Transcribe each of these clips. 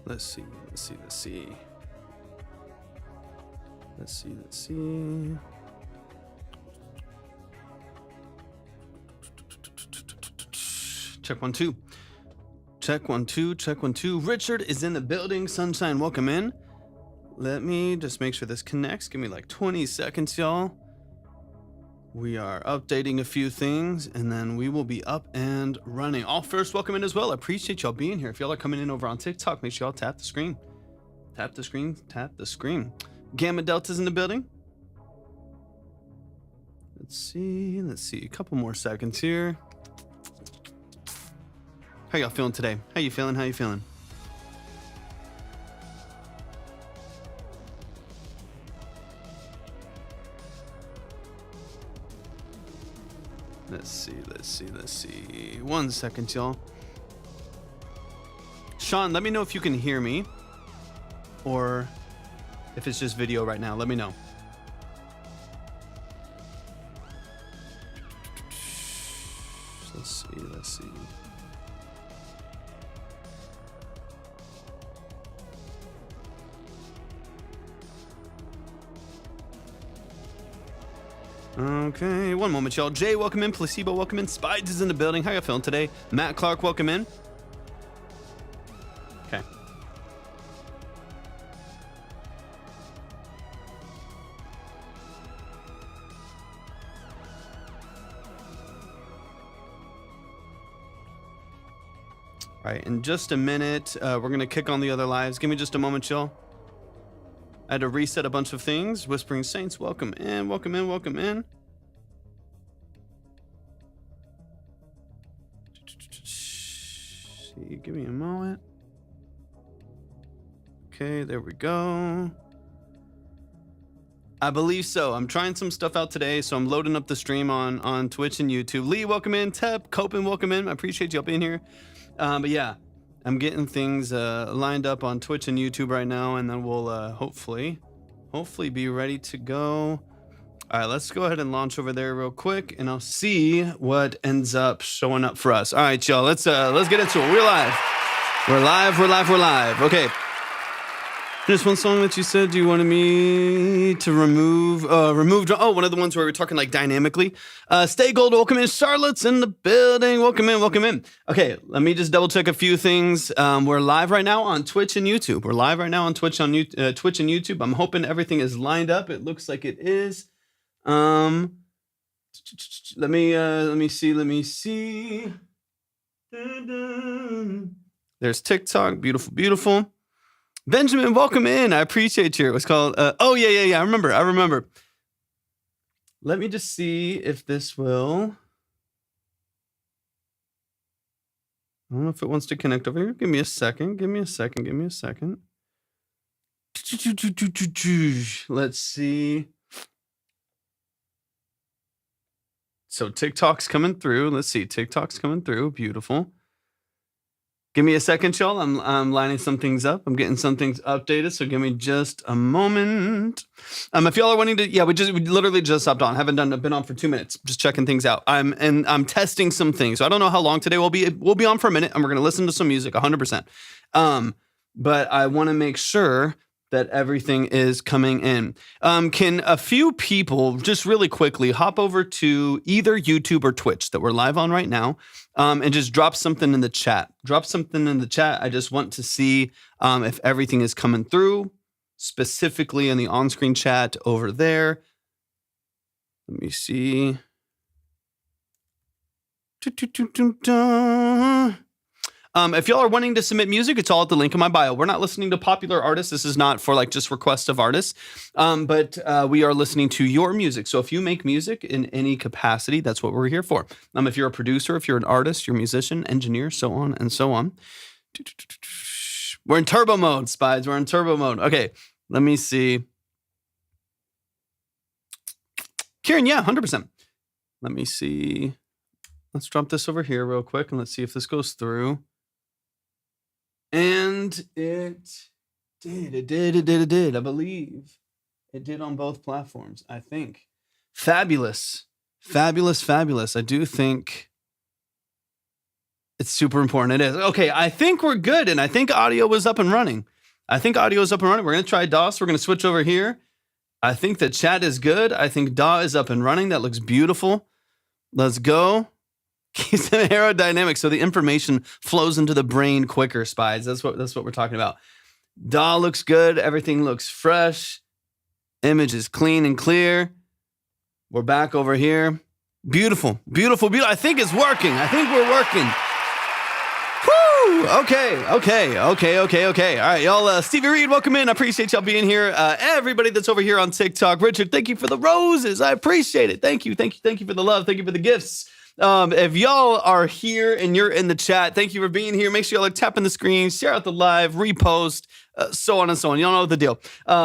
Let's see. Let's see. Check 1 2. Check 1 2. Check 1 2. Richard is in the building. Sunshine, welcome in. Let me just make sure this connects. Give me like 20 seconds, y'all. We are updating a few things, and then we will be up and running. All first, welcome in as well. I appreciate y'all being here. If y'all are coming in over on TikTok, make sure y'all tap the screen. Tap the screen. Tap the screen. Gamma Delta's in the building. Let's see. A couple more seconds here. How y'all feeling today? How you feeling? Let's see. 1 second, y'all. Sean, let me know if you can hear me or if it's just video right now. Let me know. Let's see. Okay, 1 moment, y'all. Jay, welcome in. Placebo, welcome in. Spides is in the building. How you feeling today? Matt Clark, welcome in. Okay. All right, in just a minute, we're going to kick on the other lives. Give me just a moment, y'all. I had to reset a bunch of things. Whispering Saints, welcome in. See, give me a moment. Okay, there we go. I believe so. I'm trying some stuff out today, so I'm loading up the stream on Twitch and YouTube. Lee, welcome in. Tep, Copen, welcome in. I appreciate y'all being here. But yeah, I'm getting things lined up on Twitch and YouTube right now, and then we'll hopefully be ready to go. All right, let's go ahead and launch over there real quick, and I'll see what ends up showing up for us. All right, y'all, let's get into it. We're live. Okay. There's one song that you said you wanted me to remove. One of the ones where we're talking like dynamically. Stay Gold, welcome in. Charlotte's in the building. Welcome in. Okay, let me just double check a few things. We're live right now on Twitch and YouTube. Twitch and YouTube. I'm hoping everything is lined up. It looks like it is. Let me see. There's TikTok. Beautiful. Benjamin, welcome in. I appreciate you. It was called, yeah. I remember. Let me just see if this will. I don't know if it wants to connect over here. Give me a second. Let's see. So TikTok's coming through. Let's see. TikTok's coming through. Beautiful. Give me a second, y'all. I'm lining some things up. I'm getting some things updated, so give me just a moment. If y'all are wanting to, we literally just hopped on. I've been on for 2 minutes, just checking things out. I'm testing some things, so I don't know how long today will be. We'll be on for a minute, and we're gonna listen to some music, 100%. But I want to make sure that everything is coming in. Can a few people just really quickly hop over to either YouTube or Twitch that we're live on right now, and just drop something in the chat? I just want to see if everything is coming through, specifically in the on-screen chat over there. Let me see. If y'all are wanting to submit music, it's all at the link in my bio. We're not listening to popular artists. This is not for like just requests of artists, but we are listening to your music. So if you make music in any capacity, that's what we're here for. If you're a producer, if you're an artist, you're a musician, engineer, so on and so on. We're in turbo mode, Spies. We're in turbo mode. Okay, let me see. Kieran, yeah, 100%. Let me see. Let's drop this over here real quick, and let's see if this goes through. And it did. I believe it did on both platforms, I think. Fabulous. I do think It's super important. It is. Okay, I think we're good, and I think audio was up and running. We're going to try DOS. We're going to switch over here. I think the chat is good. I think DAW is up and running. That looks beautiful. Let's go. Keys and aerodynamics, so the information flows into the brain quicker, Spies. That's what we're talking about. DAW looks good. Everything looks fresh. Image is clean and clear. We're back over here. Beautiful, beautiful, beautiful. I think it's working. I think we're working. Woo! Okay. All right, y'all. Stevie Reed, welcome in. I appreciate y'all being here. Everybody that's over here on TikTok. Richard, thank you for the roses. I appreciate it. Thank you for the love. Thank you for the gifts. If y'all are here and you're in the chat, thank you for being here. Make sure y'all are tapping the screen, share out the live, repost, so on and so on. Y'all know the deal.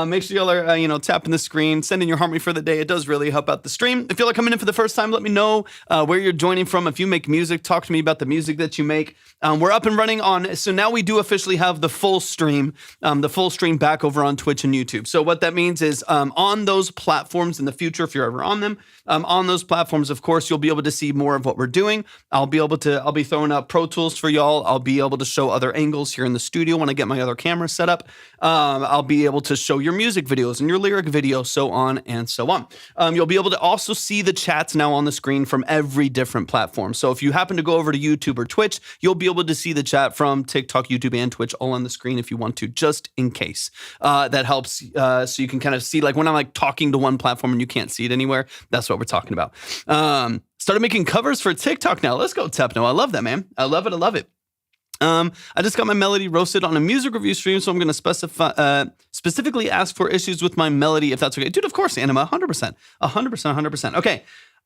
Make sure y'all are, tapping the screen, sending your harmony for the day. It does really help out the stream. If y'all are coming in for the first time, let me know where you're joining from. If you make music, talk to me about the music that you make. We're up and running so now we do officially have the full stream back over on Twitch and YouTube. So what that means is on those platforms in the future, if you're ever on them, on those platforms, of course, you'll be able to see more of what we're doing. I'll be throwing up Pro Tools for y'all. I'll be able to show other angles here in the studio when I get my other camera set up. I'll be able to show your music videos and your lyric videos, so on and so on. You'll be able to also see the chats now on the screen from every different platform. So if you happen to go over to YouTube or Twitch, you'll be able to see the chat from TikTok, YouTube, and Twitch all on the screen if you want to, just in case. That helps so you can kind of see, like when I'm like talking to one platform and you can't see it anywhere, that's what we're talking about. Started making covers for TikTok now. Let's go, Tepno. I love that, man. I love it. I just got my melody roasted on a music review stream, so I'm going to specifically ask for issues with my melody, if that's okay. Dude, of course, Anima, 100%. Okay.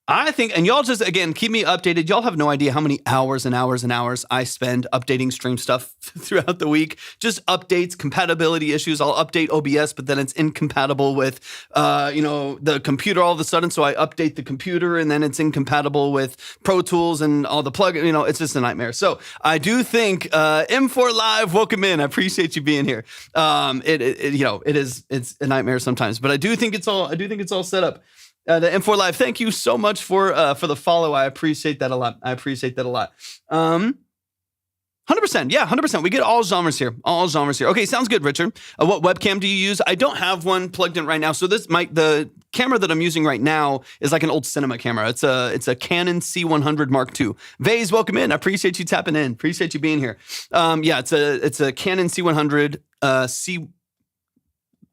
I think, and y'all just, again, keep me updated. Y'all have no idea how many hours and hours and hours I spend updating stream stuff throughout the week. Just updates, compatibility issues. I'll update OBS, but then it's incompatible with, the computer all of a sudden. So I update the computer and then it's incompatible with Pro Tools and all the plugins. It's just a nightmare. So I do think, M4 Live, welcome in. I appreciate you being here. It's a nightmare sometimes, but I do think it's all set up. The M4 Live, thank you so much for the follow. I appreciate that a lot. 100%. Yeah, 100%. We get all genres here. Okay, sounds good, Richard. What webcam do you use? I don't have one plugged in right now. So the camera that I'm using right now is like an old cinema camera. It's a Canon C100 Mark II. Vase, welcome in. I appreciate you tapping in. Appreciate you being here. It's a Canon C100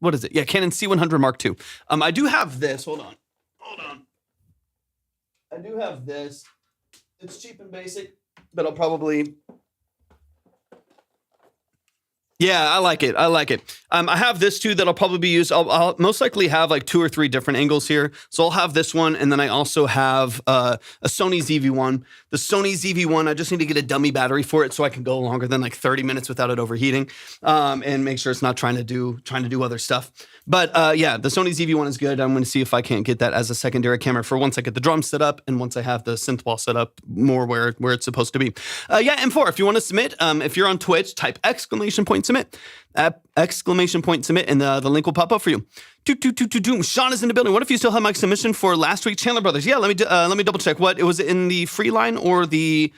What is it? Yeah, Canon C100 Mark II. I do have this. Hold on. I do have this. It's cheap and basic, but I'll probably... Yeah, I like it. I have this too that I'll probably be used. I'll most likely have like 2 or 3 different angles here. So I'll have this one, and then I also have a Sony ZV-1. The Sony ZV-1, I just need to get a dummy battery for it so I can go longer than like 30 minutes without it overheating, and make sure it's not trying to do other stuff. But the Sony ZV-1 is good. I'm going to see if I can't get that as a secondary camera for once I get the drums set up and once I have the synth wall set up more where it's supposed to be. M4, if you want to submit, if you're on Twitch, type !submit, !submit, and the link will pop up for you. Sean is in the building. What if you still have my submission for last week, Chandler Brothers? Yeah, let me double check. What it was in the free line or the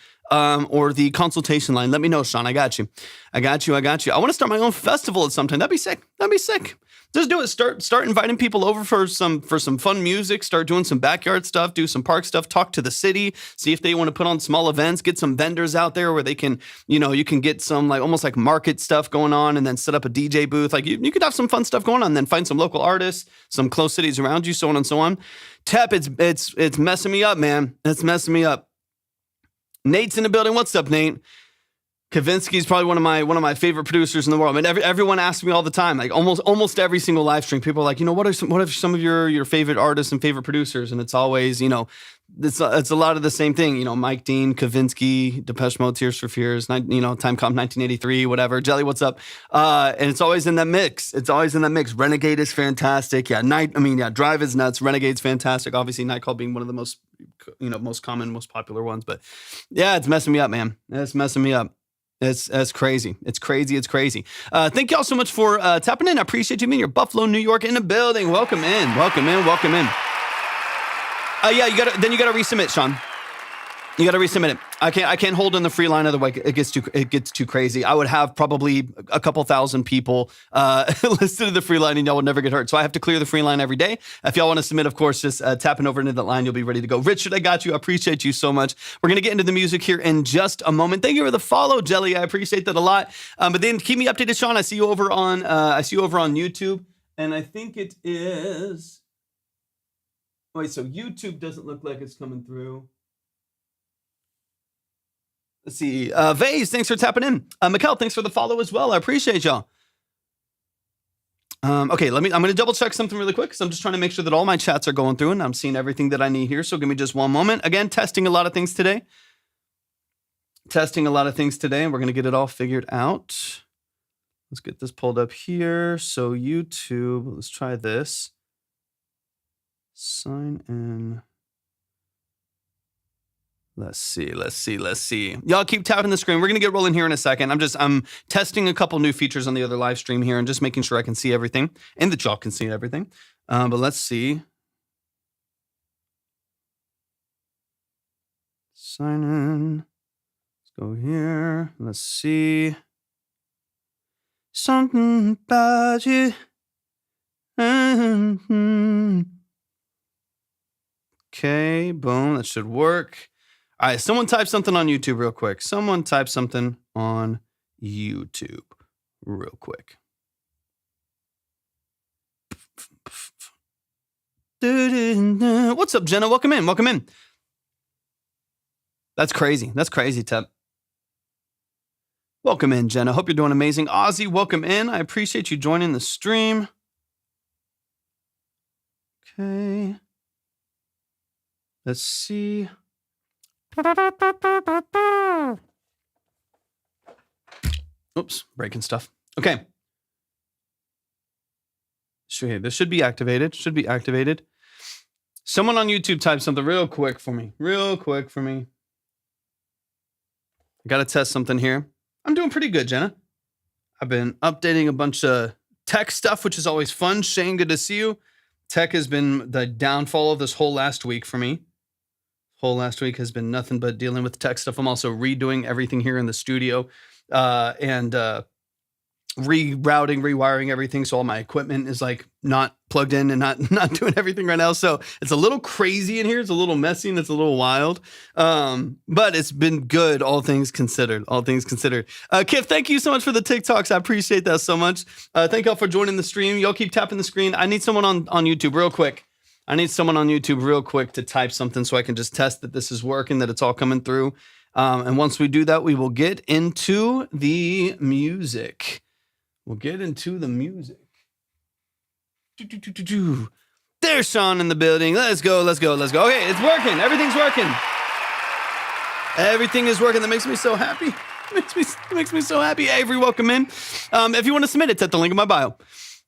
consultation line? Let me know, Sean. I got you. I want to start my own festival at some time. That'd be sick. Just do it. Start inviting people over for some fun music. Start doing some backyard stuff. Do some park stuff. Talk to the city. See if they want to put on small events. Get some vendors out there where they can, you can get some like almost like market stuff going on, and then set up a DJ booth. Like you could have some fun stuff going on. And then find some local artists, some close cities around you, so on and so on. Tep, it's messing me up, man. It's messing me up. Nate's in the building. What's up, Nate? Kavinsky is probably one of my favorite producers in the world. I mean, everyone asks me all the time, like almost every single live stream. People are like, what are some of your favorite artists and favorite producers? And it's always, it's a lot of the same thing. Mike Dean, Kavinsky, Depeche Mode, Tears for Fears, Time Comp 1983, whatever. Jelly, what's up? And it's always in that mix. Renegade is fantastic. Yeah, Drive is nuts. Renegade's fantastic. Obviously, Nightcall being one of the most, most common, most popular ones. But yeah, it's messing me up, man. It's messing me up. It's crazy. It's crazy. Thank y'all so much for tapping in. I appreciate you being here. Buffalo, New York in the building. Welcome in. Yeah, you gotta resubmit, Sean. You gotta resubmit it. I can't hold in the free line, otherwise it gets too crazy. I would have probably a couple thousand people listed in the free line, and y'all would never get hurt. So I have to clear the free line every day. If y'all want to submit, of course, just tapping over into that line, you'll be ready to go. Richard, I got you. I appreciate you so much. We're gonna get into the music here in just a moment. Thank you for the follow, Jelly. I appreciate that a lot. But then keep me updated, Sean. I see you over on YouTube, and I think it is. Wait, so YouTube doesn't look like it's coming through. Let's see. Vadis, thanks for tapping in. Mikkel, thanks for the follow as well. I appreciate y'all. Okay, I'm going to double check something really quick because I'm just trying to make sure that all my chats are going through and I'm seeing everything that I need here. So give me just one moment. Again, testing a lot of things today. And we're going to get it all figured out. Let's get this pulled up here. So YouTube, let's try this. Sign in. Let's see. Y'all keep tapping the screen. We're going to get rolling here in a second. I'm testing a couple new features on the other live stream here and just making sure I can see everything and that y'all can see everything. But let's see. Sign in. Let's go here. Let's see. Something about you. Okay, boom. That should work. All right, someone type something on YouTube real quick. What's up, Jenna? Welcome in. That's crazy, Tep. Welcome in, Jenna. Hope you're doing amazing. Ozzy, welcome in. I appreciate you joining the stream. Okay. Let's see. Oops, breaking stuff. Okay. This should be activated. Someone on YouTube type something real quick for me. I got to test something here. I'm doing pretty good, Jenna. I've been updating a bunch of tech stuff, which is always fun. Shane, good to see you. Tech has been the downfall of this whole last week for me. Whole last week has been nothing but dealing with tech stuff. I'm also redoing everything here in the studio and rerouting, rewiring everything. So all my equipment is like not plugged in and not doing everything right now. So it's a little crazy in here. It's a little messy and it's a little wild. But it's been good, all things considered. Kif, thank you so much for the TikToks. I appreciate that so much. Thank y'all for joining the stream. Y'all keep tapping the screen. I need someone on YouTube real quick. To type something so I can just test that this is working, that it's all coming through. And once we do that, we will get into the music. There's Sean in the building. Let's go. Okay, it's working. Everything's working. Everything is working. That makes me so happy. It makes me so happy. Avery, welcome in. If you want to submit it, at the link in my bio.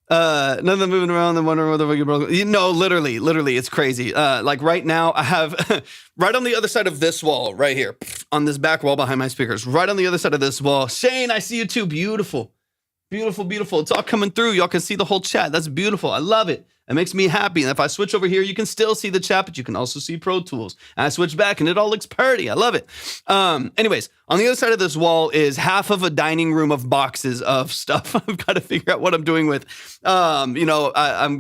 Nothing moving around and wondering whether we can broke. No, literally, it's crazy. Like right now, I have right on the other side of this wall, right here, on this back wall behind my speakers, right on the other side of this wall. Shane, I see you too. Beautiful. It's all coming through. Y'all can see the whole chat. That's beautiful. I love it. It makes me happy. And if I switch over here, you can still see the chat, but you can also see Pro Tools. And I switch back and it all looks pretty. I love it. Anyways, on the other side of this wall is half of a dining room of boxes of stuff. I've got to figure out what I'm doing with. I'm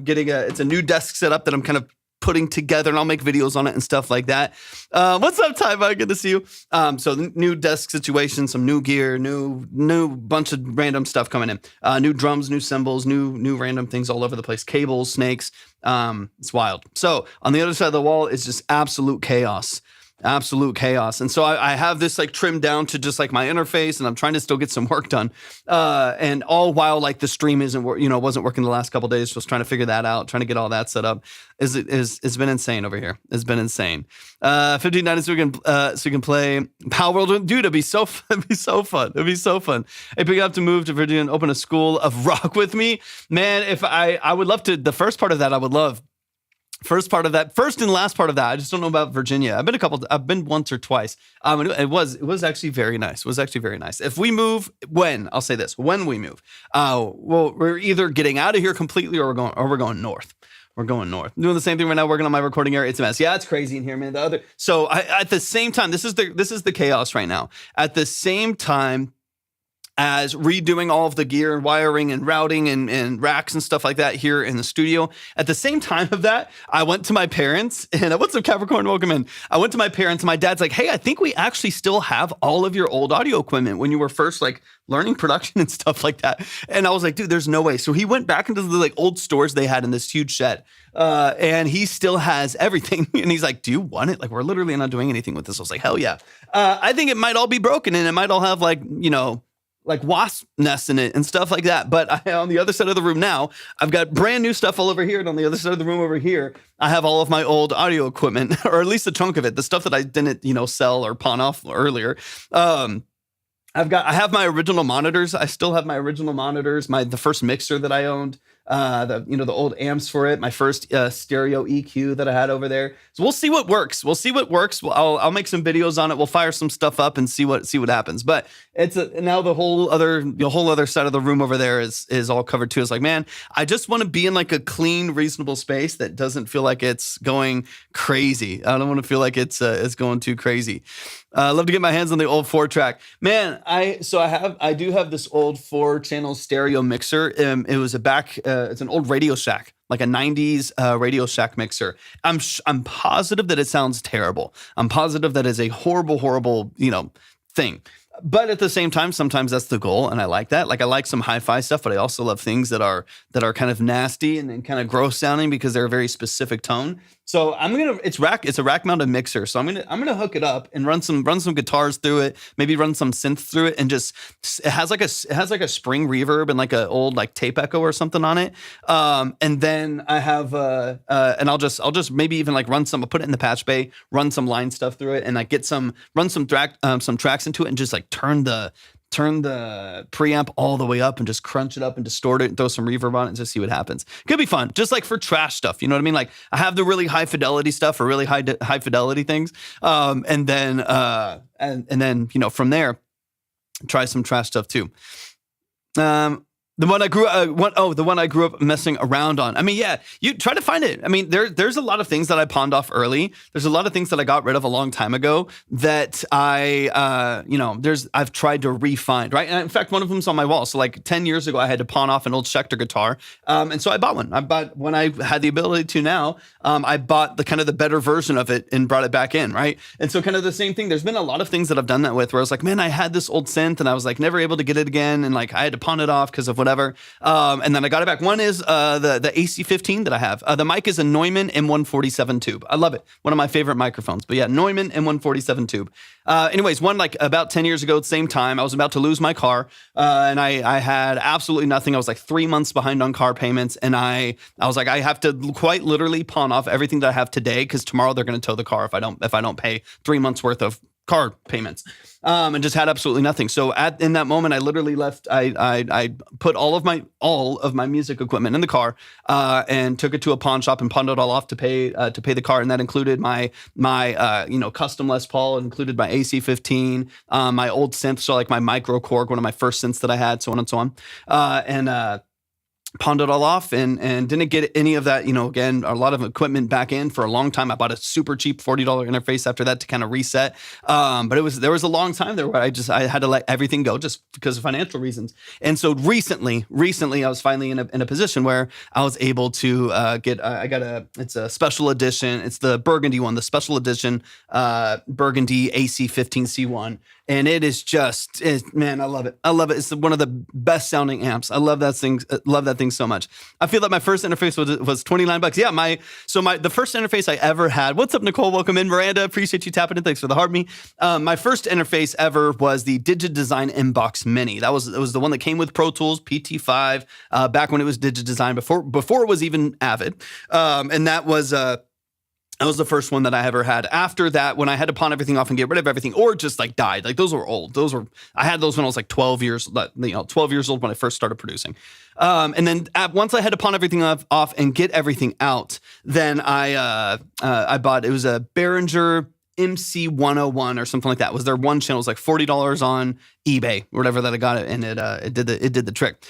getting it's a new desk setup that I'm kind of putting together, and I'll make videos on it and stuff like that. What's up, Ty? Good to see you. So the new desk situation, some new gear, new bunch of random stuff coming in. New drums, new cymbals, new random things all over the place. Cables, snakes. It's wild. So on the other side of the wall is just absolute chaos. And so I have this like trimmed down to just like my interface, and I'm trying to still get some work done. And all while like the stream wasn't working the last couple of days. Just trying to figure that out, trying to get all that set up. It's been insane over here. It's been insane. 59 so we can play Power World. Dude, it'd be so fun. It'd be so fun. If you have to move to Virginia and open a school of rock with me, man, if I would love to, the first part of that I would love. First and last part of that, I just don't know about Virginia. I've been once or twice. It was actually very nice. If we move, I'll say this, when we move, well, we're either getting out of here completely or we're going north. We're going north. I'm doing the same thing right now, working on my recording area. It's a mess. Yeah, it's crazy in here, man. So at the same time, this is the chaos right now. At the same time as redoing all of the gear and wiring and routing and racks and stuff like that here in the studio. At the same time of that, I went to my parents and what's up, Capricorn? Welcome in. I went to my parents and my dad's like, hey, I think we actually still have all of your old audio equipment when you were first like learning production and stuff like that. And I was like, dude, there's no way. So he went back into the like old stores they had in this huge shed. And he still has everything. And he's like, do you want it? Like, we're literally not doing anything with this. I was like, hell yeah. I think it might all be broken and it might all have like, like wasp nests in it and stuff like that. But on the other side of the room now, I've got brand new stuff all over here. And on the other side of the room over here, I have all of my old audio equipment, or at least a chunk of it, the stuff that I didn't, sell or pawn off earlier. I have my original monitors. I still have my original monitors, the first mixer that I owned, the old amps for it, my first stereo EQ that I had over there. So we'll see what works. I'll make some videos on it. We'll fire some stuff up and see what happens. But now the whole other side of the room over there is all covered too. It's like, man, I just want to be in like a clean, reasonable space that doesn't feel like it's going crazy. I don't want to feel like it's going too crazy. I love to get my hands on the old 4-track. Man, I do have this old 4-channel stereo mixer. It was it's an old Radio Shack, like a 90s Radio Shack mixer. I'm positive that it sounds terrible. I'm positive that is a horrible, thing. But at the same time, sometimes that's the goal, and I like that. Like I like some hi-fi stuff, but I also love things that are kind of nasty and kind of gross sounding because they're a very specific tone. So it's a rack mounted mixer. So I'm gonna hook it up and run some guitars through it, maybe run some synth through it, and just it has like a spring reverb and like a old like tape echo or something on it. And then I have and I'll just maybe even like I'll put it in the patch bay, run some line stuff through it, and like run some tracks into it, and just like turn the preamp all the way up and just crunch it up and distort it and throw some reverb on it and just see what happens. Could be fun, just like for trash stuff. You know what I mean? Like I have the really high fidelity stuff or really high fidelity things. And then from there, try some trash stuff too. The one I grew up messing around on. I mean, yeah, you try to find it. I mean, there's a lot of things that I pawned off early. There's a lot of things that I got rid of a long time ago that I've tried to re-find, right? And in fact, one of them's on my wall. So like 10 years ago, I had to pawn off an old Schecter guitar. And so I bought one. When I had the ability to now, I bought the kind of the better version of it and brought it back in, right? And so kind of the same thing. There's been a lot of things that I've done that with where I was like, man, I had this old synth and I was like never able to get it again. And like I had to pawn it off because of whatever. And then I got it back. One is the AC15 that I have. The mic is a Neumann M147 tube. I love it. One of my favorite microphones. But yeah, Neumann M147 tube. Anyways, one like about 10 years ago at the same time, I was about to lose my car. And I had absolutely nothing. I was like 3 months behind on car payments. And I was like, I have to quite literally pawn off everything that I have today because tomorrow they're going to tow the car if I don't pay 3 months worth of car payments, and just had absolutely nothing. So in that moment, I literally left. I put all of my music equipment in the car, and took it to a pawn shop and pawned it all off to pay the car, and that included my custom Les Paul, included my AC15, my old synth, so like my Micro Korg, one of my first synths that I had, so on and so on, and pawned it all off and didn't get any of that, again, a lot of equipment back in for a long time. I bought a super cheap $40 interface after that to kind of reset. But there was a long time there where I had to let everything go just because of financial reasons. And so recently I was finally in a position where I was able to it's a special edition. It's the Burgundy one, the special edition Burgundy AC15C1. And it is man, I love it. I love it. It's one of the best sounding amps. I love that thing so much. I feel like my first interface was $29. Yeah, the first interface I ever had. What's up, Nicole? Welcome in, Miranda. Appreciate you tapping in. Thanks for the heart me. My first interface ever was the DigiDesign Inbox Mini. It was the one that came with Pro Tools PT5 back when it was DigiDesign before it was even Avid, and that was the first one that I ever had. After that, when I had to pawn everything off and get rid of everything, or just like died, like those were old. I had those when I was like 12 years old when I first started producing. And then once I had to pawn everything off and get everything out, then I bought, it was a Behringer MC101 or something like that. It was their one channel. It was like $40 on eBay or whatever that I got it, and it did the trick.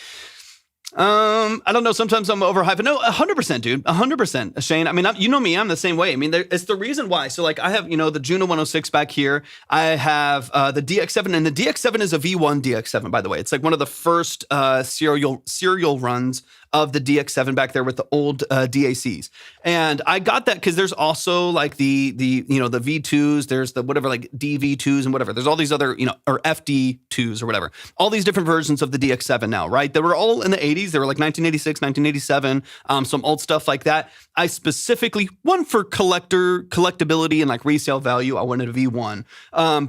I don't know. Sometimes I'm overhyped. No, 100%, dude. 100%. Shane. I mean, you know me. I'm the same way. I mean, it's the reason why. So, like, I have, the Juno 106 back here. I have the DX7, and the DX7 is a V1 DX7, by the way. It's like one of the first serial runs of the DX7 back there with the old DACs. And I got that because there's also like the V2s, there's the whatever, like DV2s and whatever. There's all these other, or FD2s or whatever. All these different versions of the DX7 now, right? They were all in the 80s. They were like 1986, 1987, some old stuff like that. I specifically, one for collectability and like resale value, I wanted a V1.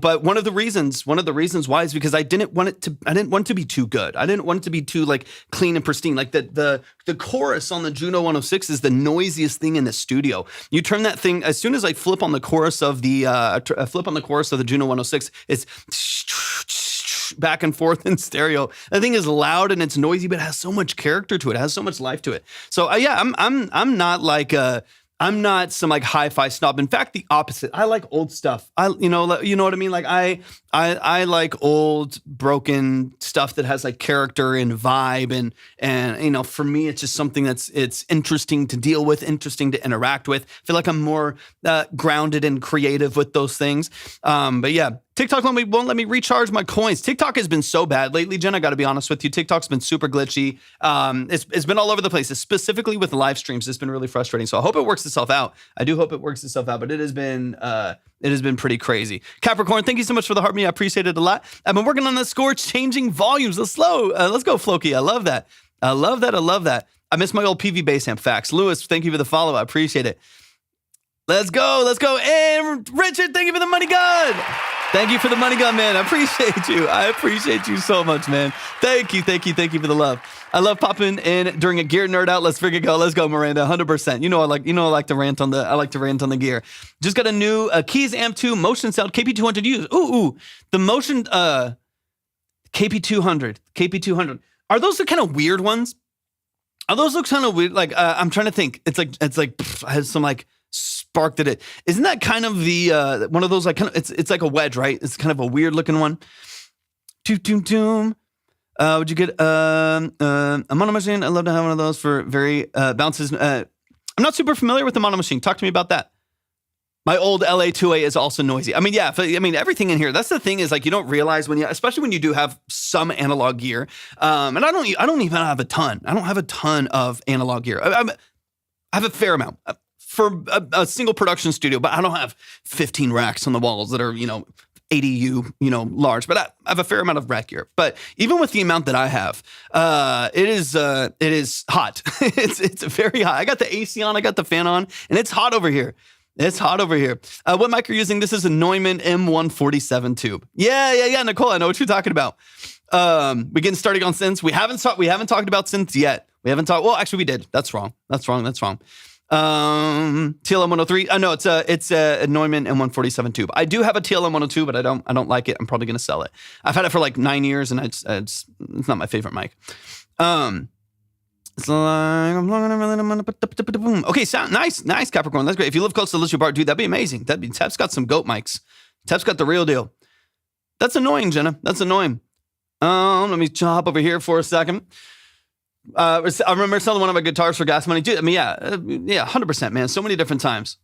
But one of the reasons why is because I didn't want it to be too good. I didn't want it to be too like clean and pristine. Like the chorus on the Juno 106 is the noisiest thing in the studio. You turn that thing, as soon as I flip on the chorus of the Juno 106, it's back and forth in stereo. That thing is loud and it's noisy, but it has so much character to it. It has so much life to it. So I'm not like I'm not some like hi-fi snob. In fact, the opposite. I like old stuff. You know what I mean? Like I like old broken stuff that has like character and vibe and for me it's just something it's interesting to deal with, interesting to interact with. I feel like I'm more grounded and creative with those things. But yeah, TikTok won't let me recharge my coins. TikTok has been so bad lately, Jen. I got to be honest with you. TikTok's been super glitchy. It's been all over the place. Specifically with live streams, it's been really frustrating. So I hope it works itself out. I do hope it works itself out. But it has been pretty crazy. Capricorn, thank you so much for the heart me. I appreciate it a lot. I've been working on the score, changing volumes. Let's go, Floki. I love that. I love that. I miss my old PV bass amp. Facts. Lewis, thank you for the follow. I appreciate it. Let's go. And Richard, thank you for the money gun. Thank you for the money gun, man. I appreciate you so much, man. Thank you for the love. I love popping in during a gear nerd out. Let's freaking go. Let's go, Miranda. 100%. I like to rant on the gear. Just got a new Keys Amp 2 Motion Sound KP200 Ooh. The Motion KP200. Are those the kind of weird ones? Are those look kind of weird? Like I'm trying to think. It's like has some like spark to it. Isn't that kind of the one of those like kind of it's like a wedge, right? It's kind of a weird looking one. Would you get a mono machine? I'd love to have one of those for very bounces. I'm not super familiar with the mono machine. Talk to me about that. My old LA2A is also noisy. I mean, yeah, everything in here. That's the thing is like you don't realize especially when you do have some analog gear. And I don't even have a ton. I don't have a ton of analog gear. I have a fair amount. For a single production studio, but I don't have 15 racks on the walls that are, 80U, large, but I have a fair amount of rack gear. But even with the amount that I have, it is hot. it's very hot. I got the AC on, I got the fan on, and it's hot over here. What mic are you using? This is a Neumann M147 tube. Yeah, Nicole, I know what you're talking about. We getting started on synths. We haven't talked about synths yet. Well, actually we did. That's wrong. TLM 103. No, it's a Neumann M147 tube. I do have a TLM 102, but I don't like it. I'm probably gonna sell it. I've had it for like 9 years, and it's not my favorite mic. It's like okay, sound nice, Capricorn. That's great. If you live close to Lucio Bar, dude, that'd be amazing. Tep's got some goat mics. Tep's got the real deal. That's annoying, Jenna. That's annoying. Let me hop over here for a second. I remember selling one of my guitars for gas money. Dude, I mean, yeah, 100%, man. So many different times.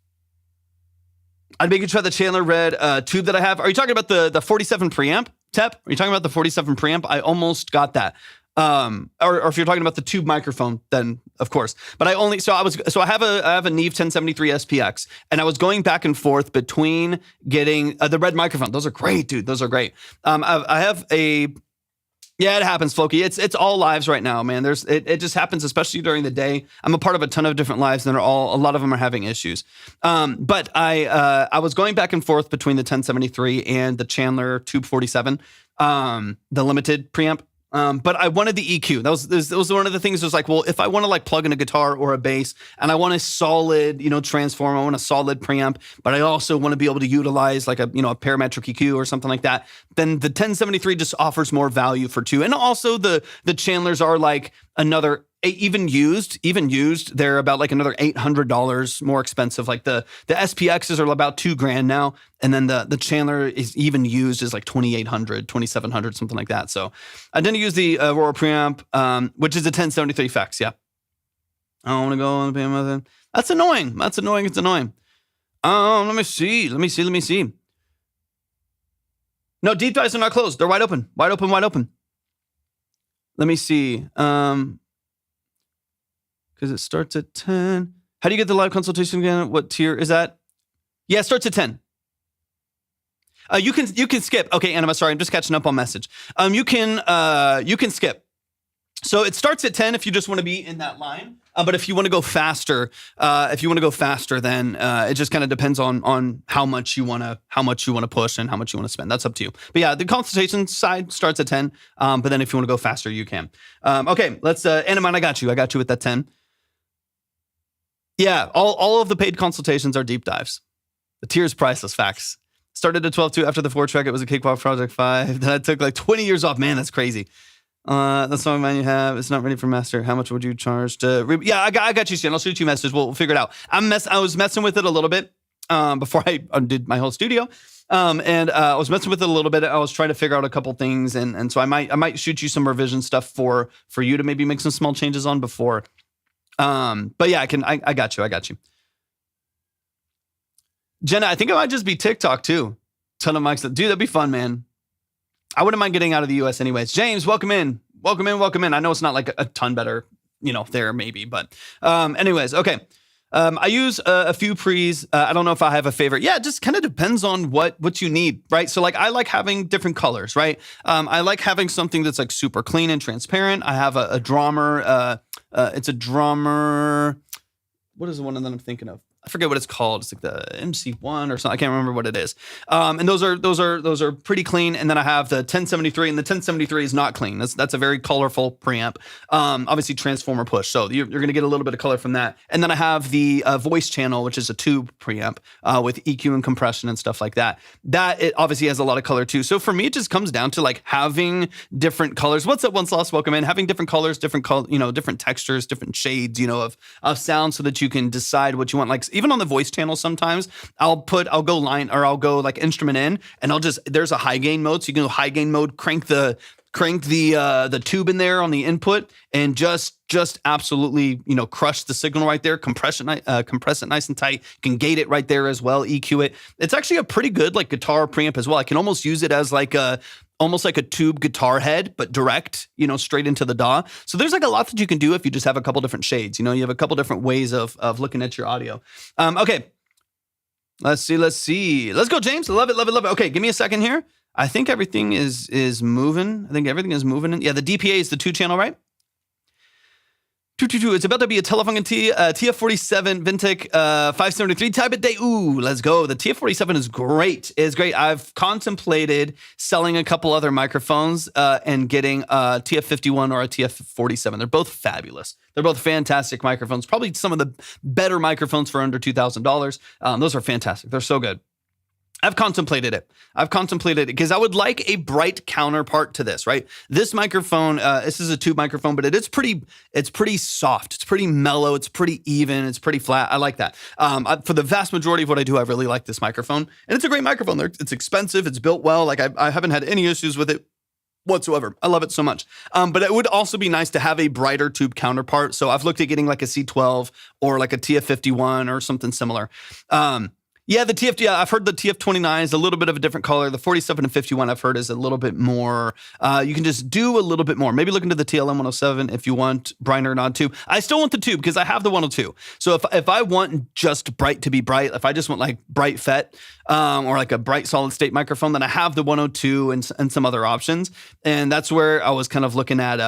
I'd make you try the Chandler Red tube that I have. Are you talking about the 47 preamp, Tep? Are you talking about the 47 preamp? I almost got that. Or if you're talking about the tube microphone, then of course. But I have a Neve 1073 SPX, and I was going back and forth between getting the red microphone. Those are great, dude. Those are great. I have a. Yeah, it happens, Floki. It's all lives right now, man. It just happens, especially during the day. I'm a part of a ton of different lives, and a lot of them are having issues. But I was going back and forth between the 1073 and the Chandler Tube 47, the limited preamp. But I wanted the EQ. That was one of the things. Was like, well, if I want to like plug in a guitar or a bass, and I want a solid, transform, I want a solid preamp, but I also want to be able to utilize like a parametric EQ or something like that. Then the 1073 just offers more value for two, and also the Chandlers are like another even used, they're about like another $800 more expensive. Like the SPXs are about $2,000 now. And then the Chandler is even used is like $2,800, $2,700, something like that. So I didn't use the Aurora preamp, which is a 1073 effects. Yeah. I don't want to go on the preamp. That's annoying. It's annoying. Let me see. No, deep dives are not closed. They're wide open. Let me see. Because it starts at 10. How do you get the live consultation again? What tier is that? Yeah, it starts at 10. You can skip. Okay, Anima, sorry, I'm just catching up on message. You can skip. So it starts at 10 if you just want to be in that line. But if you want to go faster, then it just kind of depends on how much you want to push and how much you want to spend. That's up to you. But yeah, the consultation side starts at 10. But then if you want to go faster, you can. Okay, let's Anima, I got you with that 10. Yeah, all of the paid consultations are deep dives. The tier is priceless, facts. Started at 12.2 after the 4-track. It was a Cakewalk Project 5. Then I took like 20 years off. Man, that's crazy. The song man you have, it's not ready for master. How much would you charge to? Yeah, I got you, Stan. I'll shoot you a message. We'll figure it out. I was messing with it a little bit before I undid my whole studio. And I was messing with it a little bit. I was trying to figure out a couple things, and so I might shoot you some revision stuff for you to maybe make some small changes on before. But yeah, I got you. Jenna, I think it might just be TikTok too. Ton of mics. Dude, that'd be fun, man. I wouldn't mind getting out of the US anyways. James, welcome in. I know it's not like a ton better, there maybe, but anyways, okay. I use a few pre's. I don't know if I have a favorite. Yeah, it just kind of depends on what you need, right? So like I like having different colors, right? I like having something that's like super clean and transparent. I have a drummer. It's a drummer. What is the one that I'm thinking of? I forget what it's called. It's like the MC1 or something. I can't remember what it is. And those are pretty clean. And then I have the 1073, and the 1073 is not clean. That's a very colorful preamp. Obviously transformer push. So you're going to get a little bit of color from that. And then I have the voice channel, which is a tube preamp with EQ and compression and stuff like that. That it obviously has a lot of color too. So for me, it just comes down to like having different colors. What's up, Once Lost? Welcome in. Having different colors, different textures, different shades, of sound, so that you can decide what you want. Like even on the voice channel, sometimes I'll go like instrument in, and there's a high gain mode. So you can go high gain mode, crank the tube in there on the input, and just absolutely, crush the signal right there, compress it nice and tight. You can gate it right there as well, EQ it. It's actually a pretty good like guitar preamp as well. I can almost use it as like almost like a tube guitar head, but direct, straight into the DAW. So there's like a lot that you can do if you just have a couple different shades. You have a couple different ways of looking at your audio. Okay. Let's see. Let's go, James. Love it. Okay, give me a second here. I think everything is moving. Yeah, the DPA is the 2-channel, right? 222. It's about to be a Telefunken TF47 Vintec 573 type of day. Ooh, let's go. The TF47 is great. It's great. I've contemplated selling a couple other microphones and getting a TF51 or a TF47. They're both fabulous. They're both fantastic microphones. Probably some of the better microphones for under $2,000. Those are fantastic. They're so good. I've contemplated it because I would like a bright counterpart to this, right? This microphone, this is a tube microphone, but it's pretty soft. It's pretty mellow. It's pretty even. It's pretty flat. I like that. For the vast majority of what I do, I really like this microphone, and it's a great microphone. It's expensive. It's built well. Like I haven't had any issues with it whatsoever. I love it so much. But it would also be nice to have a brighter tube counterpart. So I've looked at getting like a C12 or like a TF51 or something similar. Yeah, I've heard the TF29 is a little bit of a different color. The 47 and 51 I've heard is a little bit more, you can just do a little bit more. Maybe look into the TLM 107 if you want brighter non-tube. I still want the tube because I have the 102. So if I want just bright to be bright, if I just want like bright FET or like a bright solid state microphone, then I have the 102 and some other options. And that's where I was kind of looking at,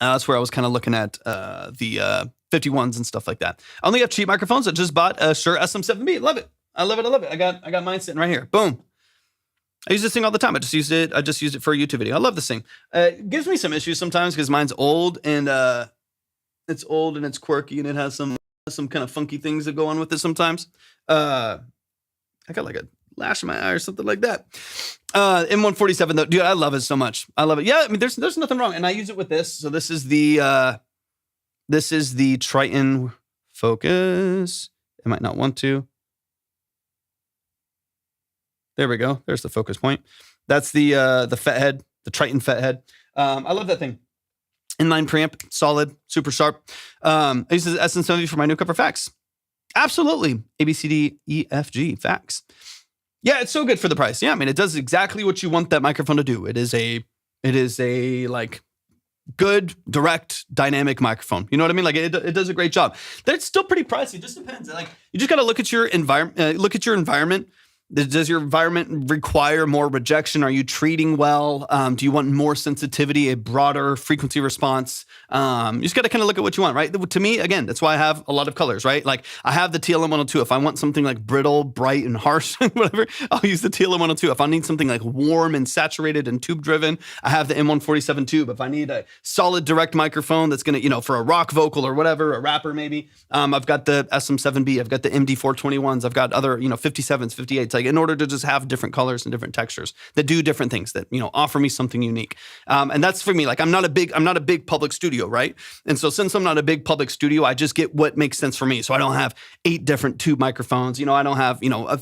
the 51s and stuff like that. I only have cheap microphones. I just bought a Shure SM7B. Love it. I love it. I got mine sitting right here. Boom. I use this thing all the time. I just used it for a YouTube video. I love this thing. It gives me some issues sometimes because mine's old and it's quirky and it has some kind of funky things that go on with it sometimes. I got like a lash in my eye or something like that. M147 though, dude, I love it so much. I love it. Yeah, I mean, there's nothing wrong. And I use it with this. So this is the This is the Triton focus. It might not want to. There we go. There's the focus point. That's the FET head, the Triton FET head. I love that thing. Inline preamp, solid, super sharp. I use the SM70 for my new cover facts. Absolutely. A, B, C, D, E, F, G, facts. Yeah, it's so good for the price. Yeah, I mean, it does exactly what you want that microphone to do. It is a like good, direct, dynamic microphone. You know what I mean? Like it does a great job. It's still pretty pricey. It just depends. Like you just got to look at your environment. Does your environment require more rejection? Are you treating well? Do you want more sensitivity, a broader frequency response? You just got to kind of look at what you want, right? To me, again, that's why I have a lot of colors, right? Like I have the TLM102. If I want something like brittle, bright, and harsh, whatever, I'll use the TLM102. If I need something like warm and saturated and tube driven, I have the M147 tube. If I need a solid direct microphone that's going to, for a rock vocal or whatever, a rapper maybe, I've got the SM7B. I've got the MD421s. I've got other, 57s, 58s. Like in order to just have different colors and different textures that do different things that, offer me something unique. And that's for me. Like I'm not a big public studio, right? And so since I'm not a big public studio, I just get what makes sense for me. So I don't have 8 different tube microphones. I don't have,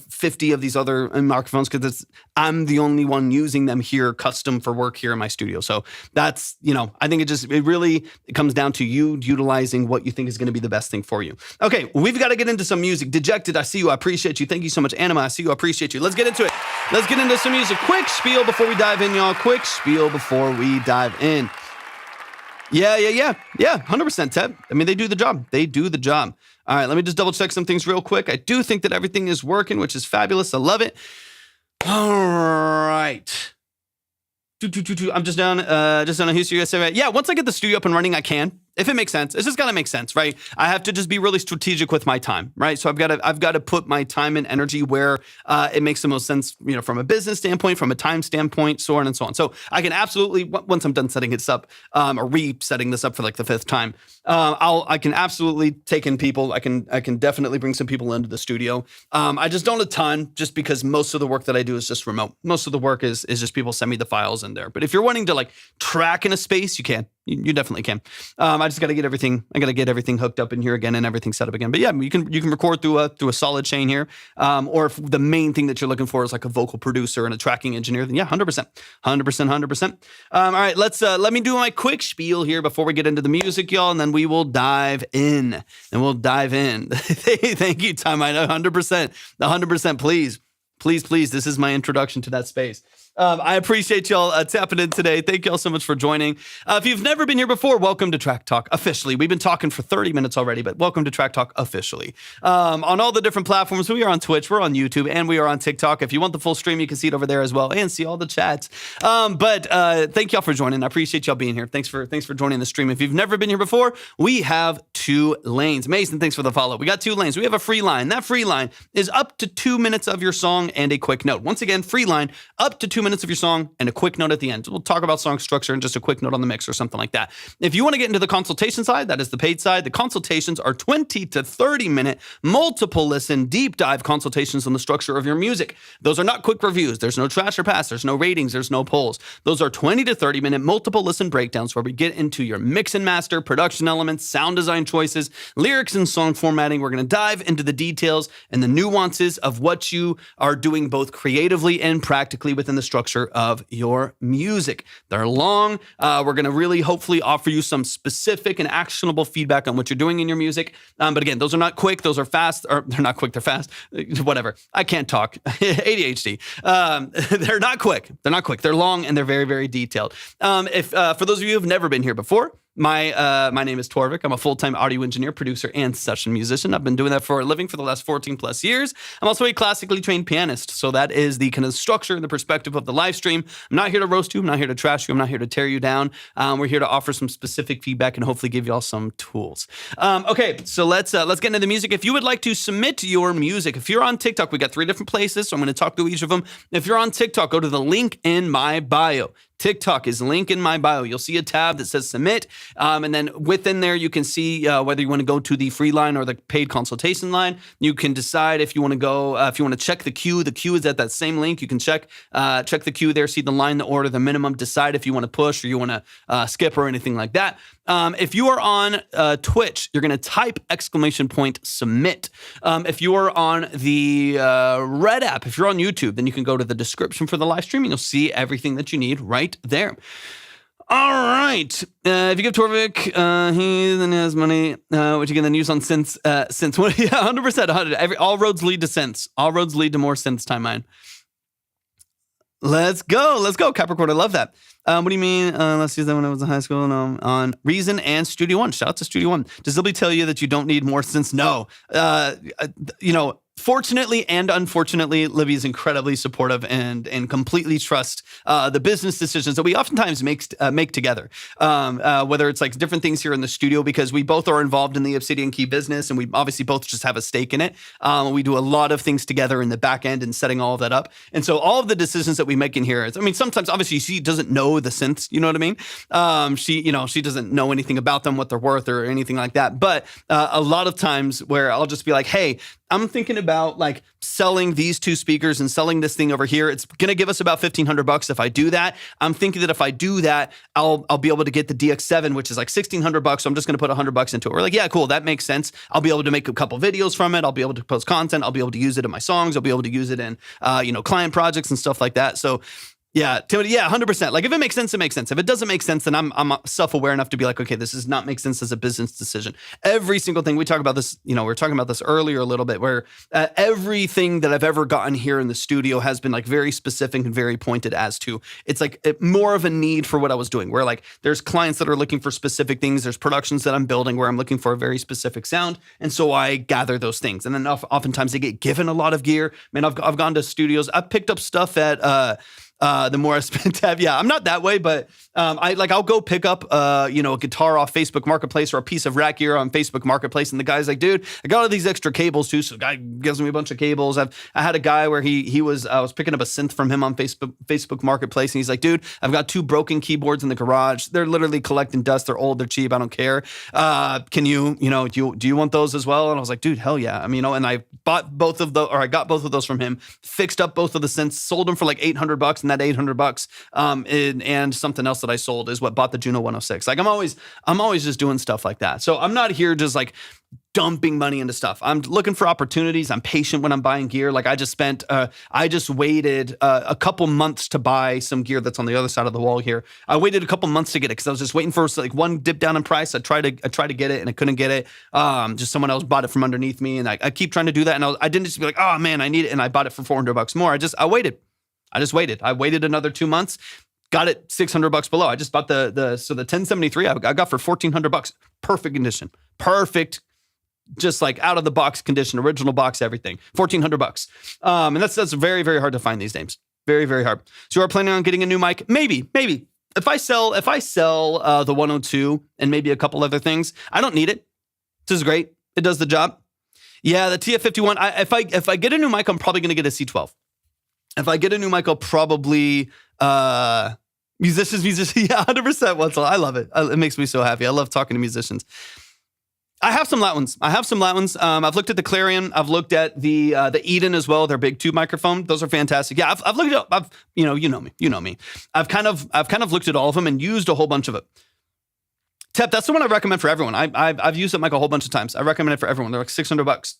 50 of these other microphones because I'm the only one using them here custom for work here in my studio. So that's, I think it really comes down to you utilizing what you think is going to be the best thing for you. Okay, we've got to get into some music. Dejected, I see you. I appreciate you. Thank you so much. Anima, I see you. I appreciate you. Let's get into it. Let's get into some music. Quick spiel before we dive in, y'all. Quick spiel before we dive in. Yeah. 100%, Ted. I mean, they do the job. All right, let me just double check some things real quick. I do think that everything is working, which is fabulous. I love it. All right. I'm just down in Houston, USA. Right? Yeah, once I get the studio up and running, I can. If it makes sense, it's just got to make sense, right? I have to just be really strategic with my time, right? So I've got to put my time and energy where it makes the most sense, from a business standpoint, from a time standpoint, so on and so on. So I can absolutely, once I'm done setting this up, or resetting this up for like the 5th time, I can absolutely take in people. I can definitely bring some people into the studio. I just don't a ton, just because most of the work that I do is just remote. Most of the work is just people send me the files in there. But if you're wanting to like track in a space, you can. You definitely can. I just got to get everything. I got to get everything hooked up in here again and everything set up again. But yeah, you can record through a solid chain here. Or if the main thing that you're looking for is like a vocal producer and a tracking engineer, then yeah, 100%. All right, let me do my quick spiel here before we get into the music, y'all, and then we will dive in. Thank you, Tom. I know 100%. Please. This is my introduction to that space. I appreciate y'all tapping in today. Thank y'all so much for joining. If you've never been here before, welcome to Track Talk officially. We've been talking for 30 minutes already, but welcome to Track Talk officially. On all the different platforms, we are on Twitch, we're on YouTube, and we are on TikTok. If you want the full stream, you can see it over there as well and see all the chats. But thank y'all for joining. I appreciate y'all being here. Thanks for joining the stream. If you've never been here before, we have 2 lanes. Mason, thanks for the follow. We got 2 lanes. We have a free line. That free line is up to 2 minutes of your song and a quick note. Once again, free line, up to 2 minutes of your song and a quick note at the end. We'll talk about song structure and just a quick note on the mix or something like that. If you want to get into the consultation side, that is the paid side. The consultations are 20 to 30 minute, multiple listen, deep dive consultations on the structure of your music. Those are not quick reviews. There's no trash or pass. There's no ratings. There's no polls. Those are 20 to 30 minute, multiple listen breakdowns where we get into your mix and master, production elements, sound design choices, lyrics and song formatting. We're going to dive into the details and the nuances of what you are doing both creatively and practically within the structure of your music. They're long. We're going to really hopefully offer you some specific and actionable feedback on what you're doing in your music. But again, those are not quick. Those are fast. Or they're not quick. They're fast. Whatever. I can't talk. ADHD. They're not quick. They're long and they're very, very detailed. If for those of you who have never been here before, my name is Torvik. I'm a full-time audio engineer, producer, and session musician. I've been doing that for a living for the last 14 plus years. I'm also a classically trained pianist. So that is the kind of structure and the perspective of the live stream. I'm not here to roast you. I'm not here to trash you. I'm not here to tear you down. We're here to offer some specific feedback and hopefully give you all some tools. Okay, so let's get into the music. If you would like to submit your music, if you're on TikTok, we got 3 different places, so I'm going to talk through each of them. If you're on TikTok, go to the link in my bio. TikTok is link in my bio. You'll see a tab that says submit. And then within there, you can see whether you want to go to the free line or the paid consultation line. You can decide if you want to go, if you want to check the queue. The queue is at that same link. You can check the queue there, see the line, the order, the minimum, decide if you want to push or you want to skip or anything like that. If you are on Twitch, you're going to type !submit. If you are on the Red app, if you're on YouTube, then you can go to the description for the live stream and you'll see everything that you need right there. All right. If you give Torvik, he then has money, which you can then use on synths. Synths. Yeah, 100%. All roads lead to synths. All roads lead to more synths, timeline. Let's go, Capricorn. I love that. What do you mean? Let's use that when I was in high school. No, on Reason and Studio One. Shout out to Studio One. Does Libby tell you that you don't need more synths? No. Fortunately and unfortunately, Libby is incredibly supportive and completely trusts the business decisions that we oftentimes make together. Whether it's like different things here in the studio, because we both are involved in the Obsidian Key business and we obviously both just have a stake in it. We do a lot of things together in the back end and setting all of that up. And so all of the decisions that we make in here, sometimes obviously she doesn't know the synths, you know what I mean? She doesn't know anything about them, what they're worth or anything like that. But a lot of times where I'll just be like, hey, I'm thinking about like selling these two speakers and selling this thing over here. It's going to give us about $1,500 if I do that. I'm thinking that if I do that, I'll be able to get the DX7, which is like $1,600. So I'm just going to put $100 into it. We're like, yeah, cool. That makes sense. I'll be able to make a couple videos from it. I'll be able to post content. I'll be able to use it in my songs. I'll be able to use it in, client projects and stuff like that. So yeah, Timothy, yeah, 100%. Like if it makes sense, it makes sense. If it doesn't make sense, then I'm self-aware enough to be like, okay, this does not make sense as a business decision. Every single thing, we talk about this, we were talking about this earlier a little bit, where everything that I've ever gotten here in the studio has been like very specific and very pointed as to, it's like more of a need for what I was doing, where like there's clients that are looking for specific things. There's productions that I'm building where I'm looking for a very specific sound. And so I gather those things. And then oftentimes they get given a lot of gear. Man, I've gone to studios. I've picked up stuff at, the more I spend tab. Yeah, I'm not that way, but I'll go pick up a guitar off Facebook Marketplace or a piece of rack gear on Facebook Marketplace, and the guy's like, dude, I got all these extra cables too. So the guy gives me a bunch of cables. I had a guy where I was picking up a synth from him on Facebook Marketplace, and he's like, dude, I've got 2 broken keyboards in the garage. They're literally collecting dust. They're old. They're cheap. I don't care. Can you do you want those as well? And I was like, dude, hell yeah. And I bought both of those, or I got both of those from him, fixed up both of the synths, sold them for like $800. And that $800 and something else that I sold is what bought the Juno 106. Like I'm always just doing stuff like that. So I'm not here just like dumping money into stuff. I'm looking for opportunities. I'm patient when I'm buying gear. Like I just waited a couple months to buy some gear that's on the other side of the wall here. I waited a couple months to get it because I was just waiting for like one dip down in price. I tried to get it and I couldn't get it. Just someone else bought it from underneath me, and I keep trying to do that. And I didn't just be like, oh man, I need it, and I bought it for $400 more. I waited. I waited another 2 months, got it $600 below. I just bought the 1073 I got for $1,400. Perfect condition. Perfect. Just like out of the box condition, original box, everything. $1,400. And that's very, very hard to find these days. Very, very hard. So you're planning on getting a new mic? Maybe. If I sell the 102 and maybe a couple other things, I don't need it. This is great. It does the job. Yeah, the TF51. If I get a new mic, I'm probably going to get a C12. If I get a new mic, I'll probably musicians. Yeah, 100%. Wetzel. I love it. It makes me so happy. I love talking to musicians. I have some loud ones. I've looked at the Clarion. I've looked at the Eden as well. Their big tube microphone. Those are fantastic. Yeah, I've looked at. You know me. I've kind of looked at all of them and used a whole bunch of it. Tep, that's the one I recommend for everyone. I've used that mic a whole bunch of times. I recommend it for everyone. They're like $600.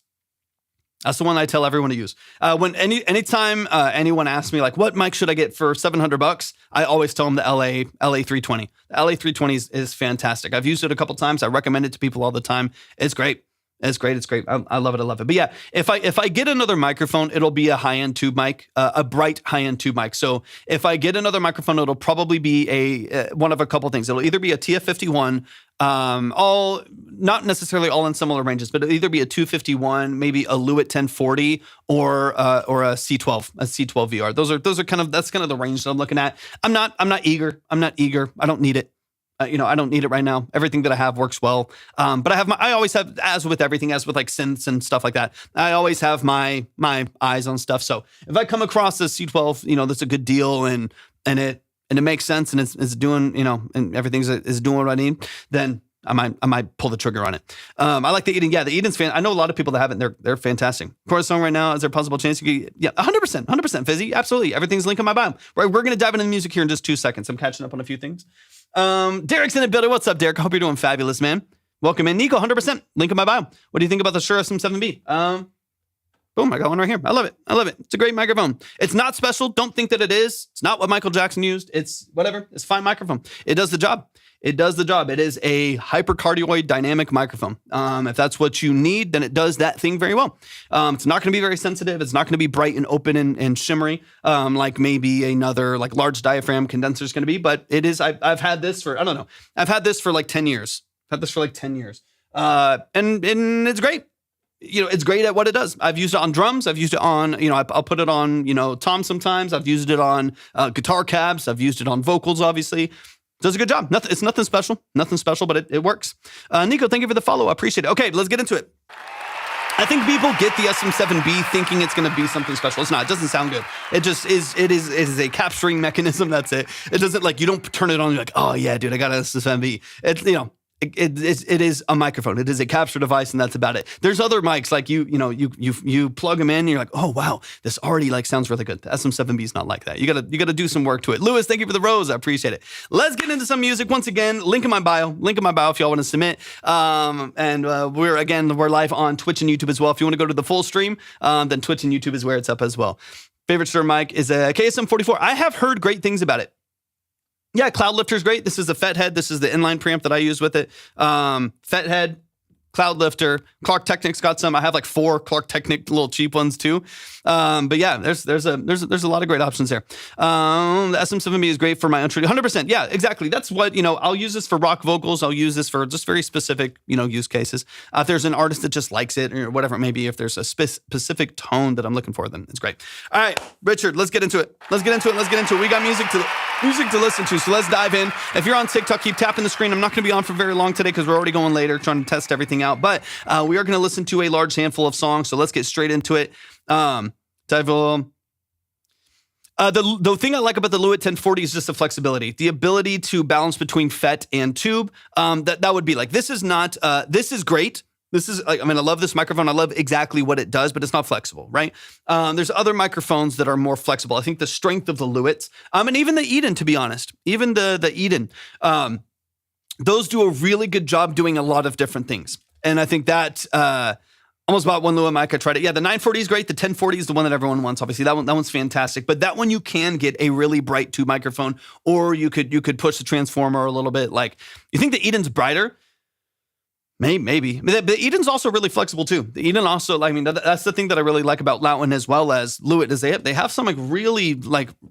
That's the one I tell everyone to use. When anytime anyone asks me like, what mic should I get for $700? I always tell them the LA320. The LA320 is fantastic. I've used it a couple times. I recommend it to people all the time. It's great. It's great. I love it. But yeah, if I get another microphone, it'll be a high-end tube mic, a bright high-end tube mic. So if I get another microphone, it'll probably be one of a couple things. It'll either be a TF51, all not necessarily all in similar ranges, but it'll either be a 251, maybe a Lewitt 1040, or a C12, a C12 VR. Those are that's kind of the range that I'm looking at. I'm not eager. I don't need it. I don't need it right now. Everything that I have works well. But I always have, as with everything, as with like synths and stuff like that, I always have my eyes on stuff. So if I come across this C12, that's a good deal and it makes sense and it's doing, and everything is doing what I need, then I might pull the trigger on it. I like the Eden. Yeah, the Eden's fan. I know a lot of people that have it. They're fantastic. Chorus song right now. Is there a possible chance you could? Yeah, 100%, Fizzy. Absolutely. Everything's linked in my bio. Right, we're gonna dive into the music here in just 2 seconds. I'm catching up on a few things. Derek's in the building. What's up, Derek? I hope you're doing fabulous, man. Welcome in, Nico. 100%. Link in my bio. What do you think about the Shure SM7B? Boom, I got one right here. I love it. It's a great microphone. It's not special. Don't think that it is. It's not what Michael Jackson used. It's whatever. It's a fine microphone. It does the job. It is a hypercardioid dynamic microphone. If that's what you need, then it does that thing very well. It's not going to be very sensitive. It's not going to be bright and open and shimmery like maybe another like large diaphragm condenser is going to be. But it is. I've had this for, I don't know. I've had this for like 10 years. And it's great. It's great at what it does. I've used it on drums. I've used it on, I'll put it on, tom sometimes. I've used it on guitar cabs. I've used it on vocals, obviously. Does a good job. It's nothing special, but it works. Nico, thank you for the follow. I appreciate it. Okay, let's get into it. I think people get the SM7B thinking it's going to be something special. It's not. It doesn't sound good. It just is. It is a capturing mechanism. That's it. It doesn't you don't turn it on. You're like, oh yeah, dude, I got an SM7B. It's, It is a microphone. It is a capture device, and that's about it. There's other mics like you plug them in, and you're like, oh wow, this already sounds really good. The SM7B is not like that. You gotta do some work to it. Lewis, thank you for the rose. I appreciate it. Let's get into some music once again. Link in my bio if y'all want to submit. We're live on Twitch and YouTube as well. If you want to go to the full stream, then Twitch and YouTube is where it's up as well. Favorite Shure mic is a KSM44. I have heard great things about it. Yeah, Cloud Lifter is great. This is the FET head. This is the inline preamp that I use with it. FET head, Cloud Lifter. Clark Technic's got some. I have 4 Clark Technic little cheap ones too. But yeah, there's a lot of great options there. The SM7B is great for my own 100%. Yeah, exactly. That's what, I'll use this for rock vocals. I'll use this for just very specific, use cases. If there's an artist that just likes it or whatever it may be, if there's a specific tone that I'm looking for, then it's great. All right, Richard, let's get into it. We got music to listen to, so let's dive in. If you're on TikTok, keep tapping the screen. I'm not going to be on for very long today because we're already going later, trying to test everything out. But we are going to listen to a large handful of songs, so let's get straight into it. The thing I like about the Lewitt 1040 is just the flexibility, the ability to balance between FET and tube. That would be this is not, this is great. This is, I love this microphone. I love exactly what it does, but it's not flexible, right? There's other microphones that are more flexible. I think the strength of the Lewitts, and even the Eden, to be honest, even the Eden, those do a really good job doing a lot of different things. And I think that, almost bought one Lewitt mic. I tried it. Yeah, the 940 is great. The 1040 is the one that everyone wants. Obviously, that one's fantastic. But that one you can get a really bright tube microphone, or you could push the transformer a little bit. You think the Eden's brighter? Maybe. The Eden's also really flexible too. The Eden also, that's the thing that I really like about Loudwin as well as Lewitt is they have some really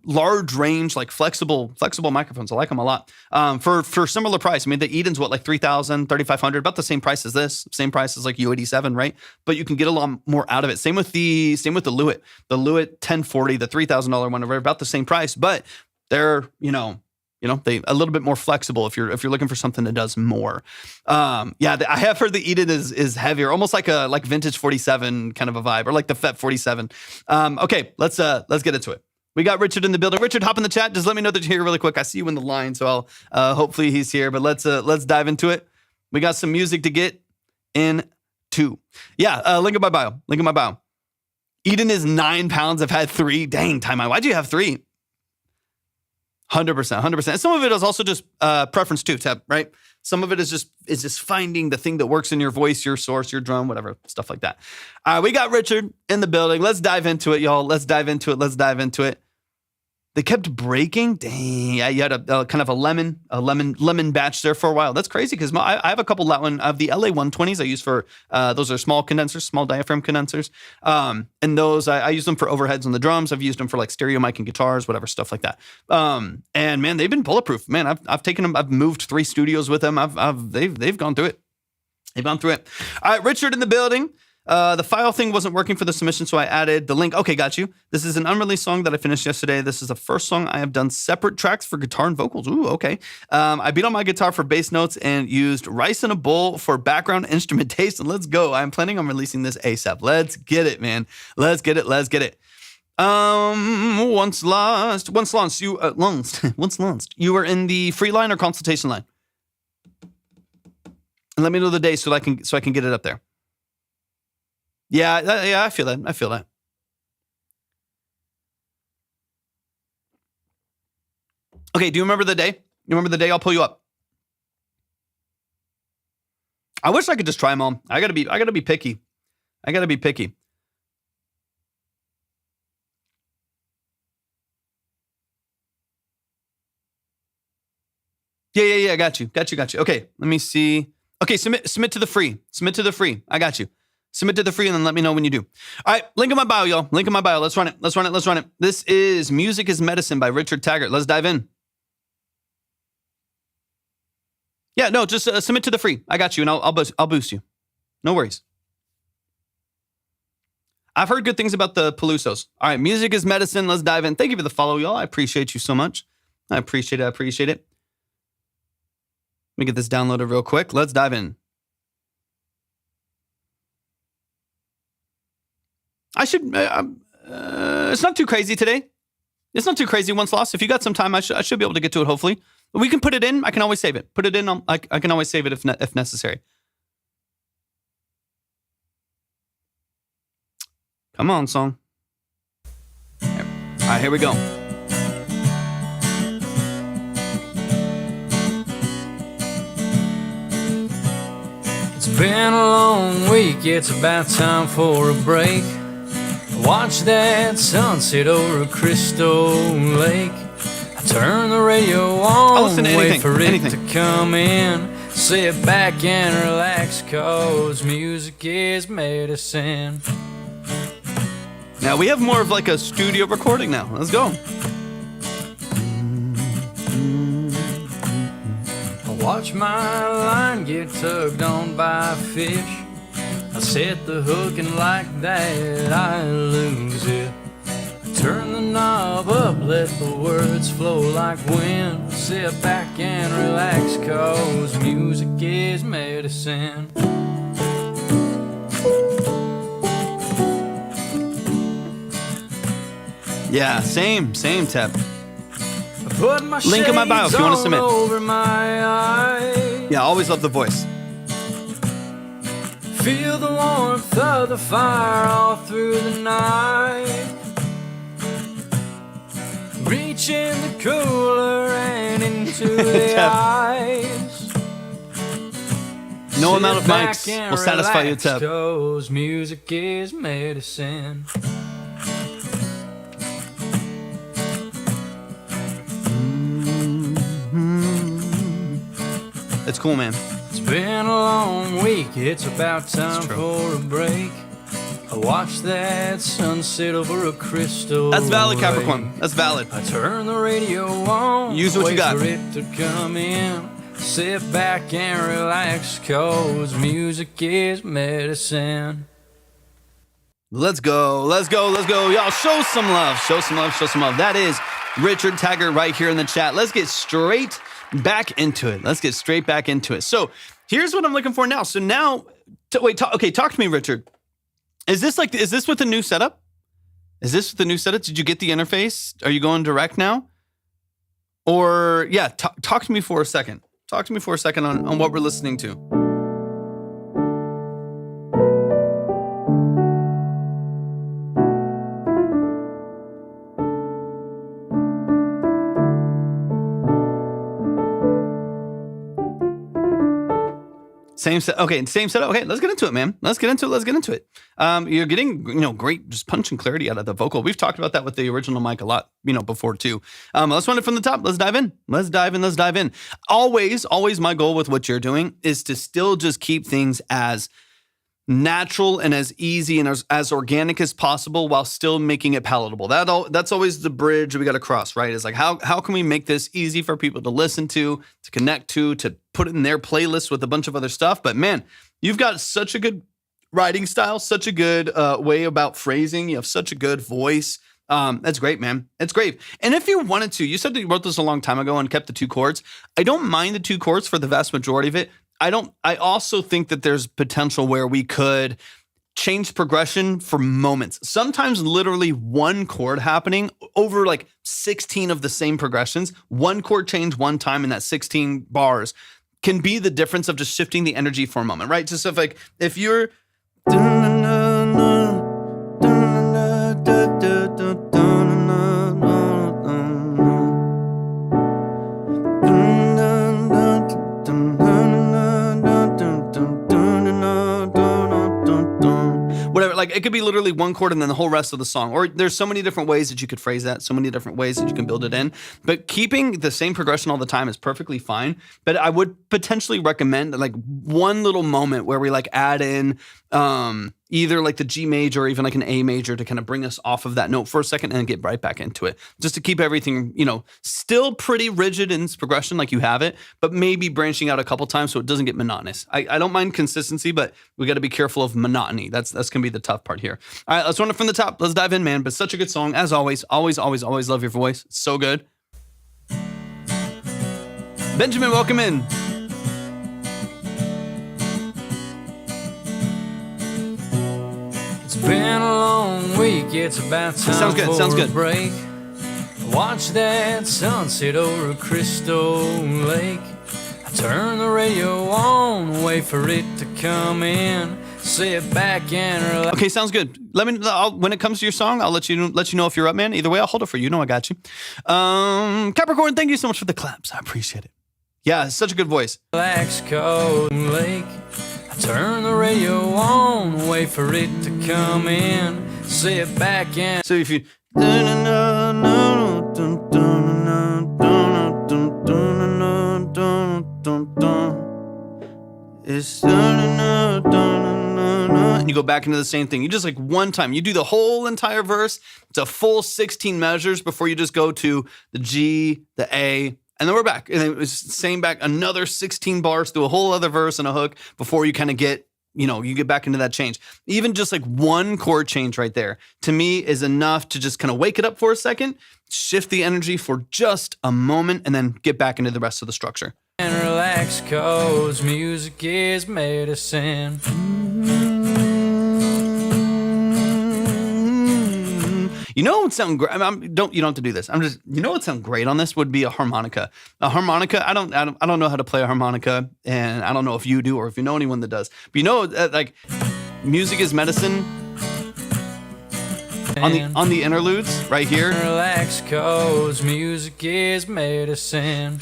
large range, flexible microphones. I like them a lot. For similar price. The Eden's what, $3,000, $3,500, about the same price as this, same price as U87, right? But you can get a lot more out of it. Same with the Lewitt. The Lewitt 1040, the $3,000 one, are about the same price, but they're, they a little bit more flexible if you're looking for something that does more. I have heard the Eden is heavier, almost like a vintage 47 kind of a vibe, or like the FET 47. Okay, let's get into it. We got Richard in the building. Richard, hop in the chat. Just let me know that you're here really quick. I see you in the line, so I'll hopefully he's here. But let's dive into it. We got some music to get into. Yeah, link in my bio. Eden is 9 pounds. I've had 3. Dang, time out. Why'd you have 3? 100%. Some of it is also just preference too, Teb, right? Some of it is just finding the thing that works in your voice, your source, your drum, whatever, stuff like that. All right, we got Richard in the building. Let's dive into it, y'all. Let's dive into it. They kept breaking. Dang, yeah, you had a kind of a lemon batch there for a while. That's crazy because I have a couple of the LA 120s I use for those are small condensers, small diaphragm condensers, and those I use them for overheads on the drums. I've used them for stereo mic and guitars, whatever stuff like that. And man, they've been bulletproof. Man, I've taken them. I've moved 3 studios with them. They've gone through it. All right, Richard in the building. The file thing wasn't working for the submission, so I added the link. Okay, got you. This is an unreleased song that I finished yesterday. This is the first song I have done separate tracks for guitar and vocals. Ooh, okay. I beat on my guitar for bass notes and used rice in a bowl for background instrumentation. Let's go. I'm planning on releasing this ASAP. Let's get it, man. Let's get it. Once lost. You were in the free line or consultation line? And let me know the day so I can get it up there. Yeah, I feel that. I feel that. Okay, do you remember the day? You remember the day? I'll pull you up. I wish I could just try them all. I gotta be picky. I gotta be picky. Yeah. Got you. Okay, let me see. Okay, submit to the free. Submit to the free. I got you. Submit to the free and then let me know when you do. All right, link in my bio, y'all. Link in my bio. Let's run it. This is Music is Medicine by Richard Taggart. Let's dive in. Yeah, no, just submit to the free. I got you, and I'll boost you. No worries. I've heard good things about the Pelusos. All right, Music is Medicine. Let's dive in. Thank you for the follow, y'all. I appreciate you so much. I appreciate it. Let me get this downloaded real quick. Let's dive in. It's not too crazy today. It's not too crazy once lost. If you got some time, I should be able to get to it, hopefully. We can put it in. I can always save it. Put it in. I can always save it if necessary. Come on, song. All right, here we go. It's been a long week. It's about time for a break. Watch that sunset over a crystal lake. Turn the radio on, wait for it to come in. Sit back and relax, cause music is medicine. Now we have more of like a studio recording now. Let's go. I watch my line get tugged on by a fish. I set the hook and like that I lose it. Turn the knob up, let the words flow like wind. Sit back and relax, cause music is medicine. Yeah, same, Tep. Link in my bio if you want to submit. Yeah, I always love the voice. Feel the warmth of the fire all through the night. Reach in the cooler and into the eyes. No amount of mics will satisfy you, Tep. Cause music is medicine. It's cool, man. It's been a long week. It's about time for a break. I watch that sunset over a crystal. That's valid, Capricorn. That's valid. I turn the radio on. Use what you got. Wait for it to come in. Sit back and relax, cause music is medicine. Let's go. Y'all show some love. That is Richard Taggart right here in the chat. Let's get straight back into it. So here's what I'm looking for now. So now, talk to me, Richard. Is this with the new setup? Did you get the interface? Are you going direct now? Or, yeah, talk to me for a second. Talk to me for a second on what we're listening to. Same setup. Okay, let's get into it, man. Let's get into it. You're getting, great just punch and clarity out of the vocal. We've talked about that with the original mic a lot, before too. Let's run it from the top. Let's dive in. Always my goal with what you're doing is to still just keep things as natural and as easy and as organic as possible while still making it palatable. That's always the bridge we got to cross, right? It's like, how can we make this easy for people to listen to connect to put it in their playlist with a bunch of other stuff. But man, you've got such a good writing style, such a good way about phrasing. You have such a good voice. That's great, man. It's great. And if you wanted to, you said that you wrote this a long time ago and kept the 2 chords. I don't mind the 2 chords for the vast majority of it. I also think that there's potential where we could change progression for moments. Sometimes literally 1 chord happening over like 16 of the same progressions. 1 chord change one time in that 16 bars can be the difference of just shifting the energy for a moment, right? Just if you're whatever, like it could be literally one chord and then the whole rest of the song. Or there's so many different ways that you could phrase that, so many different ways that you can build it in. But keeping the same progression all the time is perfectly fine. But I would potentially recommend like one little moment where we like add in either like the G major or even like an A major to kind of bring us off of that note for a second and then get right back into it. Just to keep everything, still pretty rigid in its progression like you have it, but maybe branching out a couple times so it doesn't get monotonous. I don't mind consistency, but we got to be careful of monotony. That's going to be the tough part here. All right, let's run it from the top. Let's dive in, man. But such a good song. As always, always, always, always love your voice. It's so good. Benjamin, welcome in. It's been a long week, it's about time sounds good. for Sounds good. a break. Watch that sunset over Crystal Lake. I turn the radio on, wait for it to come in. Sit back and relax. Okay, sounds good. When it comes to your song, I'll let you know if you're up, man. Either way, I'll hold it for you. I got you. Capricorn, thank you so much for the claps. I appreciate it. Yeah, such a good voice. Relax, cold lake. I turn the radio on, wait for it to come in. Sit back and. So if you. And you go back into the same thing. You just like one time. You do the whole entire verse. It's a full 16 measures before you just go to the G, the A, and then we're back. And then it was same back another 16 bars through a whole other verse and a hook before you kind of get, you get back into that change. Even just like one chord change right there, to me, is enough to just kind of wake it up for a second, shift the energy for just a moment, and then get back into the rest of the structure. And relax, cause music is medicine. You know what would sound great? You don't have to do this. You know what would sound great on this would be a harmonica. A harmonica. I don't know how to play a harmonica, and I don't know if you do or if you know anyone that does. But like, music is medicine. On the interludes right here. Relax, cause music is medicine.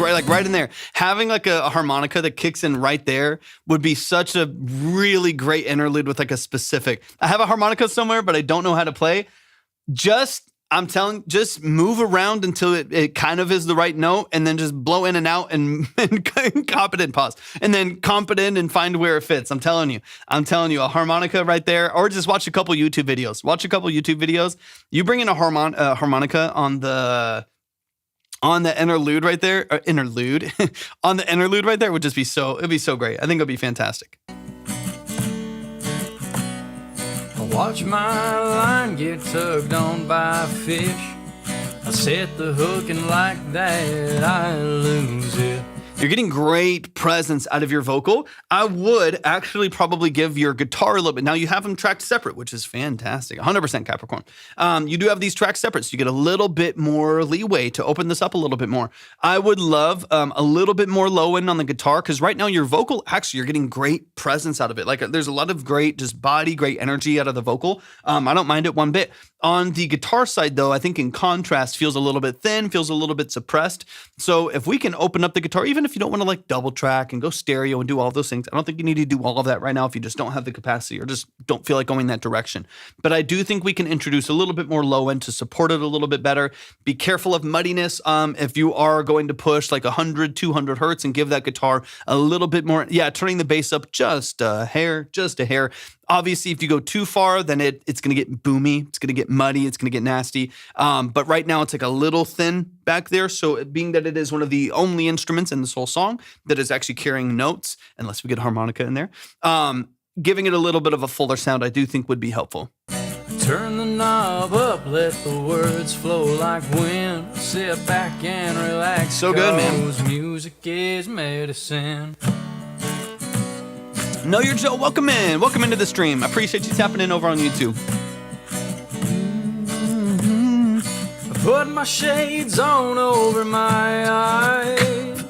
Like right in there, having like a harmonica that kicks in right there would be such a really great interlude with like a specific. I have a harmonica somewhere, but I don't know how to play. Just move around until it kind of is the right note, and then just blow in and out and comp it in, pause, and then comp it in and find where it fits. I'm telling you, a harmonica right there, or just watch a couple YouTube videos. You bring in a harmonica on the interlude right there, on the interlude right there would just be it'd be so great. I think it'd be fantastic. Watch my line get tugged on by a fish. I set the hook and like that I lose it. You're getting great presence out of your vocal. I would actually probably give your guitar a little bit. Now you have them tracked separate, which is fantastic. 100% Capricorn. You do have these tracks separate, so you get a little bit more leeway to open this up a little bit more. I would love a little bit more low end on the guitar, because right now your vocal, actually, you're getting great presence out of it. Like there's a lot of great just body, great energy out of the vocal. I don't mind it one bit. On the guitar side, though, I think in contrast, feels a little bit thin, feels a little bit suppressed. So if we can open up the guitar, even if you don't want to like double track and go stereo and do all of those things, I don't think you need to do all of that right now if you just don't have the capacity or just don't feel like going that direction. But I do think we can introduce a little bit more low end to support it a little bit better. Be careful of muddiness. If you are going to push like 100, 200 hertz and give that guitar a little bit more, turning the bass up just a hair. Obviously, if you go too far, then it's going to get boomy. It's going to get muddy. It's going to get nasty. But right now, it's like a little thin back there. So being that it is one of the only instruments in this whole song that is actually carrying notes, unless we get a harmonica in there, giving it a little bit of a fuller sound, I do think would be helpful. Turn the knob up, let the words flow like wind. Sit back and relax. So good, man. Music is medicine. Know Your Joe, welcome in. Welcome into the stream. I appreciate you tapping in over on YouTube. Put my shades on over my eyes.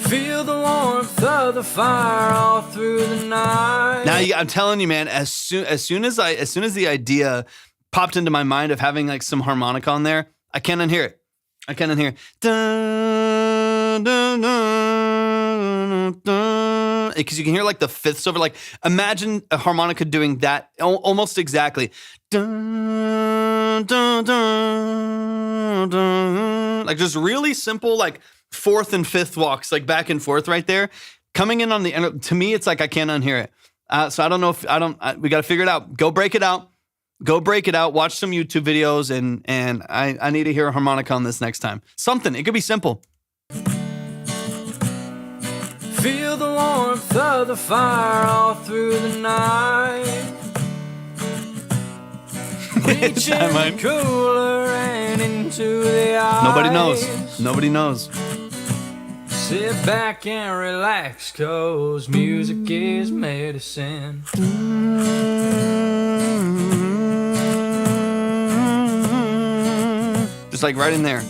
Feel the warmth of the fire all through the night. Now, I'm telling you, man, as soon as the idea popped into my mind of having like some harmonica on there, I can't unhear it. I can't unhear it. Dun, dun, dun, dun. Because you can hear like the fifths over. Like, imagine a harmonica doing that almost exactly. Dun, dun, dun, dun. Like, just really simple, like fourth and fifth walks, like back and forth right there. Coming in on the end, to me, it's like I can't unhear it. So I don't know if we got to figure it out. Go break it out. Go break it out. Watch some YouTube videos, and I need to hear a harmonica on this next time. Something. It could be simple. Feel the warmth of the fire all through the night. Reaching cooler and into the eyes. Nobody knows. Nobody knows. Sit back and relax, 'cause music is medicine. Just like right in there.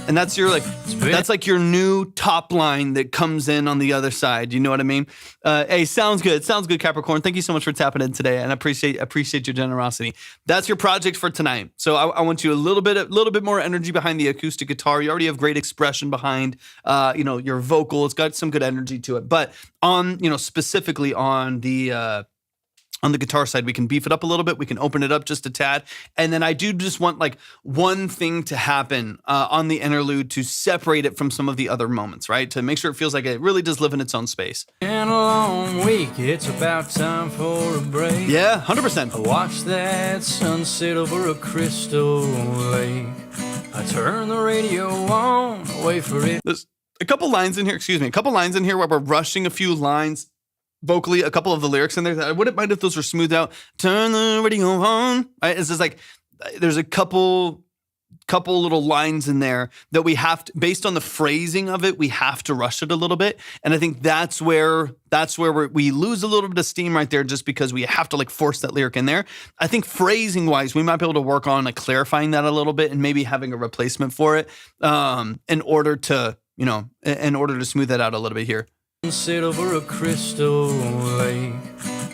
And that's your that's like your new top line that comes in on the other side. You know what I mean? Hey, sounds good. Sounds good, Capricorn. Thank you so much for tapping in today, and I appreciate your generosity. That's your project for tonight. So I want you a little bit more energy behind the acoustic guitar. You already have great expression behind your vocal. It's got some good energy to it. But specifically on the guitar side, we can beef it up a little bit. We can open it up just a tad. And then I do just want like one thing to happen on the interlude to separate it from some of the other moments, right? To make sure it feels like it really does live in its own space. In a long week, it's about time for a break. Yeah, 100%. I watch that sunset over a crystal lake. I turn the radio on, wait for it. There's a couple lines in here where we're rushing a few lines vocally, a couple of the lyrics in there. I wouldn't mind if those were smoothed out. Turn the radio on. Right? It's just like there's a couple little lines in there that we have to, based on the phrasing of it, we have to rush it a little bit. And I think that's where we lose a little bit of steam right there, just because we have to like force that lyric in there. I think phrasing wise, we might be able to work on like clarifying that a little bit and maybe having a replacement for it in order to smooth that out a little bit here. Sit over a crystal lake.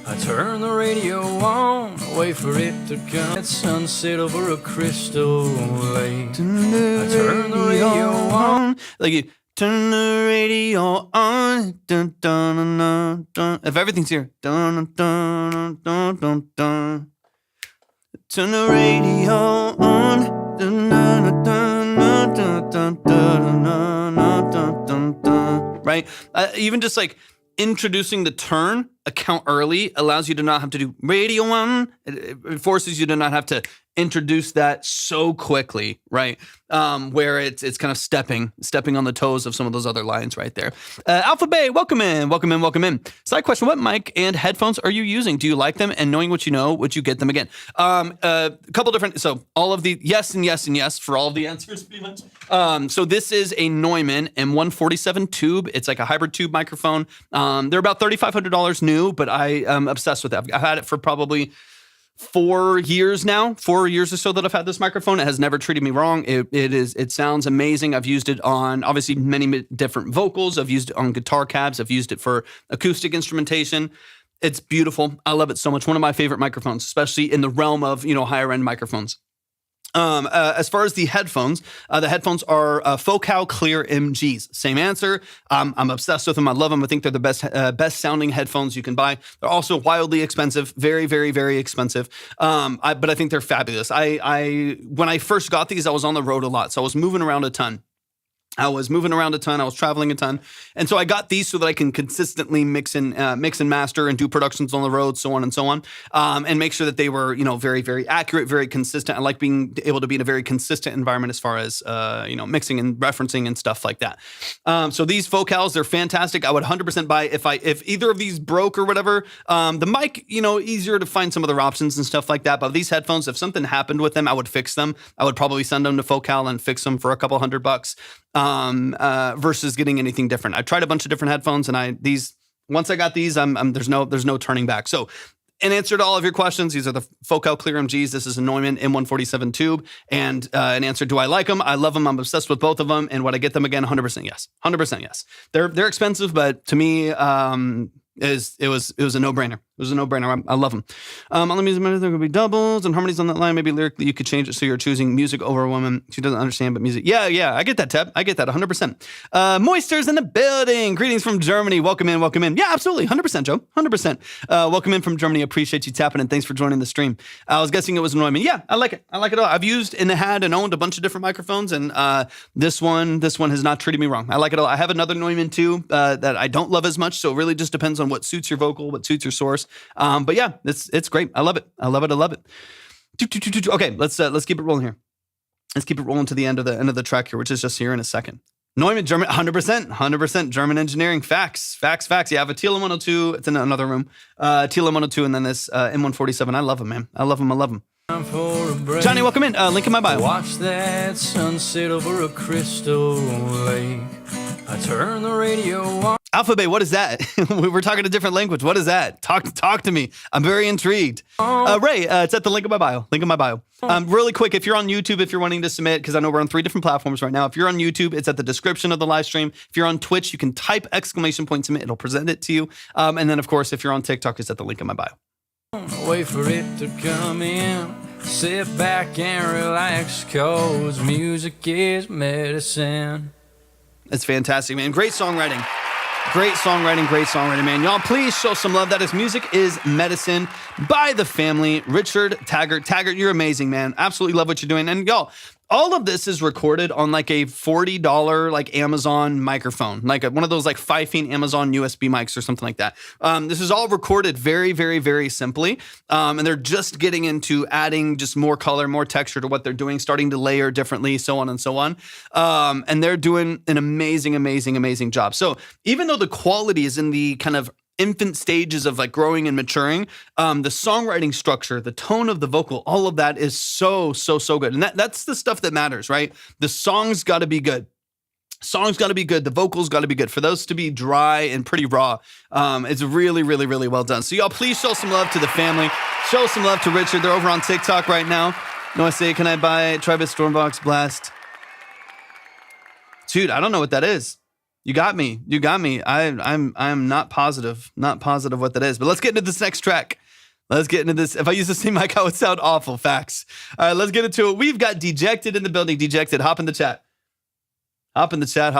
I turn the radio on, wait for it to come. At sunset over a crystal lake. I turn the radio on. Like you turn the radio on. Dun, dun, dun, dun, dun. If everything's here. Dun, dun, dun, dun, dun. Turn the radio on. Dun, dun, dun, dun, dun, dun, dun, dun, dun, dun, dun. Right? Even just like introducing the turn account early allows you to not have to do radio on. It forces you to not have to introduce that so quickly, right? Where it's kind of stepping on the toes of some of those other lines right there. Alpha Bay, welcome in. Side question, what mic and headphones are you using? Do you like them? And knowing what you know, would you get them again? A couple different, so all of the yes and yes and yes for all of the answers pretty much. So this is a Neumann M147 tube. It's like a hybrid tube microphone. They're about $3,500 new, but I am obsessed with that. I've had it for probably 4 years now, 4 years or so that I've had this microphone. It has never treated me wrong. It sounds amazing. I've used it on obviously many different vocals. I've used it on guitar cabs. I've used it for acoustic instrumentation. It's beautiful. I love it so much. One of my favorite microphones, especially in the realm of, higher end microphones. As far as the headphones are Focal Clear MGs. Same answer. I'm obsessed with them. I love them. I think they're the best sounding headphones you can buy. They're also wildly expensive, very, very, very expensive. But I think they're fabulous. When I first got these, I was on the road a lot, so I was moving around a ton. I was traveling a ton. And so I got these so that I can consistently mix and master and do productions on the road, so on and so on. And make sure that they were, very, very accurate, very consistent. I like being able to be in a very consistent environment as far as, mixing and referencing and stuff like that. So these Focals, they're fantastic. I would 100% buy if either of these broke or whatever. The mic, easier to find some other options and stuff like that. But these headphones, if something happened with them, I would fix them. I would probably send them to Focal and fix them for a couple $100. Versus getting anything different. I tried a bunch of different headphones, and once I got these, there's no turning back. So in answer to all of your questions, these are the Focal Clear MGs. This is a Neumann M147 tube. And in answer, do I like them? I love them. I'm obsessed with both of them. And would I get them again? 100% yes. 100% yes. They're expensive, but to me, it was a no-brainer. It was a no-brainer. I love them. On the music, there could be doubles and harmonies on that line. Maybe lyrically, you could change it so you're choosing music over a woman. She doesn't understand, but music. Yeah. I get that, Teb. I get that 100%. Moisters in the building. Greetings from Germany. Welcome in. Yeah, absolutely. 100%, Joe. 100%. Welcome in from Germany. Appreciate you tapping in. Thanks for joining the stream. I was guessing it was Neumann. Yeah, I like it. I like it all. I've used and had and owned a bunch of different microphones, and this one has not treated me wrong. I like it all. I have another Neumann too that I don't love as much, so it really just depends on what suits your vocal, what suits your source. But yeah, it's great. I love it. Okay, let's keep it rolling here. Let's keep it rolling to the end of the track here, which is just here in a second. Neumann, German, 100% German engineering. Facts. Yeah, I have a TLM102. It's in another room. TLM102, and then this M147. I love them, man. I love them. Johnny, welcome in. Link in my bio. Watch that sunset over a crystal lake. I turn the radio on. Alphabet, what is that? We're talking a different language. What is that? Talk to me. I'm very intrigued. Ray, it's at the link in my bio. Really quick, if you're on YouTube, if you're wanting to submit, because I know we're on 3 different platforms right now. If you're on YouTube, it's at the description of the live stream. If you're on Twitch, you can type ! submit. It'll present it to you. And then, of course, if you're on TikTok, it's at the link in my bio. Wait for it to come in. Sit back and relax, cause music is medicine. It's fantastic, man. Great songwriting, man. Y'all, please show some love. That is Music is Medicine by the family. Richard Taggart. Taggart, you're amazing, man. Absolutely love what you're doing. And y'all, all of this is recorded on like a $40 like Amazon microphone, like one of those like 5-feet Amazon USB mics or something like that. This is all recorded very, very, very simply. And they're just getting into adding just more color, more texture to what they're doing, starting to layer differently, so on and so on. And they're doing an amazing job. So even though the quality is in the kind of infant stages of like growing and maturing, the songwriting structure, the tone of the vocal, all of that is so good. And that's the stuff that matters, right? The song's got to be good. The vocals got to be good. For those to be dry and pretty raw, it's really well done. So y'all, please show some love to the family. Show some love to Richard. They're over on TikTok right now. No, I say, can I buy Tribus Stormbox Blast? Dude, I don't know what that is. You got me. I'm not positive what that is. But let's get into this next track. Let's get into this. If I use the same mic, I would sound awful. Facts. All right, let's get into it. We've got Dejected in the building. Dejected, hop in the chat. Hop in the chat.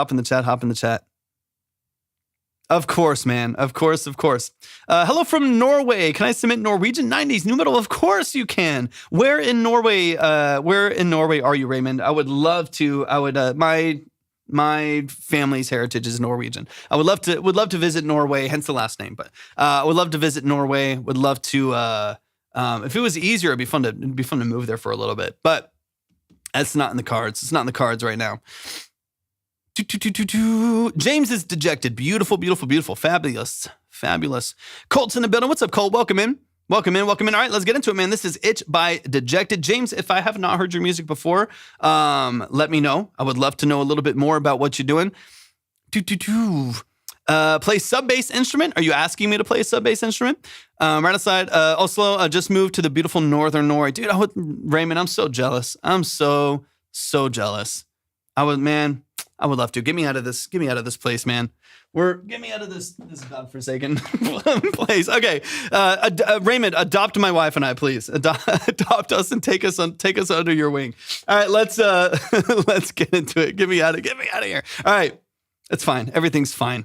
Of course, man. Of course. Hello from Norway. Can I submit Norwegian 90s new metal? Of course you can. Where in Norway are you, Raymond? I would love to. My family's heritage is Norwegian. I would love to visit Norway, hence the last name. But I would love to visit Norway. Would love to. If it was easier, it'd be fun to move there for a little bit. But that's not in the cards. It's not in the cards right now. James is dejected. Beautiful. Fabulous. Colt's in the building. What's up, Colt? Welcome in. All right, let's get into it, man. This is Itch by Dejected. James, if I have not heard your music before, let me know. I would love to know a little bit more about what you're doing. Play sub-bass instrument. Are you asking me to play a sub-bass instrument? Right outside Oslo, just moved to the beautiful northern Norway. Dude, Raymond, I'm so jealous. I'm so jealous. I would love to. Get me out of this place, man. Get me out of this godforsaken place. Okay, Raymond, adopt my wife and I, please. Adopt us and take us under your wing. All right, let's get into it. Get me out of here. All right, it's fine. Everything's fine.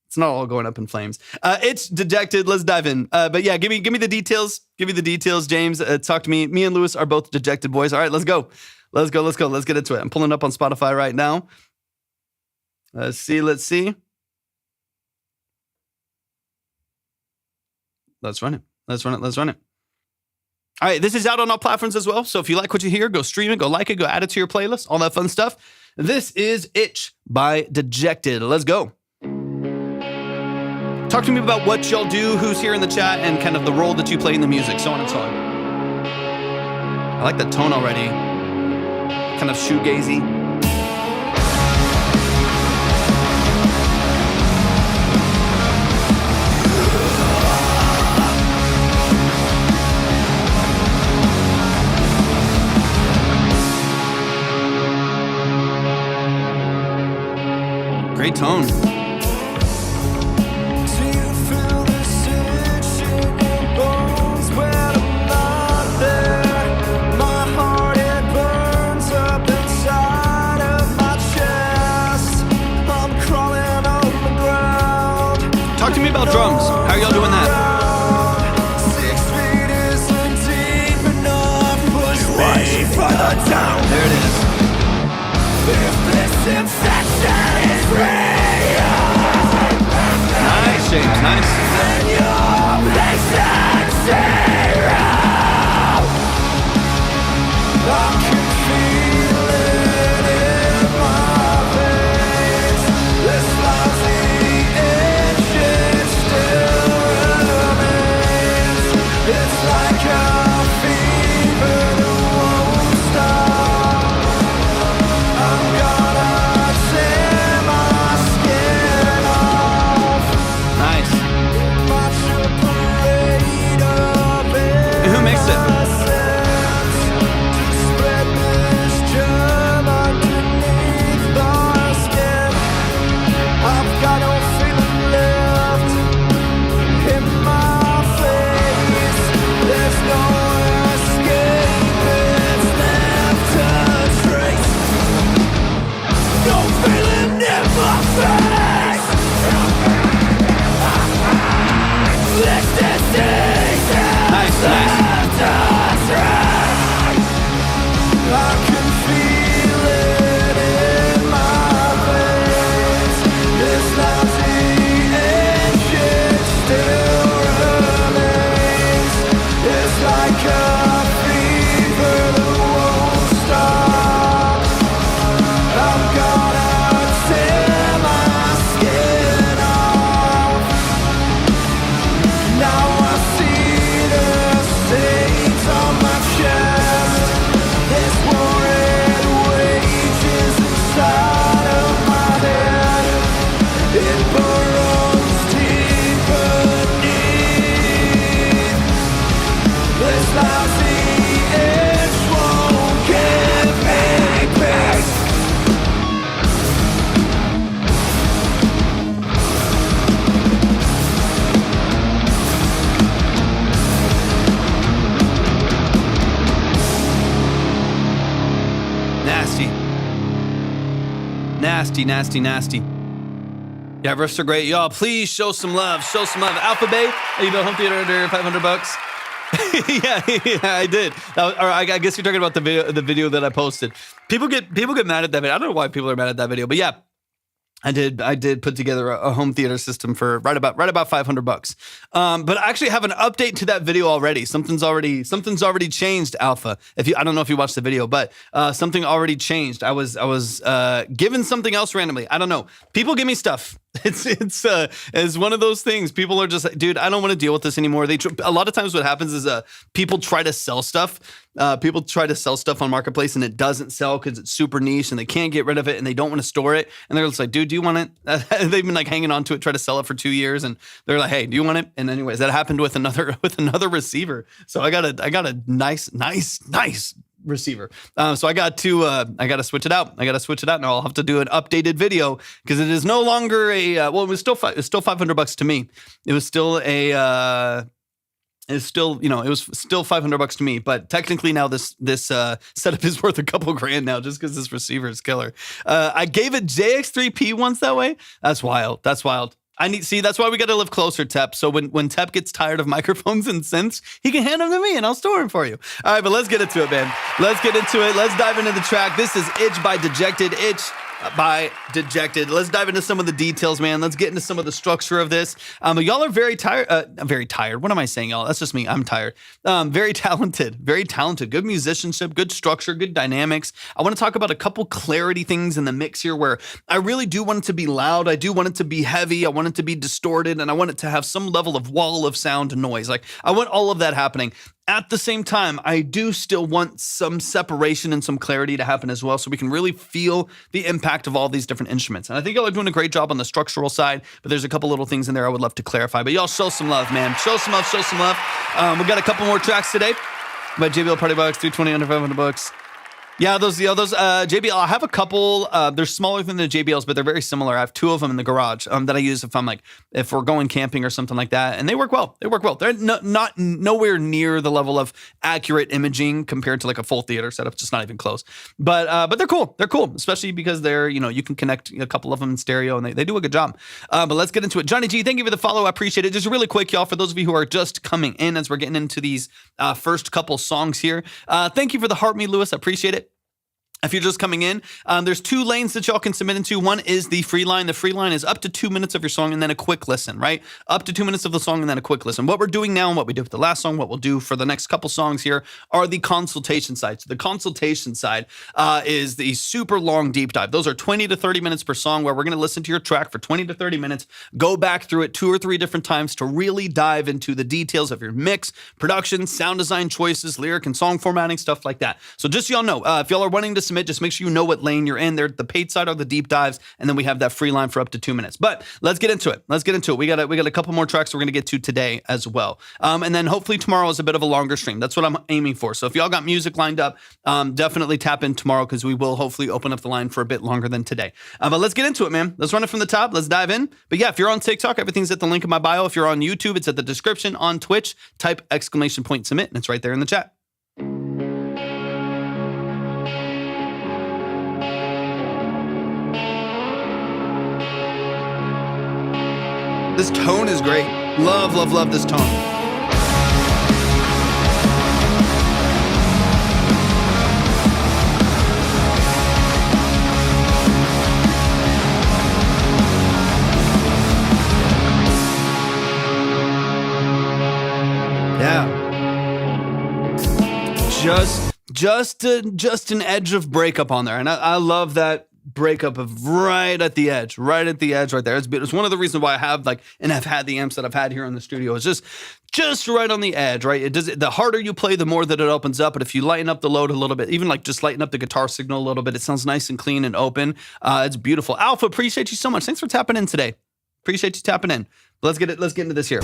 It's not all going up in flames. It's dejected. Let's dive in. But yeah, give me the details. Give me the details, James. Talk to me. Me and Lewis are both dejected boys. All right, let's go. Let's get into it. I'm pulling up on Spotify right now. Let's see. Let's run it. All right, this is out on all platforms as well. So if you like what you hear, go stream it, go like it, go add it to your playlist, all that fun stuff. This is Itch by Dejected. Let's go. Talk to me about what y'all do, who's here in the chat, and kind of the role that you play in the music, so on and so on. I like the tone already. Kind of shoegazy. Great tone. Talk to me about drums. How are y'all doing that? There it is. Nice, James. Nice. Nasty. Yeah, riffs are great. Y'all, please show some love. Alpha Bay, you built home theater under $500. yeah, I did. Or I guess you're talking about the video that I posted. People get mad at that video. I don't know why people are mad at that video, but yeah. I did put together a home theater system for right about $500. But I actually have an update to that video already. Something's already changed, Alpha. I don't know if you watched the video, but something already changed. I was given something else randomly. I don't know. People give me stuff. It's one of those things. People are just like, dude, I don't want to deal with this anymore. A lot of times what happens is people try to sell stuff. People try to sell stuff on Marketplace and it doesn't sell because it's super niche and they can't get rid of it and they don't want to store it. And they're just like, dude, do you want it? They've been like hanging on to it, try to sell it for 2 years. And they're like, hey, do you want it? And anyways, that happened with another receiver. So I got a nice receiver. So I got to switch it out. Now I'll have to do an updated video because it is no longer it was still $500 to me. It was still $500 to me, but technically now this setup is worth a couple grand now just because this receiver is killer. I gave a JX3P once that way. That's wild. That's why we got to live closer, Tep. So when Tep gets tired of microphones and synths, he can hand them to me and I'll store them for you. All right, but let's get into it, man. Let's dive into the track. This is Itch by Dejected. Let's dive into some of the details, man. Let's get into some of the structure of this. Y'all are very tired. Very tired. What am I saying, y'all? That's just me. I'm tired. Very talented. Good musicianship, good structure, good dynamics. I want to talk about a couple clarity things in the mix here where I really do want it to be loud. I do want it to be heavy. I want it to be distorted, and I want it to have some level of wall of sound noise. Like I want all of that happening. At the same time, I do still want some separation and some clarity to happen as well so we can really feel the impact of all these different instruments. And I think y'all are doing a great job on the structural side, but there's a couple little things in there I would love to clarify. But y'all show some love, man. Show some love. We got a couple more tracks today by JBL Party Box, $320 under $500. Yeah, those JBL. I have a couple. They're smaller than the JBLs, but they're very similar. I have two of them in the garage that I use if we're going camping or something like that, and they work well. They're not nowhere near the level of accurate imaging compared to like a full theater setup. Just not even close. But they're cool. They're cool, especially because they're you can connect a couple of them in stereo, and they do a good job. But let's get into it. Johnny G, thank you for the follow. I appreciate it. Just really quick, y'all, for those of you who are just coming in as we're getting into these first couple songs here. Thank you for the heart, me, Lewis. I appreciate it. If you're just coming in, there's two lanes that y'all can submit into. One is the free line. The free line is up to 2 minutes of your song and then a quick listen, right? Up to 2 minutes of the song and then a quick listen. What we're doing now and what we did with the last song, what we'll do for the next couple songs here are the consultation side. So the consultation side is the super long deep dive. Those are 20 to 30 minutes per song where we're going to listen to your track for 20 to 30 minutes, go back through it 2 or 3 different times to really dive into the details of your mix, production, sound design choices, lyric and song formatting, stuff like that. So just so y'all know, if y'all are wanting to submit, just make sure you know what lane you're in. There, the paid side are the deep dives, and then we have that free line for up to 2 minutes. But let's get into it. We got a couple more tracks we're going to get to today as well. And then hopefully tomorrow is a bit of a longer stream. That's what I'm aiming for. So if y'all got music lined up, definitely tap in tomorrow because we will hopefully open up the line for a bit longer than today. But let's get into it, man. Let's run it from the top. Let's dive in. But yeah, if you're on TikTok, everything's at the link in my bio. If you're on YouTube, it's at the description. On Twitch, type !submit, and it's right there in the chat. This tone is great. Love, love, love this tone. Yeah. Just an edge of breakup on there. And I love that breakup of right at the edge right there. It's one of the reasons why I have and I've had the amps that I've had here in the studio. It's just right on the edge, right? The harder you play, the more that it opens up. But if you lighten up the load a little bit, even just lighten up the guitar signal a little bit, it sounds nice and clean and open. It's beautiful. Alpha, appreciate you so much. Thanks for tapping in today. Appreciate you tapping in. But let's get into this here.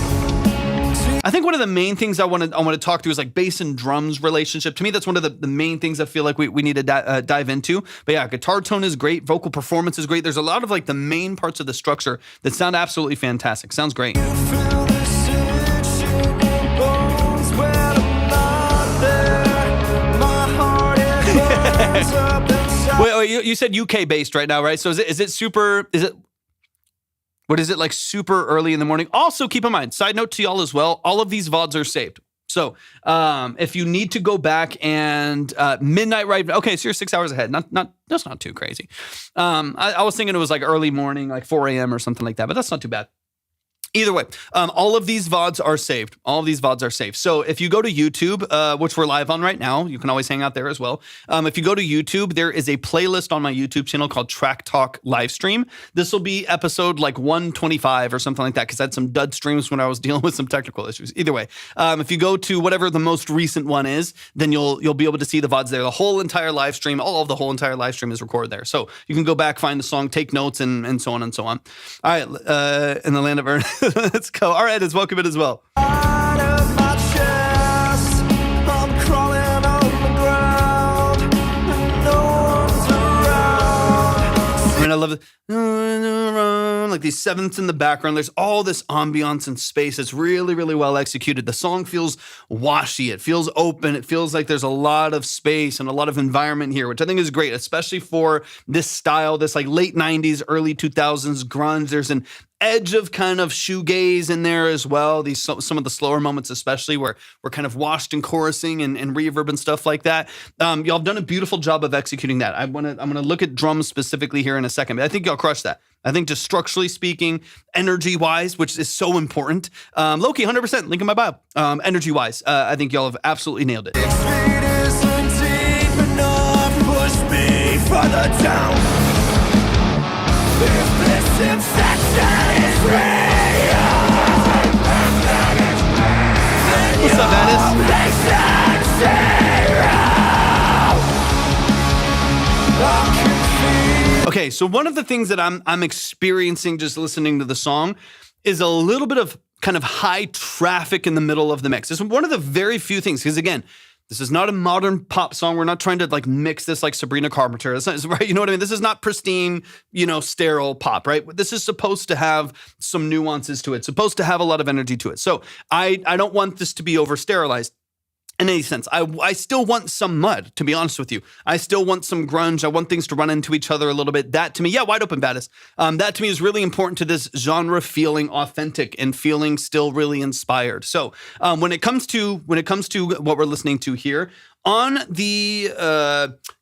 I think one of the main things I want to talk through is bass and drums relationship. To me, that's one of the main things I feel like we need to dive into. But yeah, guitar tone is great. Vocal performance is great. There's a lot of the main parts of the structure that sound absolutely fantastic. Sounds great. Wait, you said UK based right now, right? So is it super? What is it, super early in the morning? Also, keep in mind, side note to y'all as well, all of these VODs are saved. So if you need to go back and midnight, right? Okay, so you're 6 hours ahead. That's not too crazy. I was thinking it was early morning, 4 a.m. or something like that, but that's not too bad. Either way, all of these VODs are saved. So if you go to YouTube, which we're live on right now, you can always hang out there as well. If you go to YouTube, there is a playlist on my YouTube channel called Track Talk Livestream. This will be episode 125 or something like that, because I had some dud streams when I was dealing with some technical issues. Either way, if you go to whatever the most recent one is, then you'll be able to see the VODs there. The whole entire live stream, all of the whole entire live stream is recorded there. So you can go back, find the song, take notes, and so on and so on. All right, in the land of Ern. Let's go. All right, it's welcome in as well. Out of my chest, I'm crawling on the ground, and no one's around. I mean, I love it. These sevenths in the background. There's all this ambiance and space. It's really, really well executed. The song feels washy. It feels open. It feels like there's a lot of space and a lot of environment here, which I think is great, especially for this style, this late 90s, early 2000s grunge. There's an edge of kind of shoegaze in there as well. Some of the slower moments, especially where we're kind of washed in chorusing and reverb and stuff like that. Y'all have done a beautiful job of executing that. I'm gonna look at drums specifically here in a second, but I think y'all crushed that. I think just structurally speaking, energy-wise, which is so important. Loki, 100%, link in my bio. Energy-wise, I think y'all have absolutely nailed it. Push me further down. If this infection is real, what's up, Vadis? Okay, so one of the things that I'm experiencing just listening to the song is a little bit of kind of high traffic in the middle of the mix. It's one of the very few things, because again, This is not a modern pop song. We're not trying to like mix this like Sabrina Carpenter. That's not, right? You know what I mean? This is not pristine, sterile pop, right? This is supposed to have some nuances to it, supposed to have a lot of energy to it. So I don't want this to be over sterilized in any sense. I still want some mud, to be honest with you. I still want some grunge. I want things to run into each other a little bit. That to me, wide open, Vadis. That to me is really important to this genre feeling authentic and feeling still really inspired. So when it comes to what we're listening to here, on the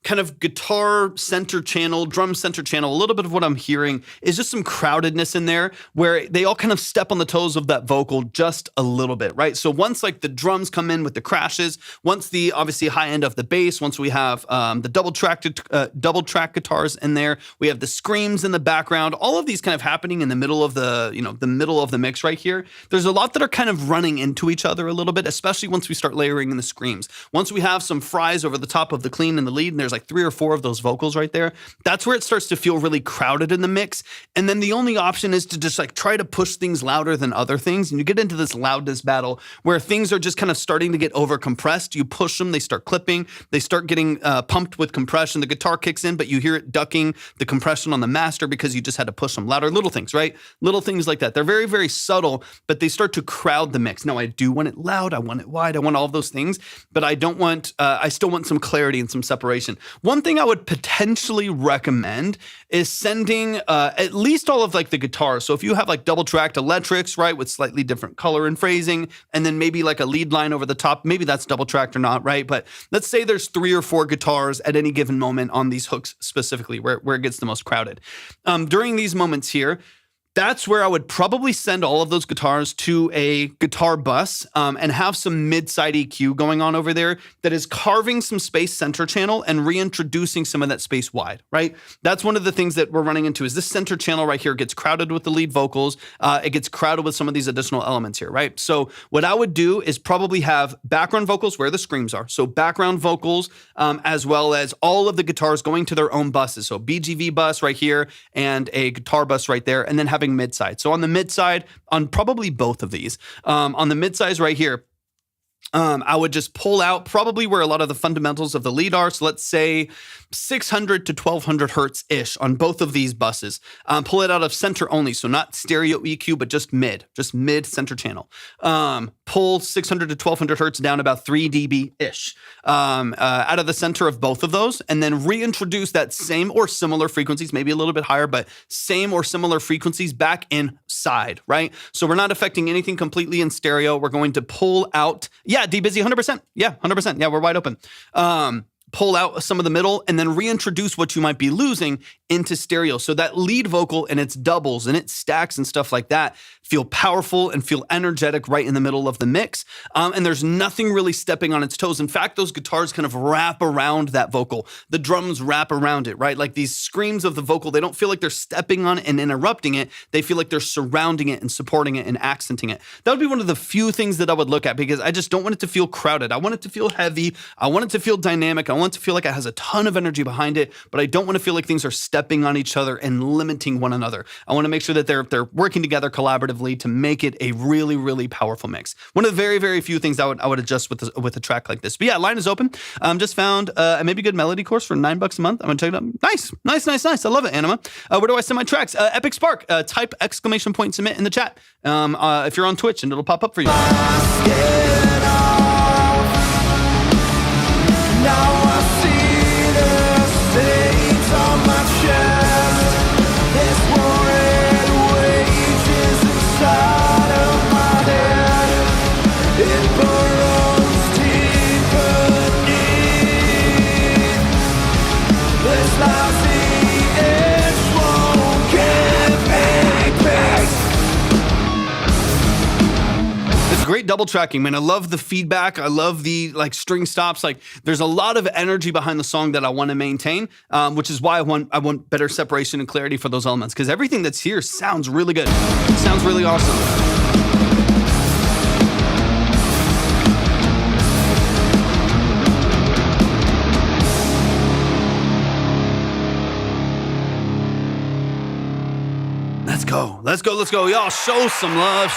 kind of guitar center channel, drum center channel, a little bit of what I'm hearing is just some crowdedness in there where they all kind of step on the toes of that vocal just a little bit, right? So once like the drums come in with the crashes, once the obviously high end of the bass, once we have the double track guitars in there, we have the screams in the background, all of these kind of happening in the middle of the middle of the mix right here. There's a lot that are kind of running into each other a little bit, especially once we start layering in the screams. Once we have some fries over the top of the clean and the lead, and there's like 3 or 4 of those vocals right there, that's where it starts to feel really crowded in the mix. And then the only option is to just like try to push things louder than other things. And you get into this loudness battle where things are just kind of starting to get over compressed. You push them, they start clipping, they start getting pumped with compression. The guitar kicks in, but you hear it ducking the compression on the master because you just had to push them louder. Little things, right? Little things like that. They're very, very subtle, but they start to crowd the mix. Now, I do want it loud, I want it wide, I want all of those things, but I don't want, I still want some clarity and some separation. One thing I would potentially recommend is sending at least all of like the guitars. So if you have like double tracked electrics, right, with slightly different color and phrasing, and then maybe like a lead line over the top, maybe that's double tracked or not, right? But let's say there's 3 or 4 guitars at any given moment on these hooks specifically where it gets the most crowded. During these moments here, that's where I would probably send all of those guitars to a guitar bus and have some mid-side EQ going on over there that is carving some space center channel and reintroducing some of that space wide, right? That's one of the things that we're running into is this center channel right here gets crowded with the lead vocals. It gets crowded with some of these additional elements here, right? So what I would do is probably have background vocals where the screams are. So background vocals as well as all of the guitars going to their own buses. So BGV bus right here and a guitar bus right there, and then having mid-side. So on the mid-side, on probably both of these, on the mid-sides right here, I would just pull out probably where a lot of the fundamentals of the lead are. So let's say 600 to 1200 hertz-ish on both of these buses. Pull it out of center only, so not stereo EQ, but just mid center channel. Pull 600 to 1200 hertz down about 3 dB-ish out of the center of both of those, and then reintroduce that same or similar frequencies, maybe a little bit higher, but same or similar frequencies back inside, right? So we're not affecting anything completely in stereo. We're going to pull out, D-Busy, 100%. Yeah, 100%. Yeah, we're wide open. Pull out some of the middle and then reintroduce what you might be losing into stereo. So that lead vocal and its doubles and its stacks and stuff like that feel powerful and feel energetic right in the middle of the mix. And there's nothing really stepping on its toes. In fact, those guitars kind of wrap around that vocal. The drums wrap around it, right? Like these screams of the vocal, they don't feel like they're stepping on it and interrupting it. They feel like they're surrounding it and supporting it and accenting it. That would be one of the few things that I would look at because I just don't want it to feel crowded. I want it to feel heavy. I want it to feel dynamic. I want it to feel like it has a ton of energy behind it, but I don't want to feel like things are stepping on each other and limiting one another. I want to make sure that they're working together collaboratively to make it a really, really powerful mix. One of the very, very few things I would adjust with a track like this. But yeah, line is open. Just found a maybe good melody course for $9 a month. I'm gonna check it out. Nice. I love it, Anima. Where do I send my tracks? Epic Spark. Type !submit in the chat. If you're on Twitch, and it'll pop up for you. Now I see the stains on my chest. This war it wages inside of my head. It burrows deeper beneath. This lousy itch won't give me peace. It's great double tracking, man. I love the feedback. I love the string stops. There's a lot of energy behind the song that I want to maintain, which is why I want better separation and clarity for those elements, because everything that's here sounds really good. It sounds really awesome. Let's go. Y'all show some love.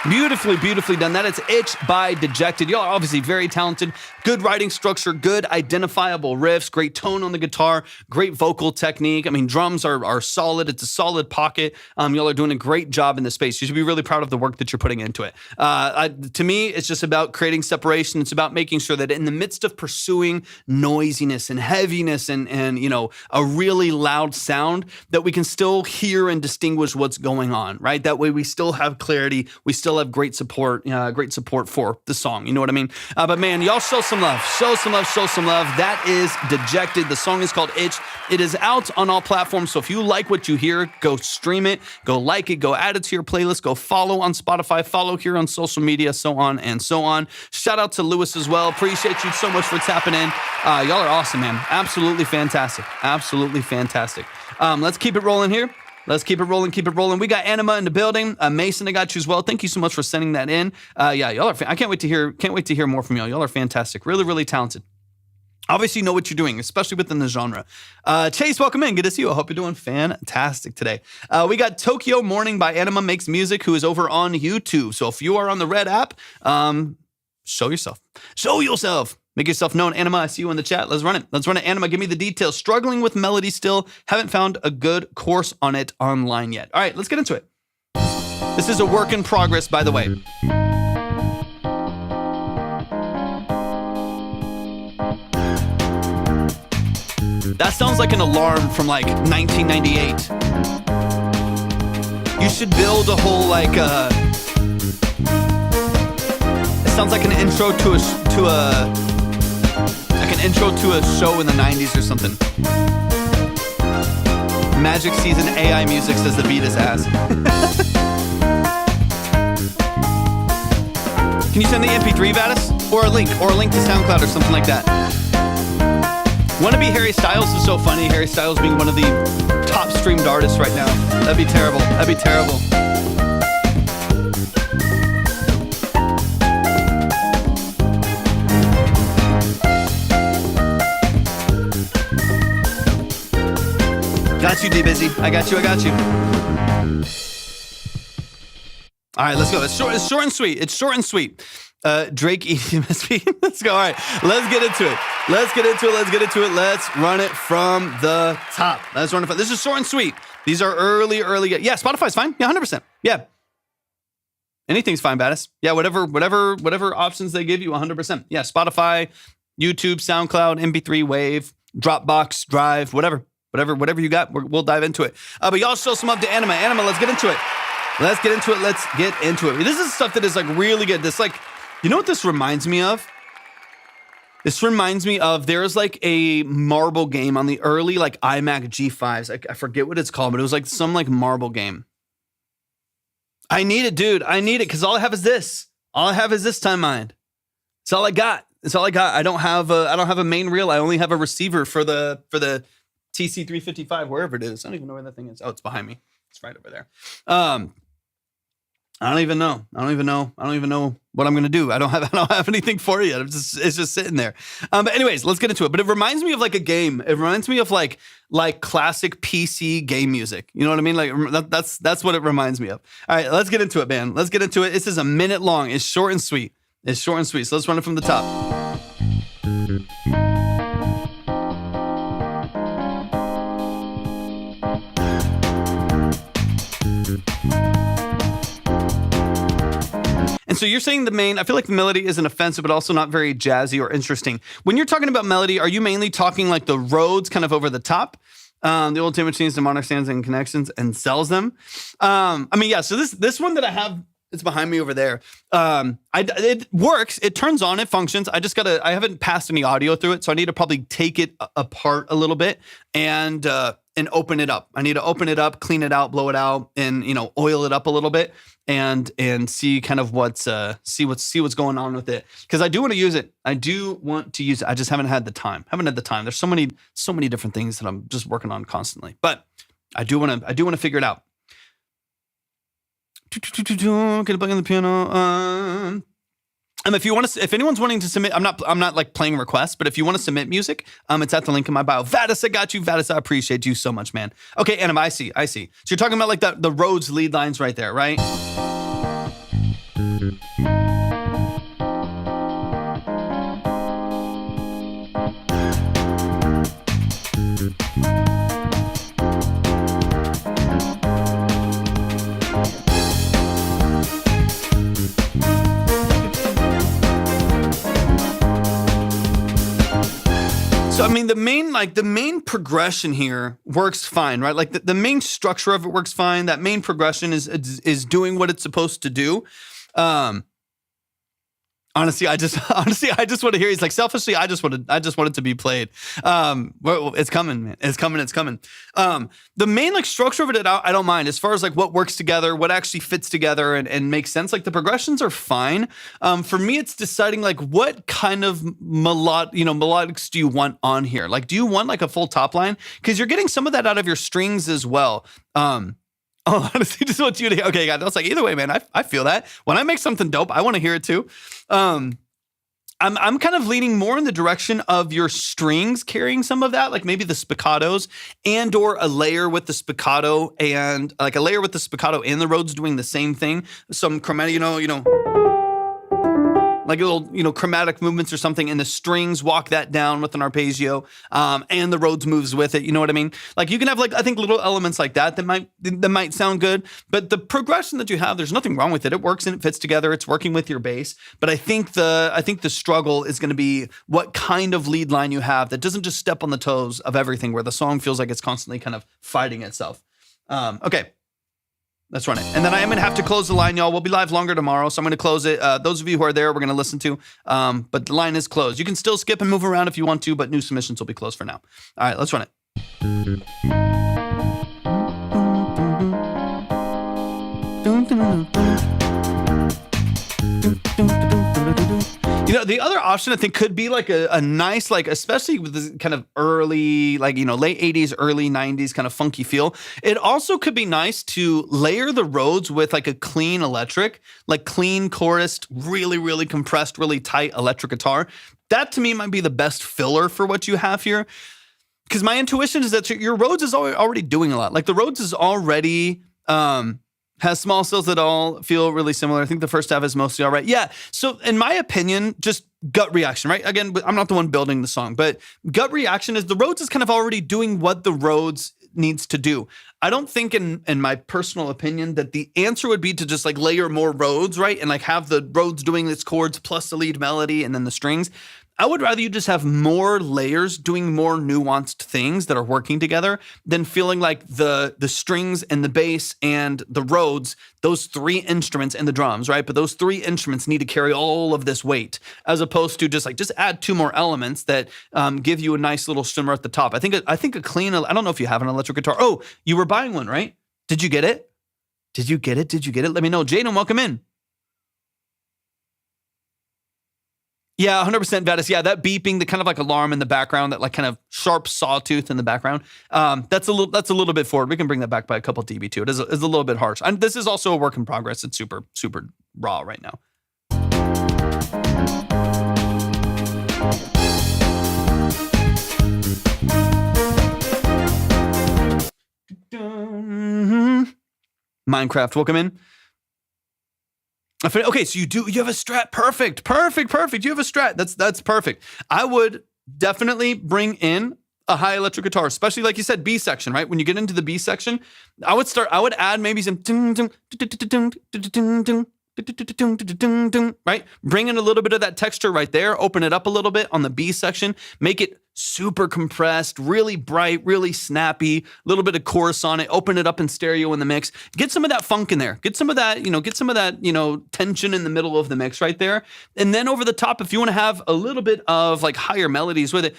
Beautifully, beautifully done. That is Itch by Dejected. Y'all are obviously very talented. Good writing structure, good identifiable riffs, great tone on the guitar, great vocal technique. I mean, drums are solid. It's a solid pocket. Y'all are doing a great job in this space. You should be really proud of the work that you're putting into it. To me, it's just about creating separation. It's about making sure that in the midst of pursuing noisiness and heaviness and you know, a really loud sound, that we can still hear and distinguish what's going on, right? That way we still have clarity. We still have great support for the song. You know what I mean? But man, y'all show some love. Show some love. Show some love. That is Dejected. The song is called Itch. It is out on all platforms. So if you like what you hear, go stream it, go like it, go add it to your playlist, go follow on Spotify, follow here on social media, so on and so on. Shout out to Lewis as well. Appreciate you so much for tapping in. Y'all are awesome, man. Absolutely fantastic. Absolutely fantastic. Let's keep it rolling here. Let's keep it rolling, keep it rolling. We got Anima in the building. Mason, I got you as well. Thank you so much for sending that in. Yeah, y'all are. I can't wait to hear more from y'all. Y'all are fantastic. Really, really talented. Obviously, you know what you're doing, especially within the genre. Chase, welcome in. Good to see you. I hope you're doing fantastic today. We got Tokyo Morning by Anima Makes Music, who is over on YouTube. So if you are on the Red app, show yourself. Show yourself. Make yourself known. Anima, I see you in the chat. Let's run it. Let's run it. Anima, give me the details. Struggling with melody still. Haven't found a good course on it online yet. All right, let's get into it. This is a work in progress, by the way. That sounds like an alarm from like 1998. You should build a whole like it sounds like an intro to a show in the 90s or something. Magic Season AI music, says the Vadis ass. Can you send the MP3, Vadis? Or a link to SoundCloud or something like that. Wanna Be Harry Styles is so funny. Harry Styles being one of the top streamed artists right now. That'd be terrible. That'd be terrible. Got you, D-Busy. I got you. All right, let's go. It's short and sweet. It's short and sweet. Drake EMSP. Let's go. All right, let's get into it. Let's run it from the top. This is short and sweet. These are early. Yeah, Spotify's fine. Yeah, 100%. Yeah. Anything's fine, Vadis. Yeah, whatever options they give you, 100%. Yeah, Spotify, YouTube, SoundCloud, MP3, Wave, Dropbox, Drive, whatever you got, we'll dive into it. But y'all show some up to Anima. Anima, let's get into it. Let's get into it. This is stuff that is like really good. This like, you know what this reminds me of? This reminds me of, there's like a marble game on the early like iMac G5s. I forget what it's called, but it was like some like marble game. I need it, dude. I need it because all I have is this. All I have is this time mind. It's all I got. I don't have a main reel. I only have a receiver for the TC355, wherever it is. I don't even know where that thing is. Oh, it's behind me. It's right over there. I don't even know what I'm gonna do. I don't have anything for you. It's just sitting there. But anyways, let's get into it. But it reminds me of like a game. It reminds me of like classic PC game music. You know what I mean? Like that's what it reminds me of. All right, let's get into it, man. Let's get into it. This is a minute long. It's short and sweet. So let's run it from the top. And so you're saying I feel like the melody isn't offensive, but also not very jazzy or interesting. When you're talking about melody, are you mainly talking like the Rhodes kind of over the top? The old Tim machines, demonic stands and connections and sells them. I mean, yeah, so this one that I have, it's behind me over there. It works. It turns on. It functions. I haven't passed any audio through it, so I need to probably take it apart a little bit and open it up. I need to open it up, clean it out, blow it out, and oil it up a little bit and see kind of what's going on with it, because I do want to use it. I just haven't had the time. There's so many different things that I'm just working on constantly, but I do want to figure it out. Get a bug on the piano. If anyone's wanting to submit, I'm not like playing requests, but if you want to submit music, it's at the link in my bio. Vadis, I got you. Vadis, I appreciate you so much, man. Okay, Anima, I see. So you're talking about like the Rhodes lead lines right there, right? mean, the main progression here works fine, right? Like the main structure of it works fine. That main progression is doing what it's supposed to do. Honestly, I just want to hear. He's like, selfishly, I just want it to be played. Well, it's coming, man. It's coming. The main like structure of it, I don't mind. As far as like what works together, what actually fits together and makes sense. Like the progressions are fine. For me, it's deciding like what kind of melodics do you want on here? Like, do you want like a full top line? Because you're getting some of that out of your strings as well. Oh, honestly, just want you to hear. Okay, guys, I was like, either way, man, I feel that. When I make something dope, I want to hear it too. I'm kind of leaning more in the direction of your strings carrying some of that, like maybe the spiccatos or a layer with the spiccato and the Rhodes doing the same thing. Some chromatic, like a little, chromatic movements or something, and the strings walk that down with an arpeggio, and the Rhodes moves with it. You know what I mean? Like you can have I think little elements like that might sound good, but the progression that you have, there's nothing wrong with it. It works and it fits together. It's working with your bass, but I think the struggle is going to be what kind of lead line you have that doesn't just step on the toes of everything, where the song feels like it's constantly kind of fighting itself. Okay. Let's run it. And then I am going to have to close the line, y'all. We'll be live longer tomorrow, so I'm going to close it. Those of you who are there, we're going to listen to. But the line is closed. You can still skip and move around if you want to, but new submissions will be closed for now. All right, let's run it. The other option I think could be like a nice, like, especially with this kind of early, late 80s, early 90s kind of funky feel. It also could be nice to layer the Rhodes with like a clean electric, like clean chorused, really, really compressed, really tight electric guitar. That to me might be the best filler for what you have here. Because my intuition is that your Rhodes is already doing a lot. Like the Rhodes is already, has small stills that all feel really similar. I think the first half is mostly all right. Yeah. So in my opinion, just gut reaction, right? Again, I'm not the one building the song, but gut reaction is the Rhodes is kind of already doing what the Rhodes needs to do. I don't think in my personal opinion that the answer would be to just like layer more Rhodes, right? And like have the Rhodes doing its chords plus the lead melody and then the strings. I would rather you just have more layers doing more nuanced things that are working together than feeling like the strings and the bass and the Rhodes, those three instruments and the drums, right? But those three instruments need to carry all of this weight, as opposed to just add two more elements that give you a nice little shimmer at the top. I think a clean, I don't know if you have an electric guitar. Oh, you were buying one, right? Did you get it? Did you get it? Let me know. Jaden, welcome in. Yeah, 100% Vadis. Yeah, that beeping, the kind of like alarm in the background, that like kind of sharp sawtooth in the background. That's a little bit forward. We can bring that back by a couple dB too. It is a little bit harsh. And this is also a work in progress. It's super, super raw right now. Minecraft, welcome in. Okay, so you have a Strat. Perfect. You have a Strat. That's perfect. I would definitely bring in a high electric guitar, especially like you said, B section, right? When you get into the B section, I would add maybe some right? Bring in a little bit of that texture right there, open it up a little bit on the B section, make it super compressed, really bright, really snappy, a little bit of chorus on it, open it up in stereo in the mix, get some of that funk in there, get some of that, tension in the middle of the mix right there. And then over the top, if you want to have a little bit of like higher melodies with it,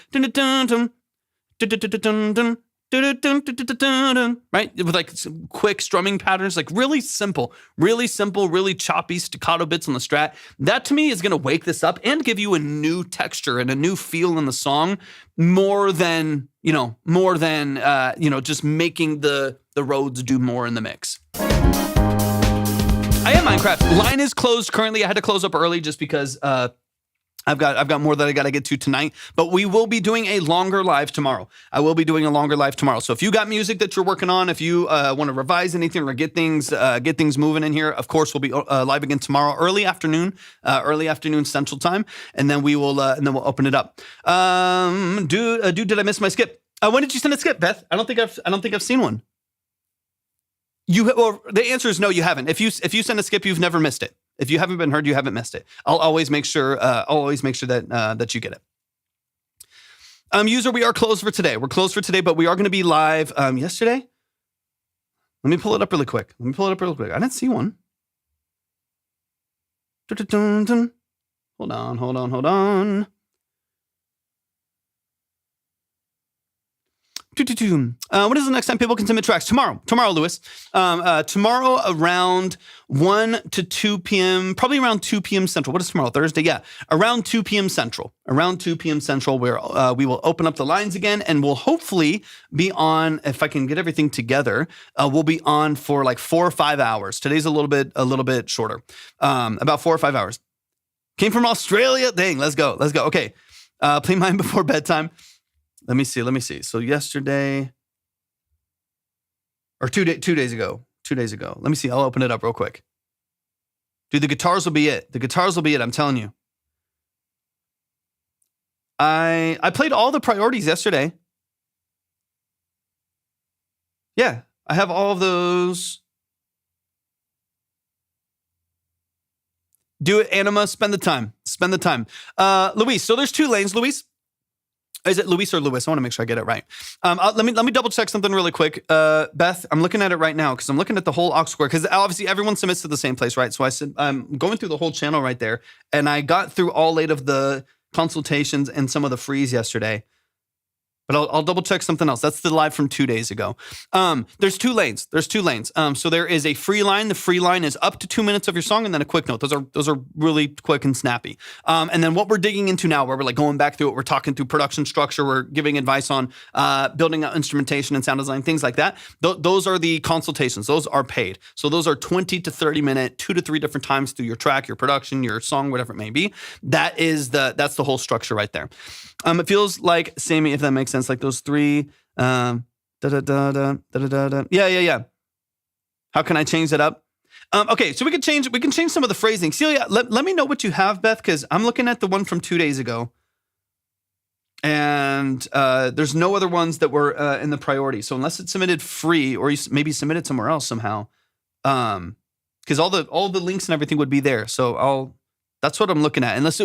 right? With like some quick strumming patterns, like really simple, really choppy staccato bits on the Strat. That to me is going to wake this up and give you a new texture and a new feel in the song, more than just making the Rhodes do more in the mix. I am Minecraft. Line is closed currently. I had to close up early just because I've got more that I got to get to tonight, but we will be doing a longer live tomorrow. So if you got music that you're working on, if you want to revise anything or get things moving in here, of course we'll be live again tomorrow, early afternoon Central Time, and then we'll open it up. Dude, did I miss my skip? When did you send a skip, Beth? I don't think I've seen one. The answer is no, you haven't. If you send a skip, you've never missed it. If you haven't been heard, you haven't missed it. I'll always make sure that you get it. User, we are closed for today. We're closed for today, but we are going to be live yesterday. Let me pull it up really quick. I didn't see one. Dun-dun-dun-dun. Hold on. When is the next time people can submit tracks? Tomorrow, Lewis. Tomorrow around 1 to 2 p.m., probably around 2 p.m. Central. What is tomorrow? Thursday? Yeah. Around 2 p.m. Central. Where we will open up the lines again, and we'll hopefully be on, if I can get everything together, we'll be on for like 4 or 5 hours. Today's a little bit shorter. About 4 or 5 hours. Came from Australia. Dang, let's go. Okay. Play mine before bedtime. Let me see. So yesterday, or 2 days ago. Let me see. I'll open it up real quick. Dude, the guitars will be it. I'm telling you. I played all the priorities yesterday. Yeah, I have all of those. Do it, Anima. Spend the time. Luis, so there's 2 lanes, Luis. Is it Luis or Lewis? I want to make sure I get it right. Let me double check something really quick. Beth, I'm looking at it right now because I'm looking at the whole aux square, because obviously everyone submits to the same place, right? So I'm going through the whole channel right there, and I got through all 8 of the consultations and some of the frees yesterday. But I'll double check something else. That's the live from 2 days ago. There's 2 lanes. So there is a free line. The free line is up to 2 minutes of your song, and then a quick note. Those are really quick and snappy. And then what we're digging into now, where we're like going back through it, we're talking through production structure, we're giving advice on building out instrumentation and sound design, things like that. Those are the consultations. Those are paid. So those are 20 to 30 minute, 2 to 3 different times through your track, your production, your song, whatever it may be. That's the whole structure right there. It feels like samey, if that makes sense, like those 3. Yeah. How can I change that up? Okay, so we can change some of the phrasing. Celia, let me know what you have, Beth, because I'm looking at the one from 2 days ago, and there's no other ones that were in the priority. So unless it's submitted free, or you maybe submitted somewhere else somehow, because all the links and everything would be there. So that's what I'm looking at. And let's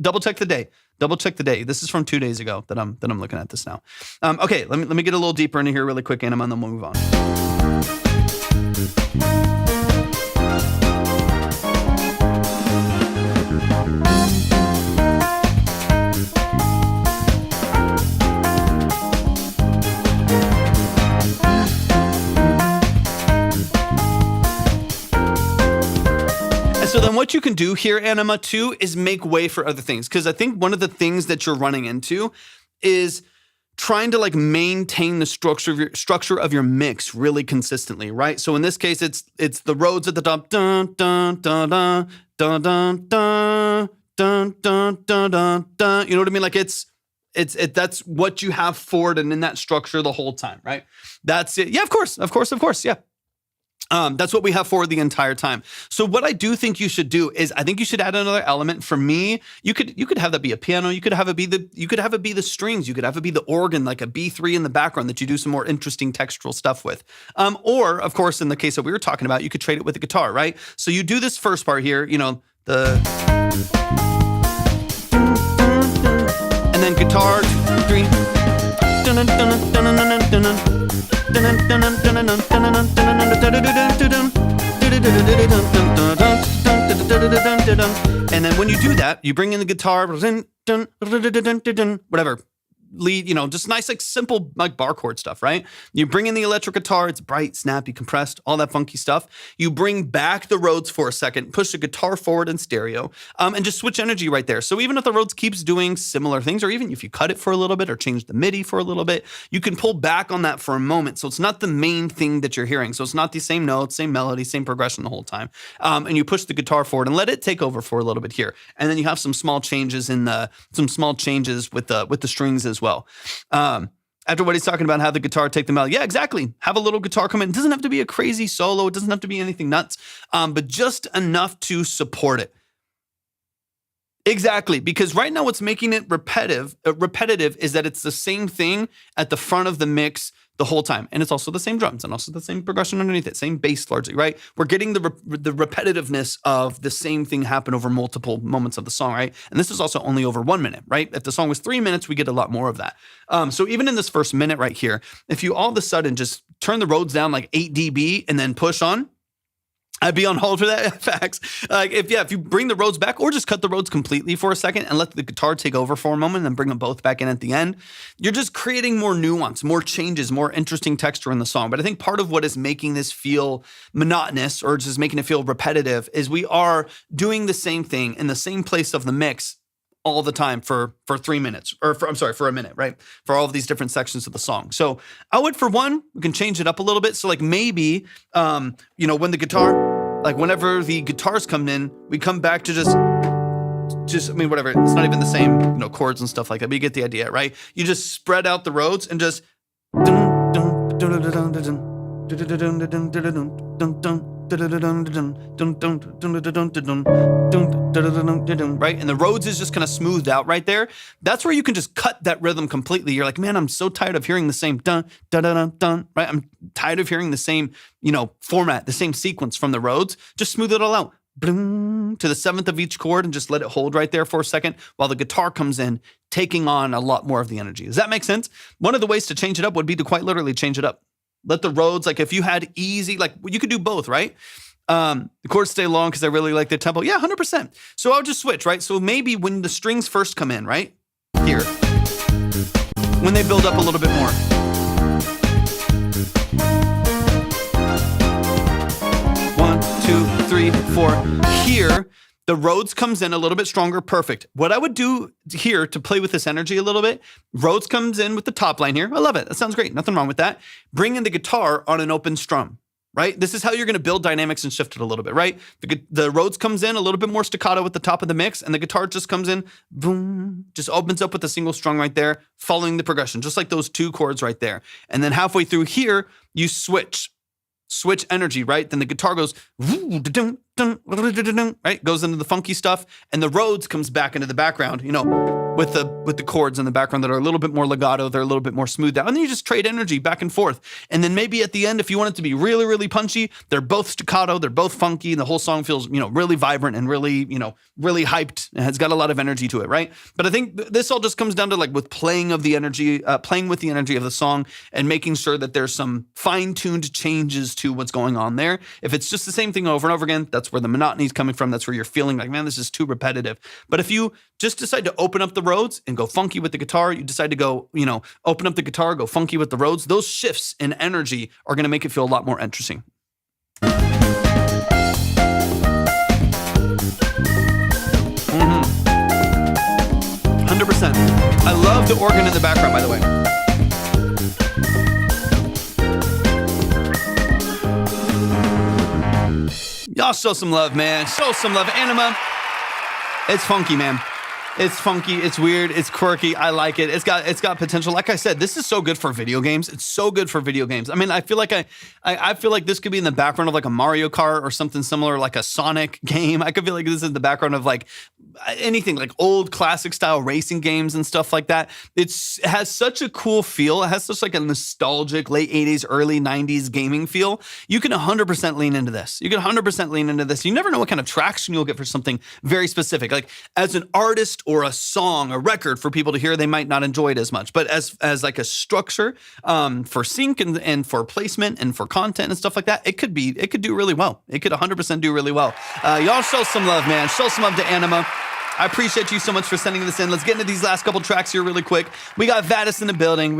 double check the day. This is from 2 days ago that I'm looking at this now. Okay, let me get a little deeper into here really quick, Anima, and then we'll move on. So then what you can do here, Anima, too, is make way for other things. Because I think one of the things that you're running into is trying to like maintain the structure of your mix really consistently, right? So in this case, it's the Rhodes at the top, dun dun dun dun dun dun dun dun dun dun dun dun. You know what I mean? Like it's that's what you have forward and in that structure the whole time, right? That's it. Yeah, of course. Yeah. That's what we have for the entire time. So what I do think you should do is I think you should add another element. For me, you could have that be a piano. You could have it be the strings. You could have it be the organ, like a B3 in the background that you do some more interesting textural stuff with. Or of course, in the case that we were talking about, you could trade it with a guitar, right? So you do this first part here, and then guitar 2, 3. And then when you do that, you bring in the guitar, whatever. Lead, just nice, like simple, like bar chord stuff, right? You bring in the electric guitar, it's bright, snappy, compressed, all that funky stuff. You bring back the Rhodes for a second, push the guitar forward in stereo, and just switch energy right there. So even if the Rhodes keeps doing similar things, or even if you cut it for a little bit or change the MIDI for a little bit, you can pull back on that for a moment. So it's not the main thing that you're hearing. So it's not the same notes, same melody, same progression the whole time. And you push the guitar forward and let it take over for a little bit here. And then you have some small changes with the strings as well. After what he's talking about, have the guitar take the melody. Yeah, exactly. Have a little guitar come in. It doesn't have to be a crazy solo. It doesn't have to be anything nuts, but just enough to support it. Exactly, because right now what's making it repetitive is that it's the same thing at the front of the mix the whole time, and it's also the same drums and also the same progression underneath it, same bass largely, right? We're getting the repetitiveness of the same thing happen over multiple moments of the song, right? And this is also only over 1 minute, right? If the song was 3 minutes, we get a lot more of that. So even in this first minute right here, if you all of a sudden just turn the Rhodes down like 8 dB and then push on, I'd be on hold for that. Facts. If you bring the Rhodes back or just cut the Rhodes completely for a second and let the guitar take over for a moment and then bring them both back in at the end, you're just creating more nuance, more changes, more interesting texture in the song. But I think part of what is making this feel monotonous or just making it feel repetitive is we are doing the same thing in the same place of the mix all the time for 3 minutes, or for a minute, right? For all of these different sections of the song. So I would, for one, we can change it up a little bit. So like maybe, when the guitar, like whenever the guitars come in, we come back to just, whatever. It's not even the same, chords and stuff like that, but you get the idea, right? You just spread out the Rhodes and just, right? And the Rhodes is just kind of smoothed out right there. That's where you can just cut that rhythm completely. You're like, man, I'm so tired of hearing the same dun, dun, dun, dun, dun, right? I'm tired of hearing the same, format, the same sequence from the Rhodes. Just smooth it all out. To the seventh of each chord and just let it hold right there for a second while the guitar comes in, taking on a lot more of the energy. Does that make sense? One of the ways to change it up would be to quite literally change it up. Let the Rhodes, like if you had easy, like you could do both, right? The chords stay long because I really like the tempo. Yeah, 100%. So I'll just switch, right? So maybe when the strings first come in, right? Here. When they build up a little bit more. 1, 2, 3, 4. Here, the Rhodes comes in a little bit stronger. Perfect. What I would do here to play with this energy a little bit, Rhodes comes in with the top line here. I love it. That sounds great. Nothing wrong with that. Bring in the guitar on an open strum, right? This is how you're going to build dynamics and shift it a little bit, right? The Rhodes comes in a little bit more staccato at the top of the mix, and the guitar just comes in, boom, just opens up with a single strum right there, following the progression, just like those two chords right there. And then halfway through here, you switch energy, right? Then the guitar goes, right? Goes into the funky stuff, and the Rhodes comes back into the background, with the chords in the background that are a little bit more legato, they're a little bit more smoothed out. And then you just trade energy back and forth. And then maybe at the end, if you want it to be really, really punchy, they're both staccato, they're both funky, and the whole song feels, really vibrant and really, really hyped. It has got a lot of energy to it, right? But I think this all just comes down to with playing with the energy of the song and making sure that there's some fine-tuned changes to what's going on there. If it's just the same thing over and over again, that's where the monotony is coming from. That's where you're feeling like, man, this is too repetitive. But if you just decide to open up the Rhodes and go funky with the guitar, you decide to go, open up the guitar, go funky with the Rhodes, those shifts in energy are going to make it feel a lot more interesting. 100%. I love the organ in the background, by the way. Y'all show some love, man. Show some love. Anima, it's funky, man. It's funky, it's weird, it's quirky. I like it. It's got potential. Like I said, this is so good for video games. It's so good for video games. I mean, I feel like I feel like this could be in the background of like a Mario Kart or something similar, like a Sonic game. I could feel like this is in the background of like anything, like old classic style racing games and stuff like that. It has such a cool feel. It has such like a nostalgic late 80s, early 90s gaming feel. You can 100% lean into this. You can 100% lean into this. You never know what kind of traction you'll get for something very specific. Like as an artist or a song, a record for people to hear, they might not enjoy it as much. But as like a structure for sync and for placement and for content and stuff like that, it could do really well. It could 100% do really well. Y'all show some love, man. Show some love to Anima. I appreciate you so much for sending this in. Let's get into these last couple tracks here really quick. We got Vadis in the building.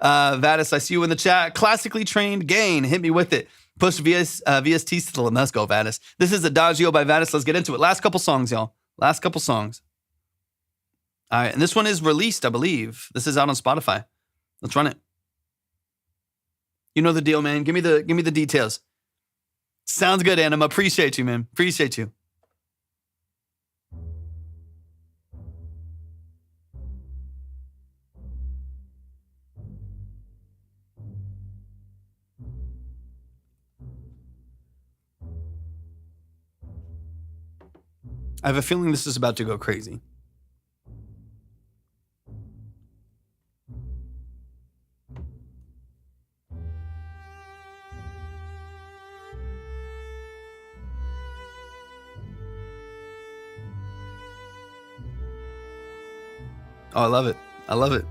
Vadis, I see you in the chat. Classically trained gain. Hit me with it. Push VSTs to the limit. Let's go, Vadis. This is Adagio by Vadis. Let's get into it. Last couple songs, y'all. Last couple songs. All right, and this one is released, I believe. This is out on Spotify. Let's run it. You know the deal, man. Give me the details. Sounds good, Anima. Appreciate you, man. Appreciate you. I have a feeling this is about to go crazy. Oh, I love it. I love it.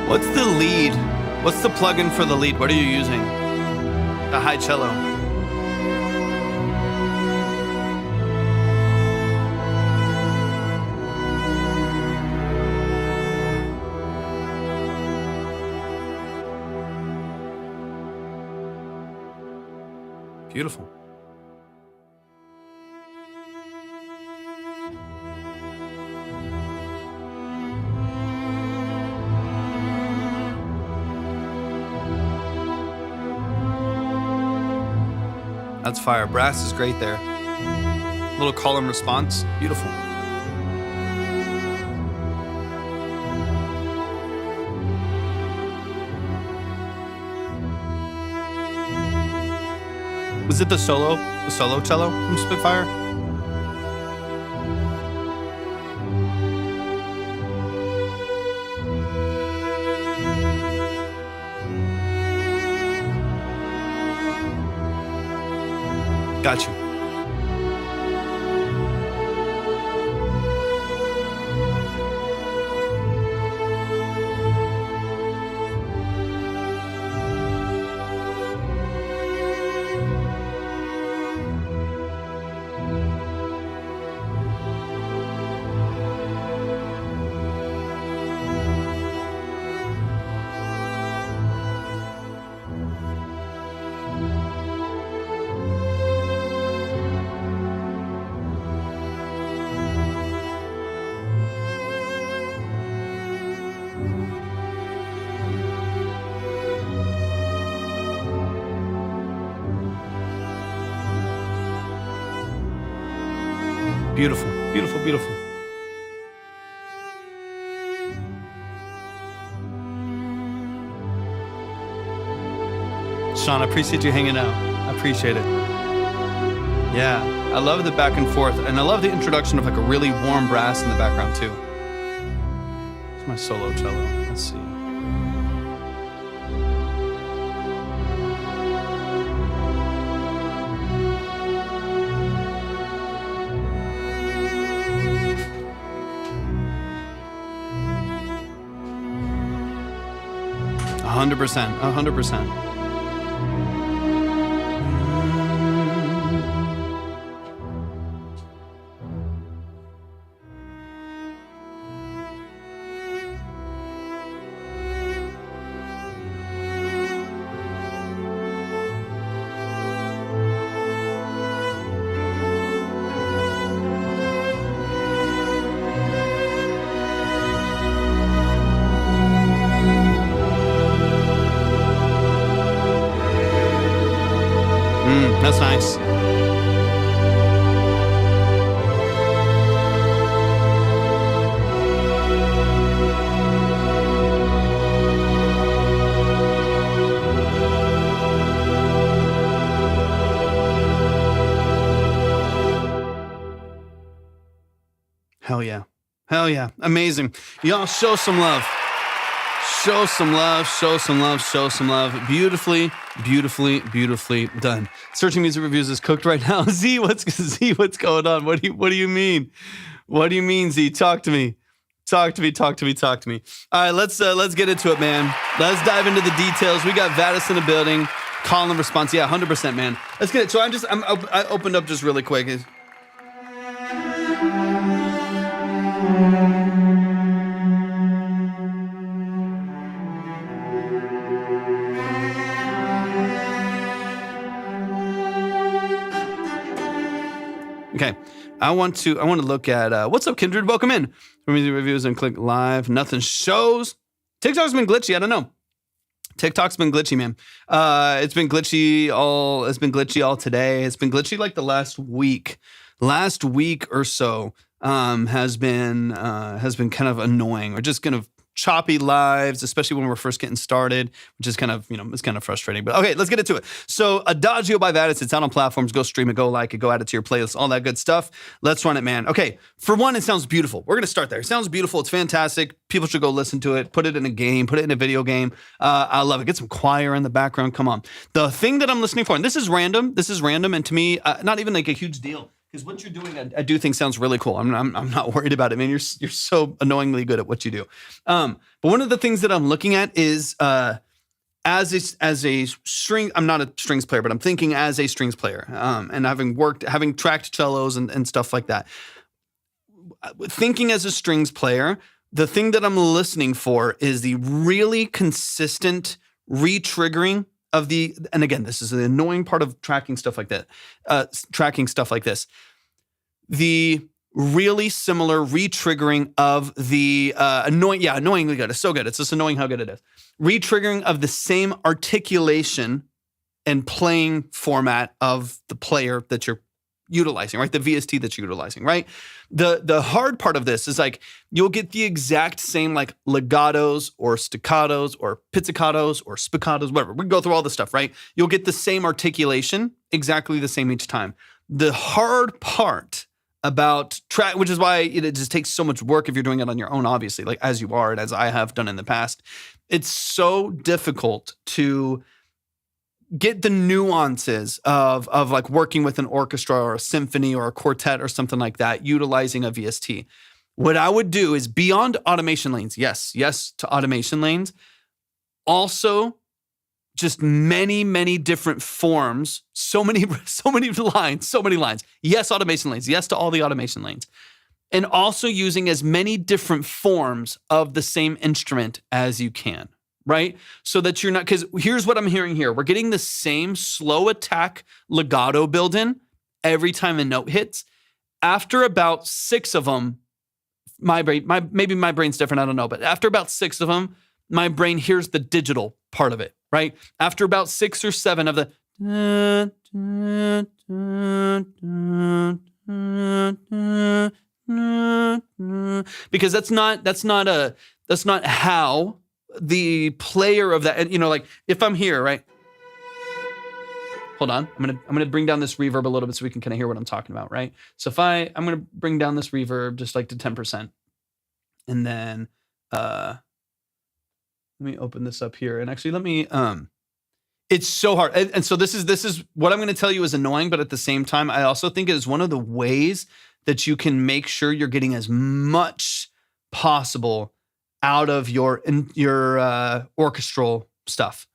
What's the lead? What's the plugin for the lead? What are you using? The high cello. Beautiful. That's fire. Brass is great there. Little call and response. Beautiful. Was it the solo cello from Spitfire? Got you. Beautiful, beautiful, beautiful. Sean, I appreciate you hanging out. I appreciate it. Yeah, I love the back and forth, and I love the introduction of like a really warm brass in the background too. It's my solo cello. Let's see. A 100%. That's nice. Hell yeah. Hell yeah. Amazing. Y'all show some love. Show some love, show some love, show some love. Beautifully, beautifully, beautifully done. Searching Music Reviews is cooked right now. Z, what's going on? What do you mean? What do you mean, Z? Talk to me. Talk to me. All right, let's get into it, man. Let's dive into the details. We got Vadis in the building. Call and response. Yeah, 100%, man. Let's get it. So I opened up just really quick. 。 . 。 . 。 . 。 . . . . . . . . . . . . . . . . . . . . . . . . . . . . . 。 . . 。 . . . . . . . . 「Okay, I want to look at what's up, Kindred. Welcome in. For music reviews and click live. Nothing shows. TikTok's been glitchy. I don't know. TikTok's been glitchy, man. It's been glitchy all today. It's been glitchy like the last week. Last week or so has been kind of annoying, or just kind of choppy lives, especially when we're first getting started, which is kind of, it's kind of frustrating. But okay, let's get into it. So Adagio by Vadis, it's out on platforms. Go stream it, go like it, go add it to your playlist, all that good stuff. Let's run it, man. Okay, for one, it sounds beautiful. We're going to start there. It sounds beautiful. It's fantastic. People should go listen to it, put it in a game, put it in a video game. I love it. Get some choir in the background. Come on. The thing that I'm listening for, and this is random, and to me, not even like a huge deal. Because what you're doing, I do think sounds really cool. I'm not worried about it, man. You're so annoyingly good at what you do. But one of the things that I'm looking at is as a string. I'm not a strings player, but I'm thinking as a strings player. And having tracked cellos and stuff like that. Thinking as a strings player, the thing that I'm listening for is the really consistent re-triggering of the, and again, this is the annoying part of tracking stuff like that, the really similar re-triggering of the annoyingly good. It's so good. It's just annoying how good it is. Re-triggering of the same articulation and playing format of the player that you're utilizing, right? The VST that you're utilizing, right? The hard part of this is like, you'll get the exact same like legatos or staccatos or pizzicatos or spiccatos, whatever. We can go through all this stuff, right? You'll get the same articulation, exactly the same each time. The hard part about track, which is why it just takes so much work if you're doing it on your own, obviously, like as you are and as I have done in the past. It's so difficult to get the nuances of like working with an orchestra or a symphony or a quartet or something like that, utilizing a VST. What I would do is beyond automation lanes, yes to automation lanes, also just many different forms, so many lines. Yes, automation lanes, yes to all the automation lanes. And also using as many different forms of the same instrument as you can. Right? So that you're not, because here's what I'm hearing here. We're getting the same slow attack legato build in every time a note hits. After about 6 of them, maybe my brain's different, I don't know, but after about 6 of them, my brain hears the digital part of it, right? After about 6 or 7 of the because that's not how the player of that, and like if I'm here, right? Hold on, I'm gonna bring down this reverb a little bit so we can kind of hear what I'm talking about, right? So if I'm gonna bring down this reverb just like to 10%, and then let me open this up here, and actually let me it's so hard, and so this is what I'm gonna tell you is annoying, but at the same time, I also think it is one of the ways that you can make sure you're getting as much possible out of your orchestral stuff.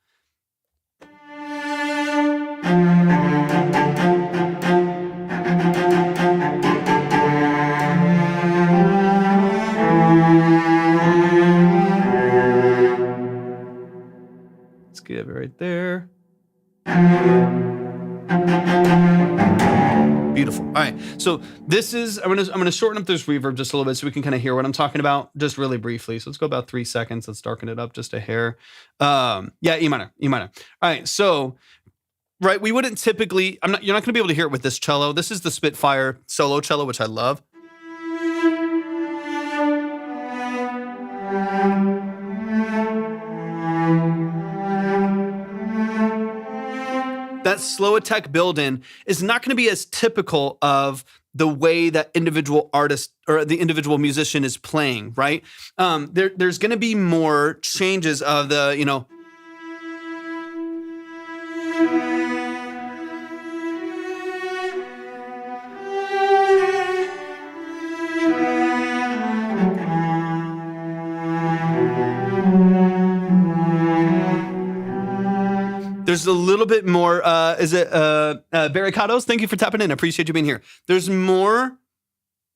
Let's give it right there. Beautiful. All right. So this is, I'm gonna shorten up this reverb just a little bit so we can kind of hear what I'm talking about just really briefly. So let's go about 3 seconds. Let's darken it up just a hair. E minor. All right. So, right, we wouldn't typically, you're not gonna be able to hear it with this cello. This is the Spitfire solo cello, which I love. That slow attack build-in is not going to be as typical of the way that individual artist or the individual musician is playing, right? There's going to be more changes of the, there's a little bit more, Barricados? Thank you for tapping in. I appreciate you being here. There's more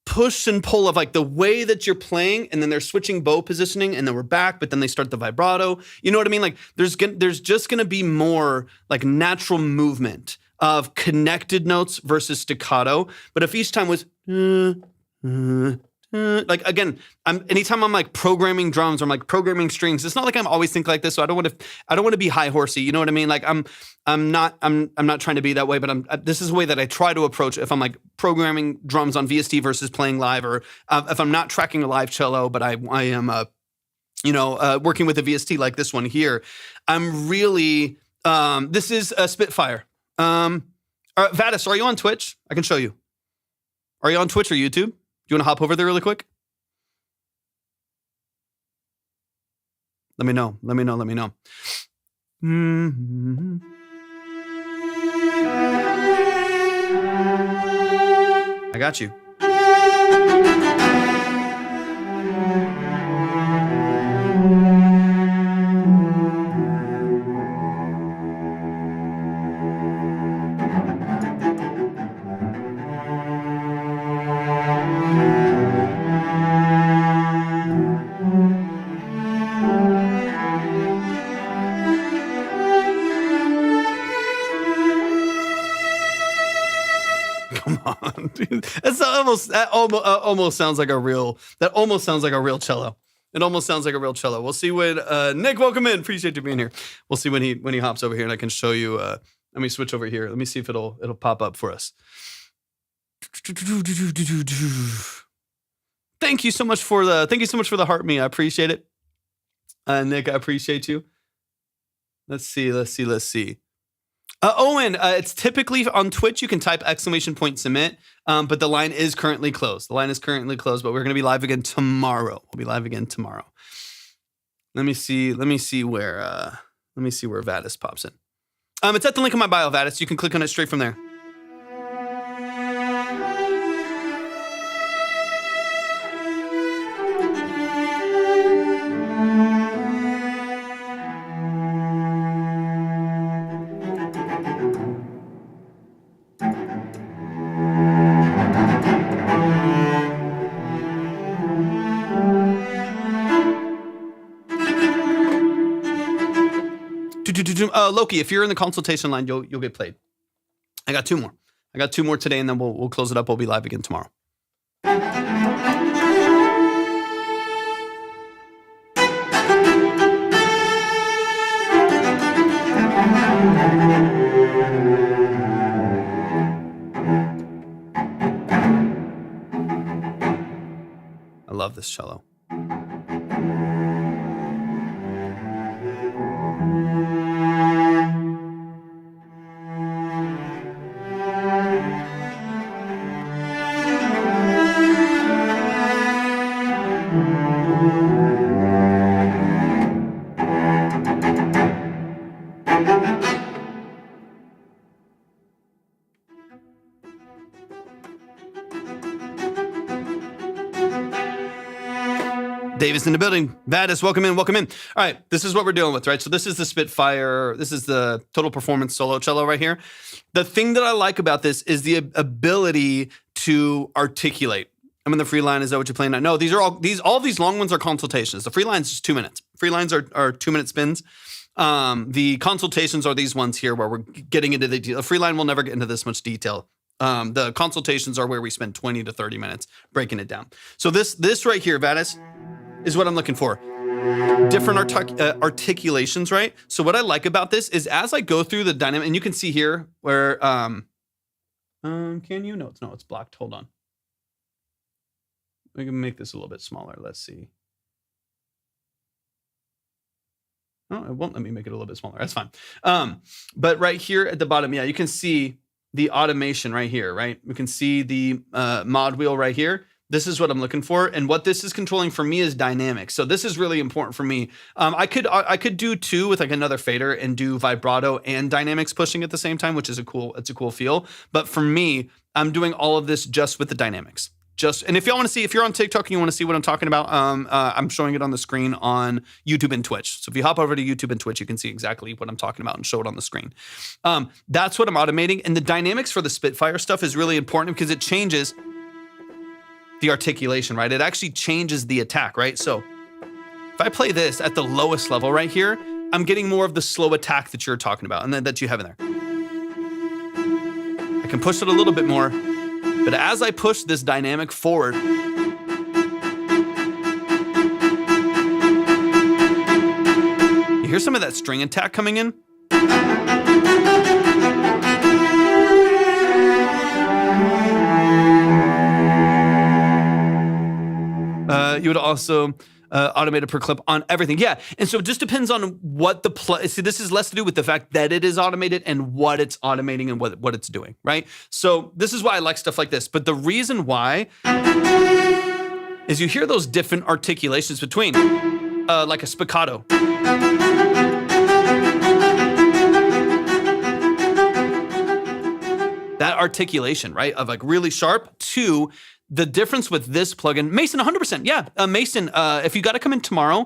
push and pull of like the way that you're playing, and then they're switching bow positioning, and then we're back, but then they start the vibrato. You know what I mean? Like there's just going to be more like natural movement of connected notes versus staccato. But if each time was like, again, anytime I'm like programming drums or I'm like programming strings, it's not like I'm always thinking like this. So I don't want to be high horsey. You know what I mean? Like I'm not trying to be that way, but this is a way that I try to approach if I'm like programming drums on VST versus playing live, or if I'm not tracking a live cello, but I am, working with a VST like this one here. I'm really, this is a Spitfire. Vadis, are you on Twitch? I can show you. Are you on Twitch or YouTube? Do you want to hop over there really quick? Let me know. Mm-hmm. I got you. Come on, dude. That almost sounds like a real cello. It almost sounds like a real cello. We'll see when Nick, welcome in. Appreciate you being here. We'll see when he hops over here, and I can show you. Let me switch over here. Let me see if it'll pop up for us. Thank you so much for the heart me. I appreciate it. Nick, I appreciate you. Let's see. Owen, it's typically on Twitch, you can type !submit, but the line is currently closed. But we're going to be live again tomorrow. We'll be live again tomorrow. Let me see where Vadis pops in. It's at the link in my bio, Vadis. You can click on it straight from there. Loki, if you're in the consultation line, you'll get played. I got two more today, and then we'll close it up. We'll be live again tomorrow. I love this cello. Davis in the building. Vadis, welcome in. All right, this is what we're dealing with, right? So this is the Spitfire. This is the Total Performance solo cello right here. The thing that I like about this is the ability to articulate. I mean, the free line, is that what you're playing now? No, all these long ones are consultations. The free line's just 2 minutes. Free lines are 2-minute spins. The consultations are these ones here where we're getting into the detail. The free line will never get into this much detail. The consultations are where we spend 20 to 30 minutes breaking it down. So this right here, Vadis, is what I'm looking for. Different articulations, right? So what I like about this is as I go through the dynamic, and you can see here where, can you? No, it's blocked. Hold on. We can make this a little bit smaller. Let's see. Oh, it won't let me make it a little bit smaller. That's fine. But right here at the bottom, yeah, you can see the automation right here, right? We can see the mod wheel right here. This is what I'm looking for. And what this is controlling for me is dynamics. So this is really important for me. I could do two with like another fader and do vibrato and dynamics pushing at the same time, which is a cool feel. But for me, I'm doing all of this just with the dynamics. And if y'all want to see, if you're on TikTok and you want to see what I'm talking about, I'm showing it on the screen on YouTube and Twitch. So if you hop over to YouTube and Twitch, you can see exactly what I'm talking about and show it on the screen. That's what I'm automating. And the dynamics for the Spitfire stuff is really important because it changes the articulation, right? It actually changes the attack, right? So if I play this at the lowest level right here, I'm getting more of the slow attack that you're talking about and that you have in there. can push it a little bit more. But as I push this dynamic forward, you hear some of that string attack coming in? You would also automate it per clip on everything. Yeah, and so it just depends on what see, this is less to do with the fact that it is automated and what it's automating and what it's doing, right? So this is why I like stuff like this. But the reason why is you hear those different articulations between, like a spiccato. That articulation, right, of like really sharp to the difference with this plugin. Mason, 100%. Yeah, Mason, if you got to come in tomorrow,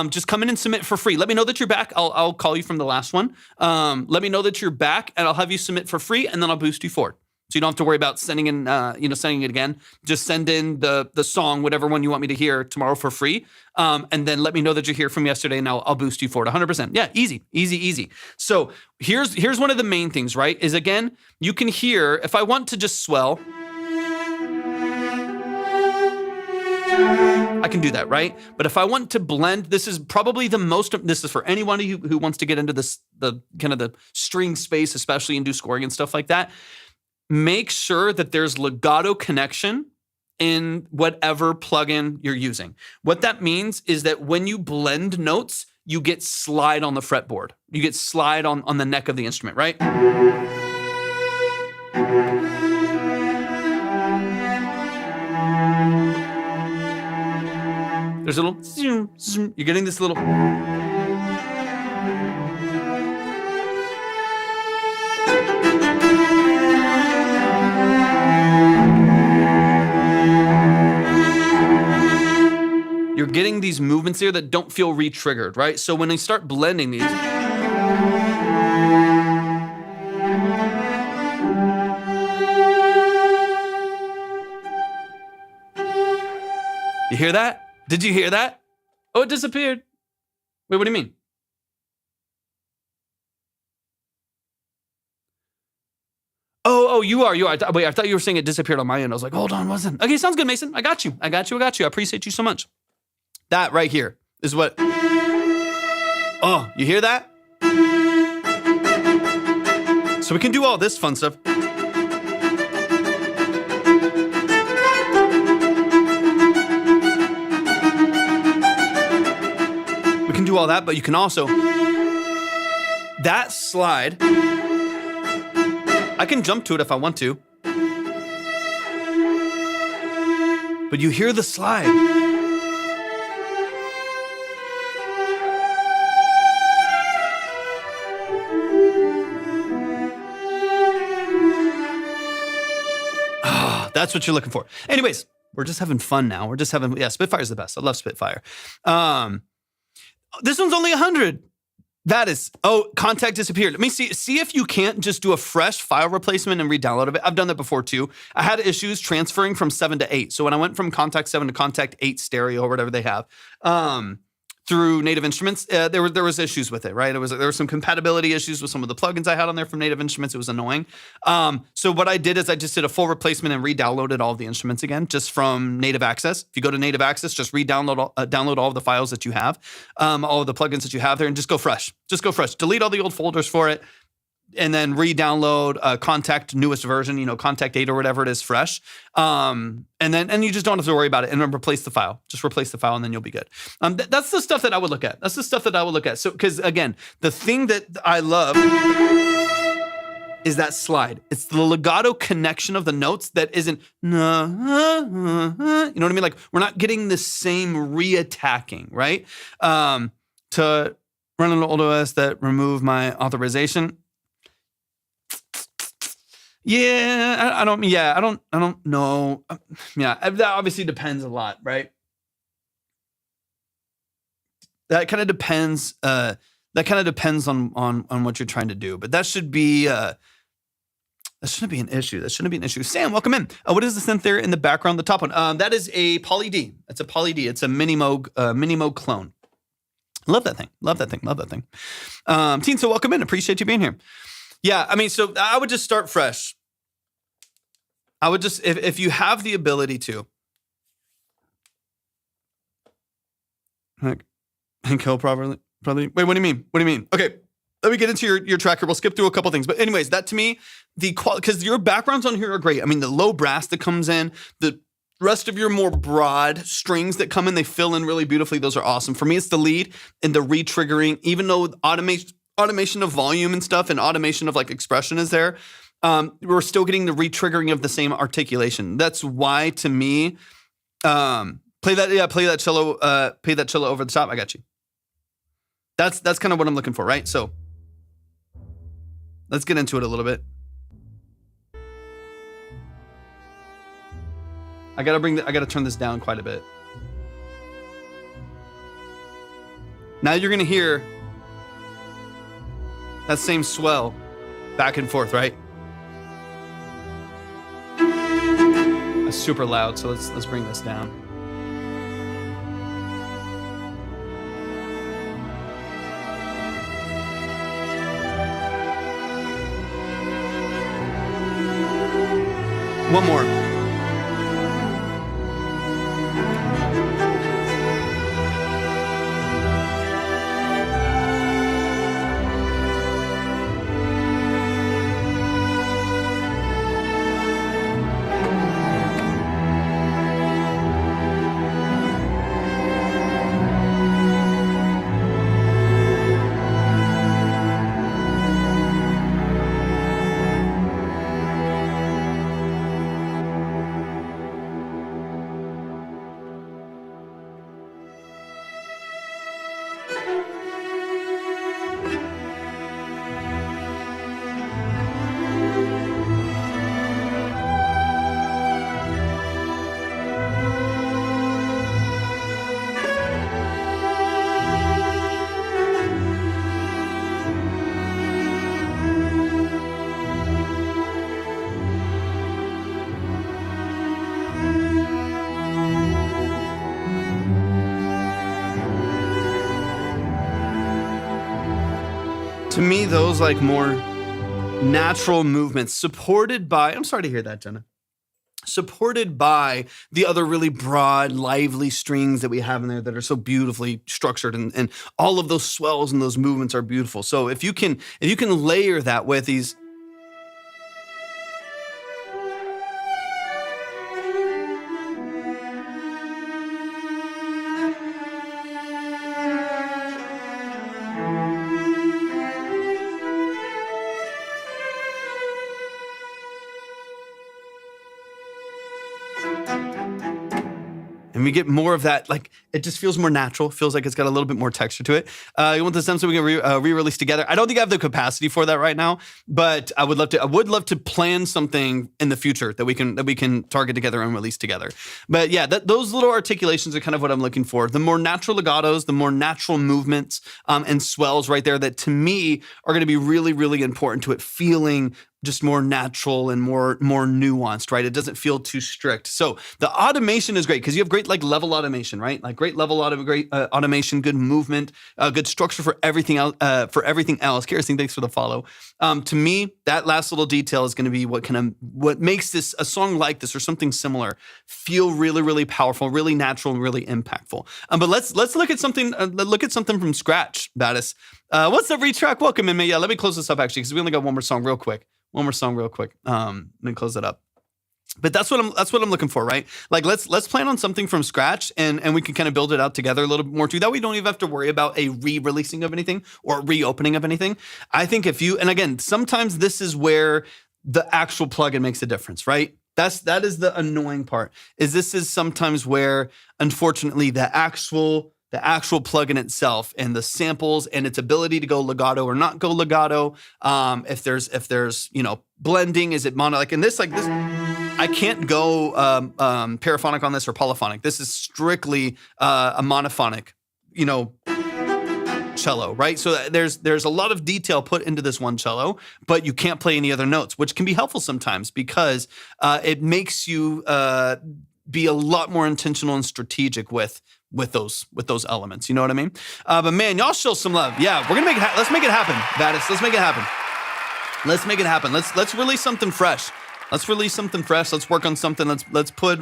just come in and submit for free. Let me know that you're back. I'll call you from the last one. Let me know that you're back, and I'll have you submit for free, and then I'll boost you forward. So you don't have to worry about sending in, sending it again. Just send in the song, whatever one you want me to hear tomorrow for free. And then let me know that you're here from yesterday, and I'll boost you forward 100%. Yeah, easy. So here's one of the main things, right? Is again, you can hear, if I want to just swell, I can do that, right? But if I want to blend, this is probably this is for anyone who wants to get into this, the kind of the string space, especially and do scoring and stuff like that. Make sure that there's legato connection in whatever plugin you're using. What that means is that when you blend notes, you get slide on the fretboard. You get slide on the neck of the instrument, right? There's a little zoom, zoom. You're getting this little. You're getting these movements here that don't feel re-triggered, right? So when I start blending these, you hear that? Did you hear that? Oh, it disappeared. Wait, what do you mean? Oh, you are. Wait, I thought you were saying it disappeared on my end. I was like, hold on, wasn't. Okay, sounds good, Mason. I got you. I appreciate you so much. That right here is what. Oh, you hear that? So we can do all this fun stuff. We can do all that, but you can also, that slide, I can jump to it if I want to. But you hear the slide. That's what you're looking for. Anyways, we're just having fun now. Spitfire's the best. I love Spitfire. This one's only 100. That is, contact disappeared. Let me see if you can't just do a fresh file replacement and re-download it. I've done that before too. I had issues transferring from 7 to 8. So when I went from Contact 7 to Contact 8 stereo or whatever they have, through Native Instruments, there was issues with it, right? There were some compatibility issues with some of the plugins I had on there from Native Instruments. It was annoying. So what I did is I just did a full replacement and re-downloaded all of the instruments again, just from Native Access. If you go to Native Access, just download all of the files that you have, all of the plugins that you have there, and just go fresh. Delete all the old folders for it, and then re-download Contact newest version, Contact 8 or whatever it is, fresh. And you just don't have to worry about it, and then replace the file. Just replace the file, and then you'll be good. That's the stuff that I would look at. So, because again, the thing that I love is that slide. It's the legato connection of the notes that isn't, you know what I mean? Like, we're not getting the same re-attacking, right? To run an old OS that remove my authorization. I don't know. That obviously depends a lot, right? That kind of depends. That kind of depends on what you're trying to do, but that shouldn't be an issue. Sam, welcome in. What is the synth there in the background? The top one. That is a Poly D. It's a Poly D. It's a Minimoog clone. Love that thing. Teen, so welcome in. Appreciate you being here. Yeah, I mean, so I would just start fresh. I would just, if you have the ability to, and kill probably. Wait, what do you mean? What do you mean? Okay, let me get into your track here. We'll skip through a couple things. But anyways, that to me, because your backgrounds on here are great. I mean, the low brass that comes in, the rest of your more broad strings that come in, they fill in really beautifully. Those are awesome. For me, it's the lead and the re-triggering, even though automation of volume and stuff and automation of like expression is there, we're still getting the re-triggering of the same articulation. That's why, to me, play that cello over the top. I got you. That's kind of what I'm looking for, right? So let's get into it a little bit. I gotta turn this down quite a bit. Now you're gonna hear that same swell back and forth, right? That's super loud, so let's bring this down. One more. To me, those like more natural movements supported by, I'm sorry to hear that, Jenna, supported by the other really broad, lively strings that we have in there that are so beautifully structured, and all of those swells and those movements are beautiful. So if you can layer that with these, and we get more of that, like it just feels more natural. Feels like it's got a little bit more texture to it. You want the stems so we can re-release together? I don't think I have the capacity for that right now, but I would love to. I would love to plan something in the future that we can target together and release together. But yeah, those little articulations are kind of what I'm looking for. The more natural legatos, the more natural movements and swells right there that to me are going to be really, really important to it feeling just more natural and more nuanced, right? It doesn't feel too strict. So the automation is great because you have great like level automation, right? Like great level automation, good movement, good structure for everything else. Kirsten, thanks for the follow. To me, that last little detail is going to be what makes this a song like this or something similar feel really, really powerful, really natural, and really impactful. But let's look at something. Look at something from scratch, Vadis. What's up, retrack? Welcome in, man. Yeah, let me close this up actually because we only got one more song real quick. Let me close it up. But that's what I'm looking for, right? Like let's plan on something from scratch and we can kind of build it out together a little bit more too. That we don't even have to worry about a re-releasing of anything or reopening of anything. I think and again, sometimes this is where the actual plugin makes a difference, right? That is the annoying part. This is sometimes where, unfortunately, the actual plugin itself and the samples and its ability to go legato or not go legato. If there's blending, is it mono? Like in this, I can't go paraphonic on this or polyphonic. This is strictly a monophonic, cello, right? So there's a lot of detail put into this one cello, but you can't play any other notes, which can be helpful sometimes because it makes you be a lot more intentional and strategic with those elements. You know what I mean? But man, y'all show some love. Yeah, we're gonna let's make it happen, Vadis. Let's make it happen. Let's release something fresh. Let's release something fresh. Let's work on something. Let's put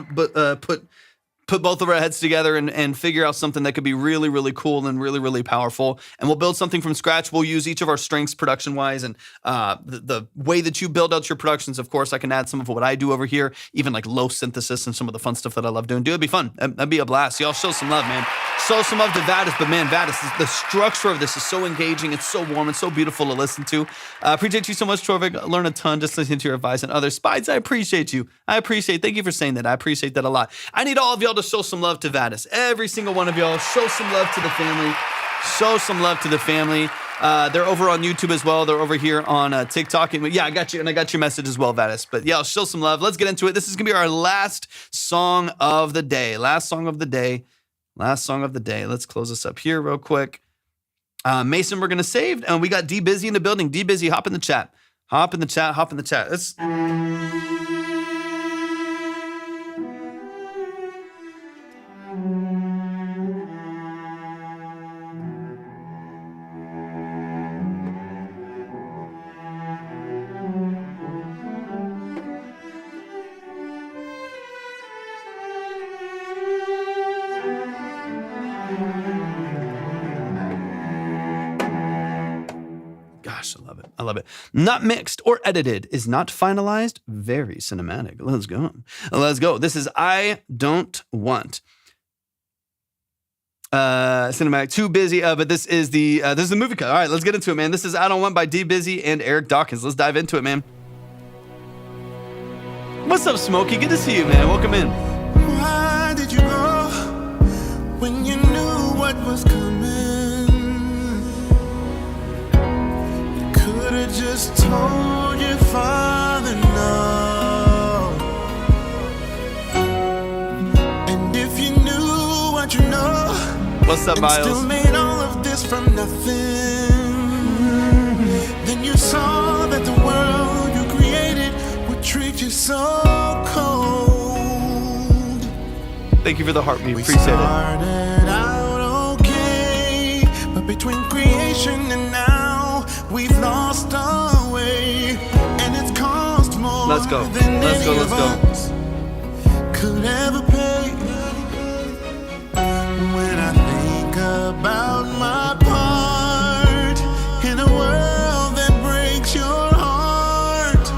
both of our heads together and figure out something that could be really, really cool and really, really powerful. And we'll build something from scratch. We'll use each of our strengths production-wise, and the way that you build out your productions, of course, I can add some of what I do over here, even like low synthesis and some of the fun stuff that I love doing. Dude, it'd be fun. That'd be a blast. Y'all show some love, man. Show some love to Vadis. But man, Vadis, the structure of this is so engaging. It's so warm. It's so beautiful to listen to. Appreciate you so much, Torvik. I learned a ton just listening to your advice and others. Spides, I appreciate you. Thank you for saying that. I appreciate that a lot. I need all of y'all to show some love to Vadis. Every single one of y'all, show some love to the family. Show some love to the family. They're over on YouTube as well. They're over here on TikTok. And yeah, I got you. And I got your message as well, Vadis. But yeah, show some love. Let's get into it. This is going to be our last song of the day. Last song of the day. Let's close this up here real quick. Mason, we're going to save. And we got D Busy in the building. D Busy, hop in the chat. Hop in the chat. Let's... Gosh, I love it. Not mixed or edited, is not finalized. Very cinematic. Let's go. This is I Don't Want. Cinematic, too busy. But this is the movie cut. All right, let's get into it, man. This is I Don't Want by D Busy and Eric Dawkins. Let's dive into it, man. What's up, Smokey? Good to see you, man. Welcome in. Why did you go when you knew what was coming? Could've just told your father no. And if you knew what you know, what's up, Miles? Still made all of this from nothing. Then you saw that the world you created would treat you so cold. Thank you for the heartbeat. Appreciate it. Started out okay, but between creation and now, we've lost our way, and it's cost more let's go. Than any of us could ever pay. When I think about my part in a world that breaks your heart,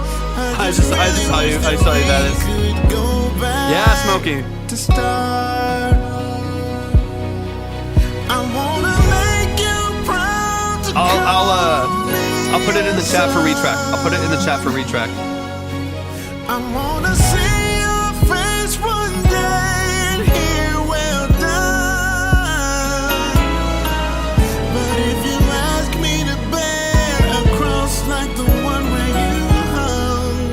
I just saw you. I saw you, Vadis. Yeah, Smokey. To start, I wanna make you proud to I'll put it in the chat for retrack. I wanna see your face one day and hear well done. But if you ask me to bear a cross like the one where you hung,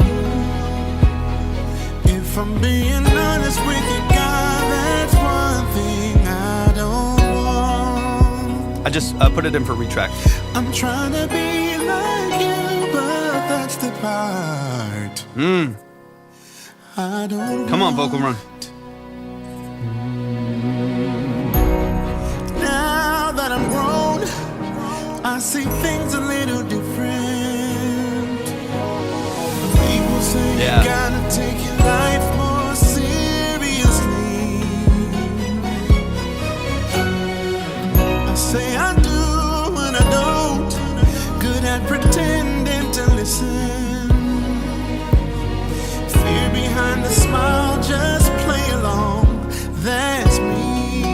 if I'm being honest with you, God, that's one thing I don't want. I just put it in for retrack. I'm trying to be like you, but that's the part I don't Come on, vocal run. Now that I'm grown, I see things a little different. People say you gotta take your life more seriously. I say I do and I don't. Good at pretending to listen. Fear behind the smile, just play along. That's me.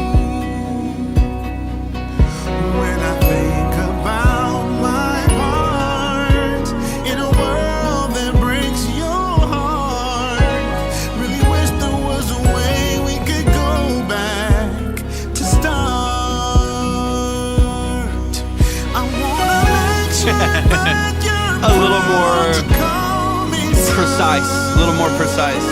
When I think about my heart in a world that breaks your heart, really wish there was a way we could go back to start. I wanna make sure that you're a little more precise. A little more precise.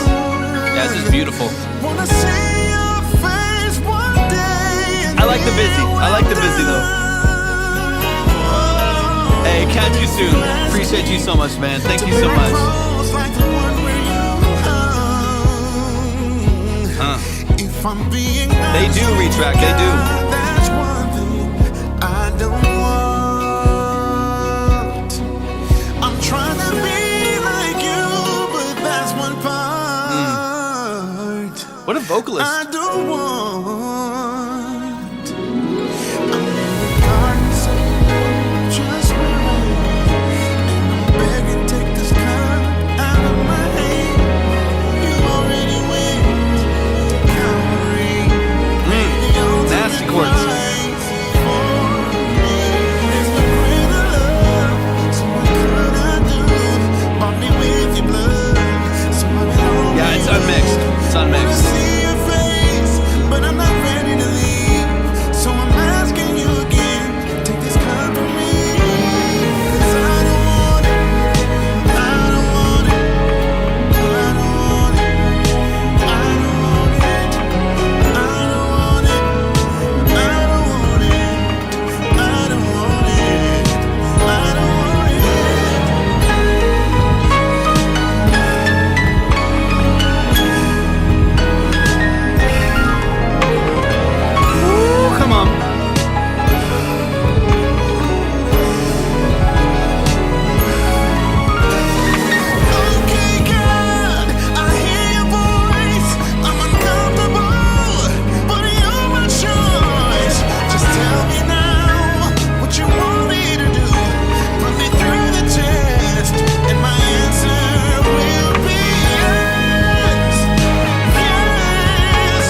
Yeah, this is beautiful. Wanna see your face one day. I like the busy. Though. Hey, catch you soon. Appreciate you so much, man. Thank you so much. They do retract. They do. That's one thing I don't want. I'm trying to be like you, but that's What a vocalist. I don't want. I'm in the garden, saying, just wait. And I'm begging, take this cup out of my hand. You already went to Calvary. Nasty chords. Yeah, it's unmixed. It's unmixed. But I'm not ready to leave, so I'm asking you again, take this cup from me, 'cause I don't want it, I don't want it, I don't want it, I don't want it, I don't want it, I don't want it, I don't want it, I don't want it. Come on. Okay, God, I hear your voice. I'm uncomfortable, but you're my choice. Just tell me now what you want me to do. Run me through the test, and my answer will be yes, yes, yes,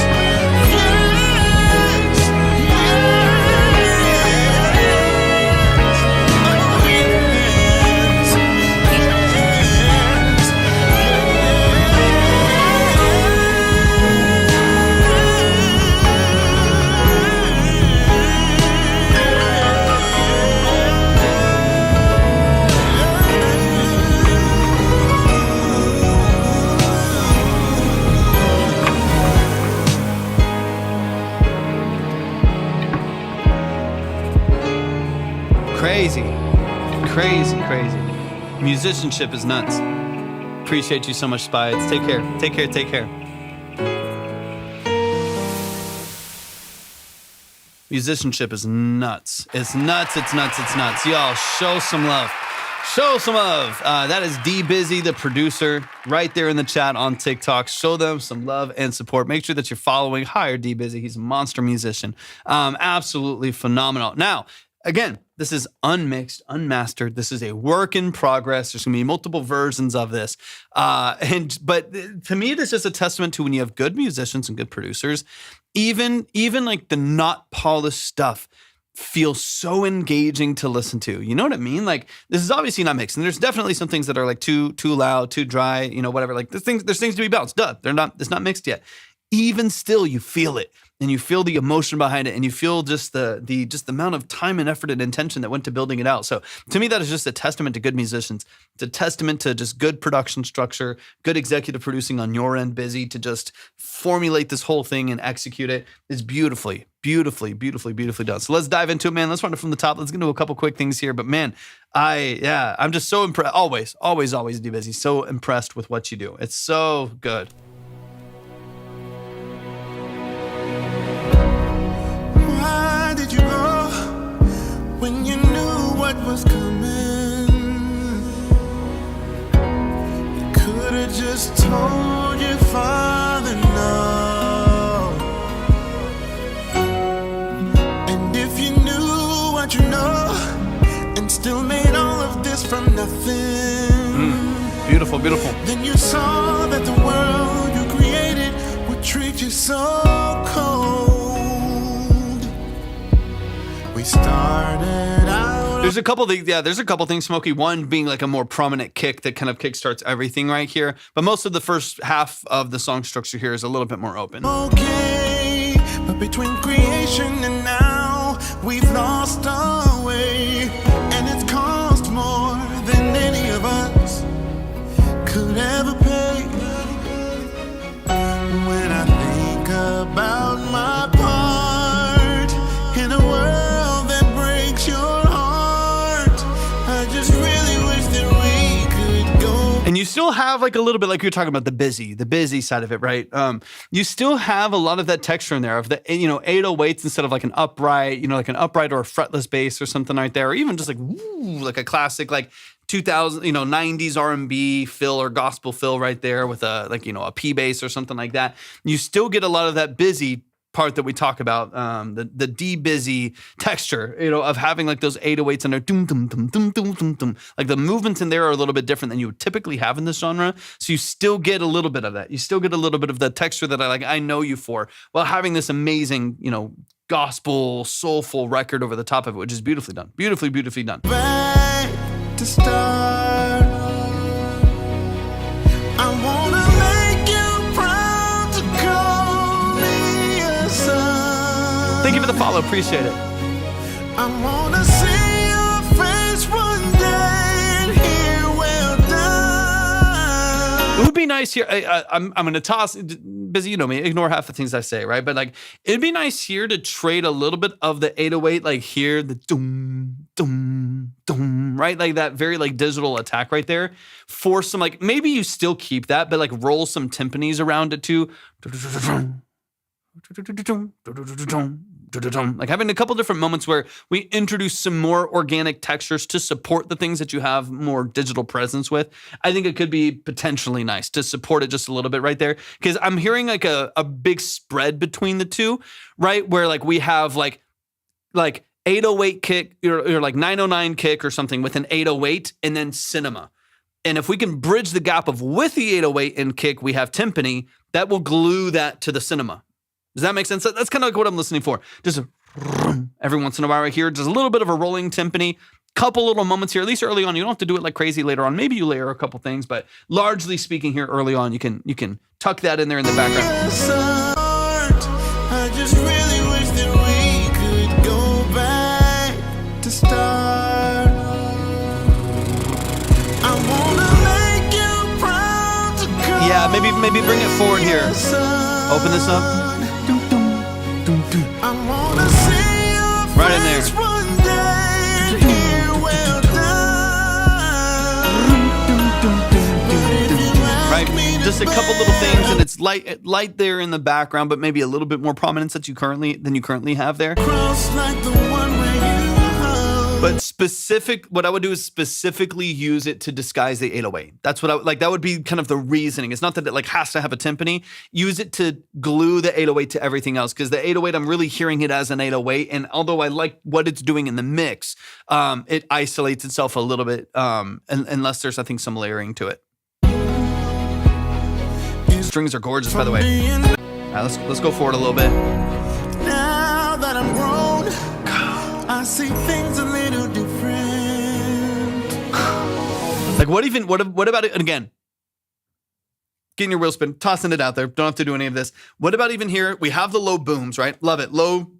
Crazy. Crazy, crazy. Musicianship is nuts. Appreciate you so much, Spides. Take care. Take care. Take care. Musicianship is nuts. It's nuts. It's nuts. It's nuts. Y'all, show some love. Show some love. That is D Busy, the producer, right there in the chat on TikTok. Show them some love and support. Make sure that you're following. Hire D Busy. He's a monster musician. Absolutely phenomenal. Now, again, this is unmixed, unmastered. This is a work in progress. There's going to be multiple versions of this. But to me, this is a testament to when you have good musicians and good producers, even like the not polished stuff feels so engaging to listen to. You know what I mean? Like, this is obviously not mixed. And there's definitely some things that are like too loud, too dry, you know, whatever. Like there's things to be balanced. Duh. It's not mixed yet. Even still, you feel it, and you feel the emotion behind it, and you feel just the amount of time and effort and intention that went to building it out. So to me, that is just a testament to good musicians. It's a testament to just good production structure, good executive producing on your end, Busy, to just formulate this whole thing and execute it. It's beautifully done. So let's dive into it, man. Let's run it from the top. Let's get into a couple quick things here. But man, I'm just so impressed. Always, D Busy. So impressed with what you do. It's so good. Why did you go when you knew what was coming? You could have just told your father no. And if you knew what you know and still made all of this from nothing, Beautiful. then you saw that the world you created would treat you so cold. We started out. There's a couple things, Smokey. One being like a more prominent kick that kind of kickstarts everything right here. But most of the first half of the song structure here is a little bit more open. Okay, but between creation and now, we've lost our way, and it's cost more than any of us could ever pay. When I think about my part in a world that breaks your heart, I just really wish that we could go. And you still have like a little bit, like you're talking about the busy side of it, right? You still have a lot of that texture in there of the, 808s instead of like an upright, like an upright or a fretless bass or something right there, or even just like, like a classic, like 2000, 90s R&B fill or gospel fill right there with a, like, a P bass or something like that. You still get a lot of that busy part that we talk about, the D-busy texture, of having like those 808s in there, dum, dum, dum, dum, dum, dum, dum. Like the movements in there are a little bit different than you would typically have in this genre. So you still get a little bit of that. You still get a little bit of the texture that I know you for, while having this amazing, gospel, soulful record over the top of it, which is beautifully done. Beautifully, beautifully done. Back to start. I wanna make you proud to call me a son. Thank you for the follow. Appreciate it. I wanna see your face one day and hear well done. It would be nice here. I'm going to toss, busy, me, ignore half the things I say, right? But like, it'd be nice here to trade a little bit of the 808, like here, the doom, doom, doom, right? Like that very like digital attack right there, for some, like, maybe you still keep that, but like roll some timpanis around it too. Like having a couple different moments where we introduce some more organic textures to support the things that you have more digital presence with. I think it could be potentially nice to support it just a little bit right there, because I'm hearing like a big spread between the two, right? Where like we have like 808 kick or like 909 kick or something with an 808 and then cinema. And if we can bridge the gap of with the 808 and kick, we have timpani, that will glue that to the cinema. Does that make sense? That's kind of like what I'm listening for. Just every once in a while right here, just a little bit of a rolling timpani, couple little moments here, at least early on. You don't have to do it like crazy later on. Maybe you layer a couple things, but largely speaking here early on, you can tuck that in there in the background. I just really wish that we could go back to start. I wanna make you proud to call. Yeah, maybe bring it forward here. Open this up. I wanna see your Right in there. face one day and hear well done. Right, just a couple little things, and it's light there in the background, but maybe a little bit more prominence than you currently have there. Cross like the one where you hug. But what I would do is specifically use it to disguise the 808. That's what that would be kind of the reasoning. It's not that it like has to have a timpani. Use it to glue the 808 to everything else, because the 808, I'm really hearing it as an 808, and although I like what it's doing in the mix, it isolates itself a little bit, unless there's, I think, some layering to it. Strings are gorgeous, by the way. All right, let's go forward a little bit. Now that I'm grown, I see things a little different. Like what about it? And again, getting your wheel spin, tossing it out there. Don't have to do any of this. What about even here? We have the low booms, right? Love it. Low,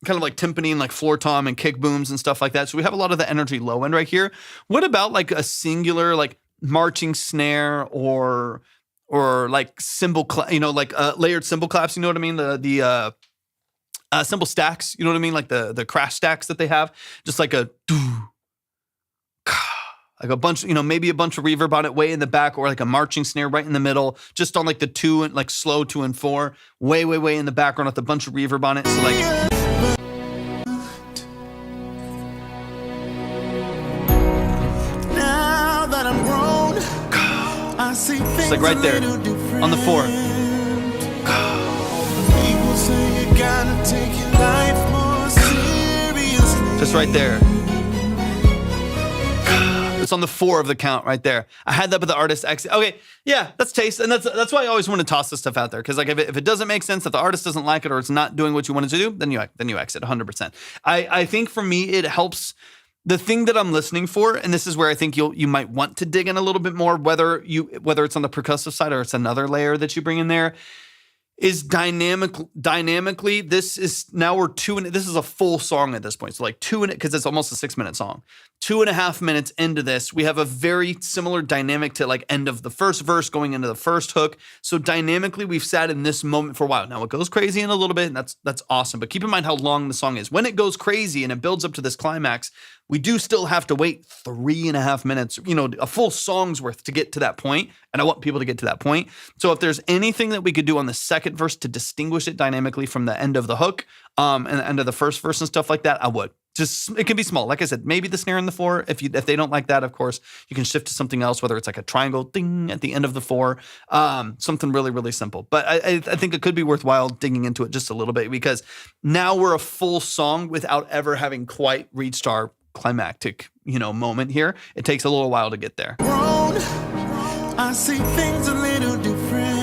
kind of like timpani and like floor tom and kick booms and stuff like that. So we have a lot of the energy low end right here. What about like a singular like marching snare or like cymbal, layered cymbal claps? You know what I mean? The cymbal stacks, you know what I mean? Like the crash stacks that they have, just like a bunch, maybe a bunch of reverb on it way in the back, or like a marching snare right in the middle, just on like the 2 and like slow 2 and 4, way in the background with a bunch of reverb on it. So like, Now that I'm grown, I see things it's like right there a little different. on the 4. People say you gotta take your life more seriously. Just right there. It's on the 4 of the count right there. I had that with the artist exit. Okay, yeah, that's taste, and that's why I always want to toss this stuff out there, because like if it doesn't make sense, if the artist doesn't like it or it's not doing what you wanted to do, then you exit 100%. I think for me it helps. The thing that I'm listening for, and this is where I think you might want to dig in a little bit more, whether it's on the percussive side or it's another layer that you bring in there, is dynamically. This is a full song at this point. So like because it's almost a 6-minute song. 2.5 minutes into this, we have a very similar dynamic to like end of the first verse going into the first hook. So dynamically, we've sat in this moment for a while. Now it goes crazy in a little bit, and that's awesome. But keep in mind how long the song is. When it goes crazy and it builds up to this climax, we do still have to wait 3.5 minutes, a full song's worth to get to that point. And I want people to get to that point. So if there's anything that we could do on the second verse to distinguish it dynamically from the end of the hook, and the end of the first verse and stuff like that, I would. Just, it can be small. Like I said, maybe the snare in the 4. If they don't like that, of course, you can shift to something else, whether it's like a triangle ding at the end of the 4, something really, really simple. But I think it could be worthwhile digging into it just a little bit, because now we're a full song without ever having quite reached our climactic, moment here. It takes a little while to get there. Grown, I see things a little different.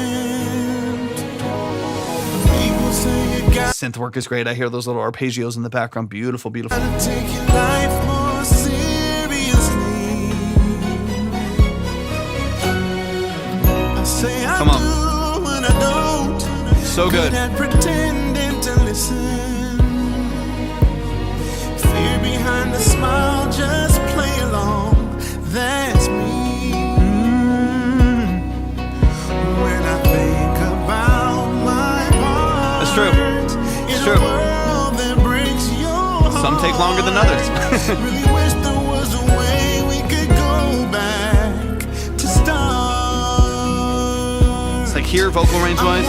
People say you got Synth work is great. I hear those little arpeggios in the background. Beautiful, beautiful. to take your life more seriously. I say I Come on. do and I don't. So good. At pretending to listen. Fear behind the smile, just play along. That's me. When I think about my heart. That's true. It's true. Some take longer than others. Really wish there was a way we could go back to start. It's like here, vocal range wise.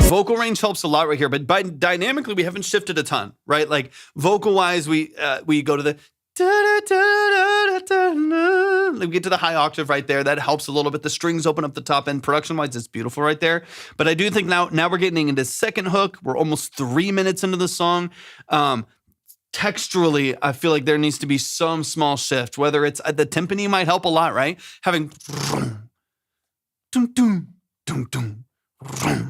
Vocal range helps a lot right here, but dynamically we haven't shifted a ton, right? Like vocal wise, we go to the we get to the high octave right there. That helps a little bit. The strings open up the top end. Production wise, it's beautiful right there. But I do think now we're getting into second hook. We're almost 3 minutes into the song. Texturally, I feel like there needs to be some small shift. Whether it's the timpani might help a lot, right? Having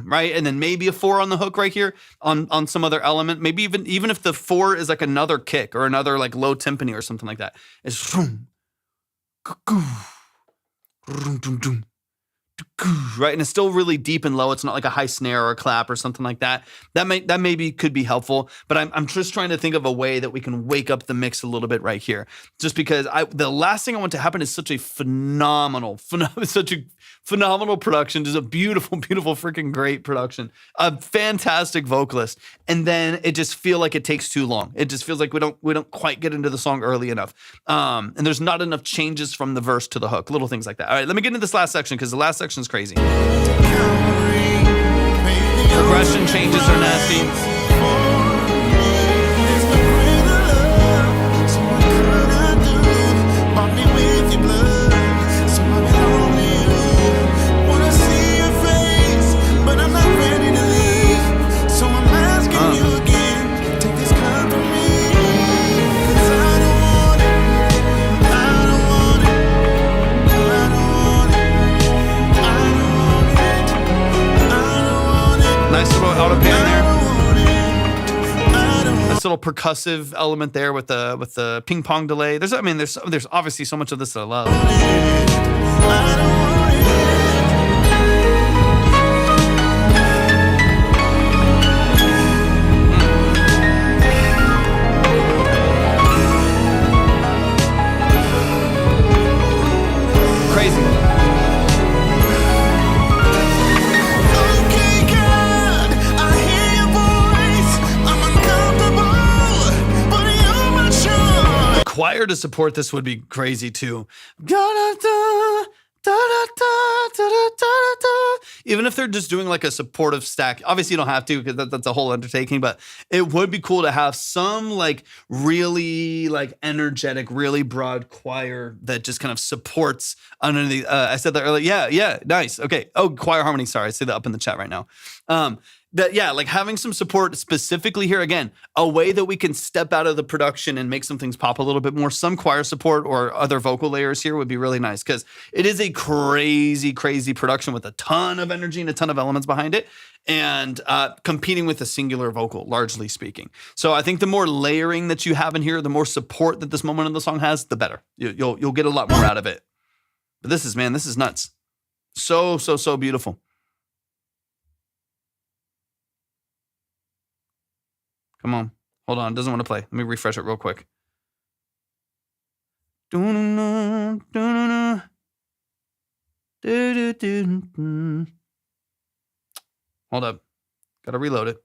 right, and then maybe a 4 on the hook right here on some other element. Maybe even if the 4 is like another kick or another like low timpani or something like that. It's right, and it's still really deep and low. It's not like a high snare or a clap or something like that. That maybe could be helpful, but I'm just trying to think of a way that we can wake up the mix a little bit right here. Just because the last thing I want to happen is such a phenomenal production. Just a beautiful, beautiful, freaking great production. A fantastic vocalist, and then it just feel like it takes too long. It just feels like we don't quite get into the song early enough, and there's not enough changes from the verse to the hook. Little things like that. All right, let me get into this last section because the last section is crazy. Progression changes are nasty. Nice little out of band there. Nice little percussive element there with the ping pong delay. There's obviously so much of this that I love. Crazy. Choir to support this would be crazy too. Even if they're just doing like a supportive stack, obviously you don't have to because that's a whole undertaking, but it would be cool to have some like really like energetic, really broad choir that just kind of supports underneath. I said that earlier. Yeah, nice. Okay. Oh, choir harmony. Sorry, I see that up in the chat right now. Like having some support specifically here, again, a way that we can step out of the production and make some things pop a little bit more. Some choir support or other vocal layers here would be really nice because it is a crazy, crazy production with a ton of energy and a ton of elements behind it, and competing with a singular vocal, largely speaking. So I think the more layering that you have in here, the more support that this moment in the song has, the better. You'll get a lot more out of it. But this is nuts. So beautiful. Come on. Hold on. It doesn't want to play. Let me refresh it real quick. Hold up. Got to reload it.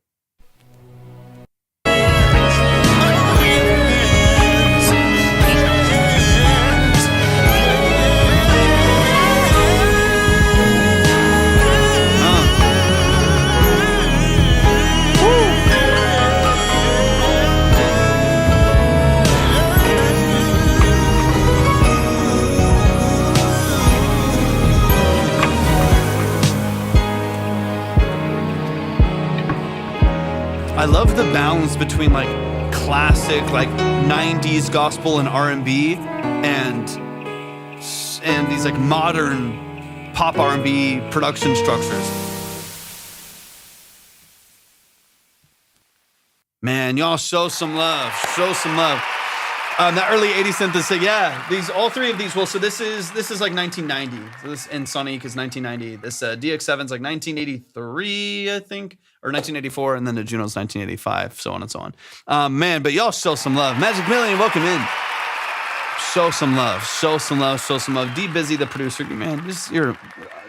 love the balance between like classic, like 90s gospel and R&B and these like modern pop R&B production structures. Man, y'all show some love. Show some love. That early 80s synthesis, yeah. All three of these. Well, so this is like 1990. So this and Sonic is 1990. This DX7's like 1983, I think, or 1984, and then the Juno's 1985, so on and so on. Man, but y'all show some love. Magic Million, welcome in. Show some love. Show some love. Show some love. D Busy, the producer, man, you're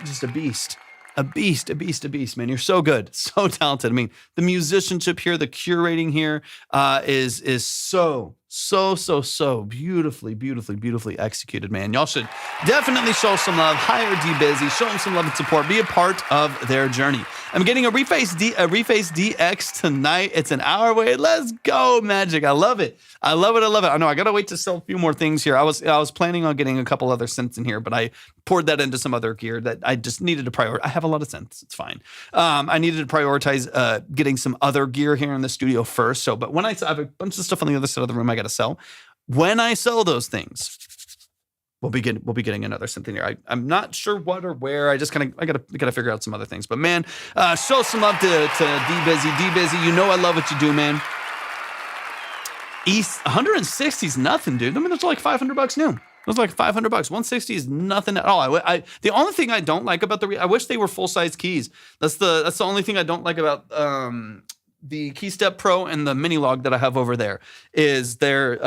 just a beast. A beast, man. You're so good, so talented. I mean, the musicianship here, the curating here is so beautifully executed, man. Y'all should definitely show some love. Hire D Busy, show them some love and support. Be a part of their journey. I'm getting a Reface DX tonight. It's an hour away. Let's go, Magic. I love it. I know I gotta wait to sell a few more things here. I was planning on getting a couple other synths in here, but I poured that into some other gear that I just needed to prioritize. I have a lot of synths. It's fine. I needed to prioritize getting some other gear here in the studio first. So, but when I have a bunch of stuff on the other side of the room, I got to sell. When I sell those things, we'll be getting another synth in here. I'm not sure what or where. I gotta figure out some other things. But man, show some love to D Busy. D Busy, you know I love what you do, man. East 160 is nothing, dude. I mean, that's like $500 new. It was like $500. 160 is nothing at all. The only thing I don't like about I wish they were full size keys. That's the only thing I don't like about the KeyStep Pro and the mini log that I have over there is their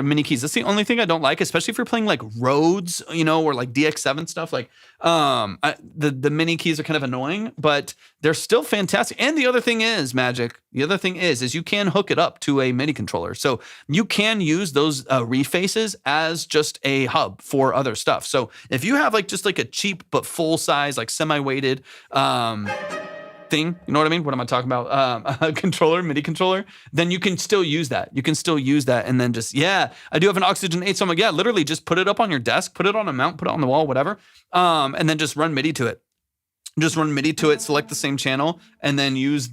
mini keys. That's the only thing I don't like, especially if you're playing like Rhodes, or like DX7 stuff. Like the mini keys are kind of annoying, but they're still fantastic. And the other thing is, Magic. The other thing is you can hook it up to a MIDI controller, so you can use those refaces as just a hub for other stuff. So if you have like just like a cheap but full size, like semi-weighted thing, you know what I mean? What am I talking about? A controller, MIDI controller, then you can still use that. And then just, I do have an Oxygen 8, so I'm like, literally just put it up on your desk, put it on a mount, put it on the wall, whatever. And then just run MIDI to it. Select the same channel, and then use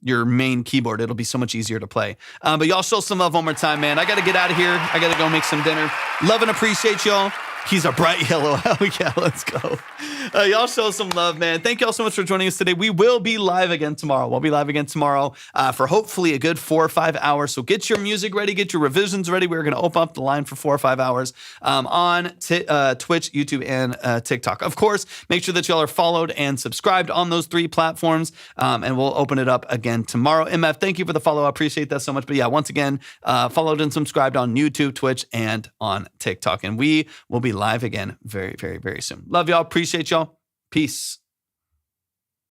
your main keyboard. It'll be so much easier to play. But y'all show some love one more time, man. I got to get out of here. I got to go make some dinner. Love and appreciate y'all. He's a bright yellow. Hell yeah, let's go. Y'all show some love, man. Thank y'all so much for joining us today. We will be live again tomorrow. We'll be live again tomorrow for hopefully a good 4 or 5 hours. So get your music ready, get your revisions ready. We're going to open up the line for 4 or 5 hours on Twitch, YouTube, and TikTok. Of course, make sure that y'all are followed and subscribed on those 3 platforms, and we'll open it up again tomorrow. MF, thank you for the follow. I appreciate that so much. But once again, followed and subscribed on YouTube, Twitch, and on TikTok. And we will be live again very, very, very soon. Love y'all. Appreciate y'all. Peace.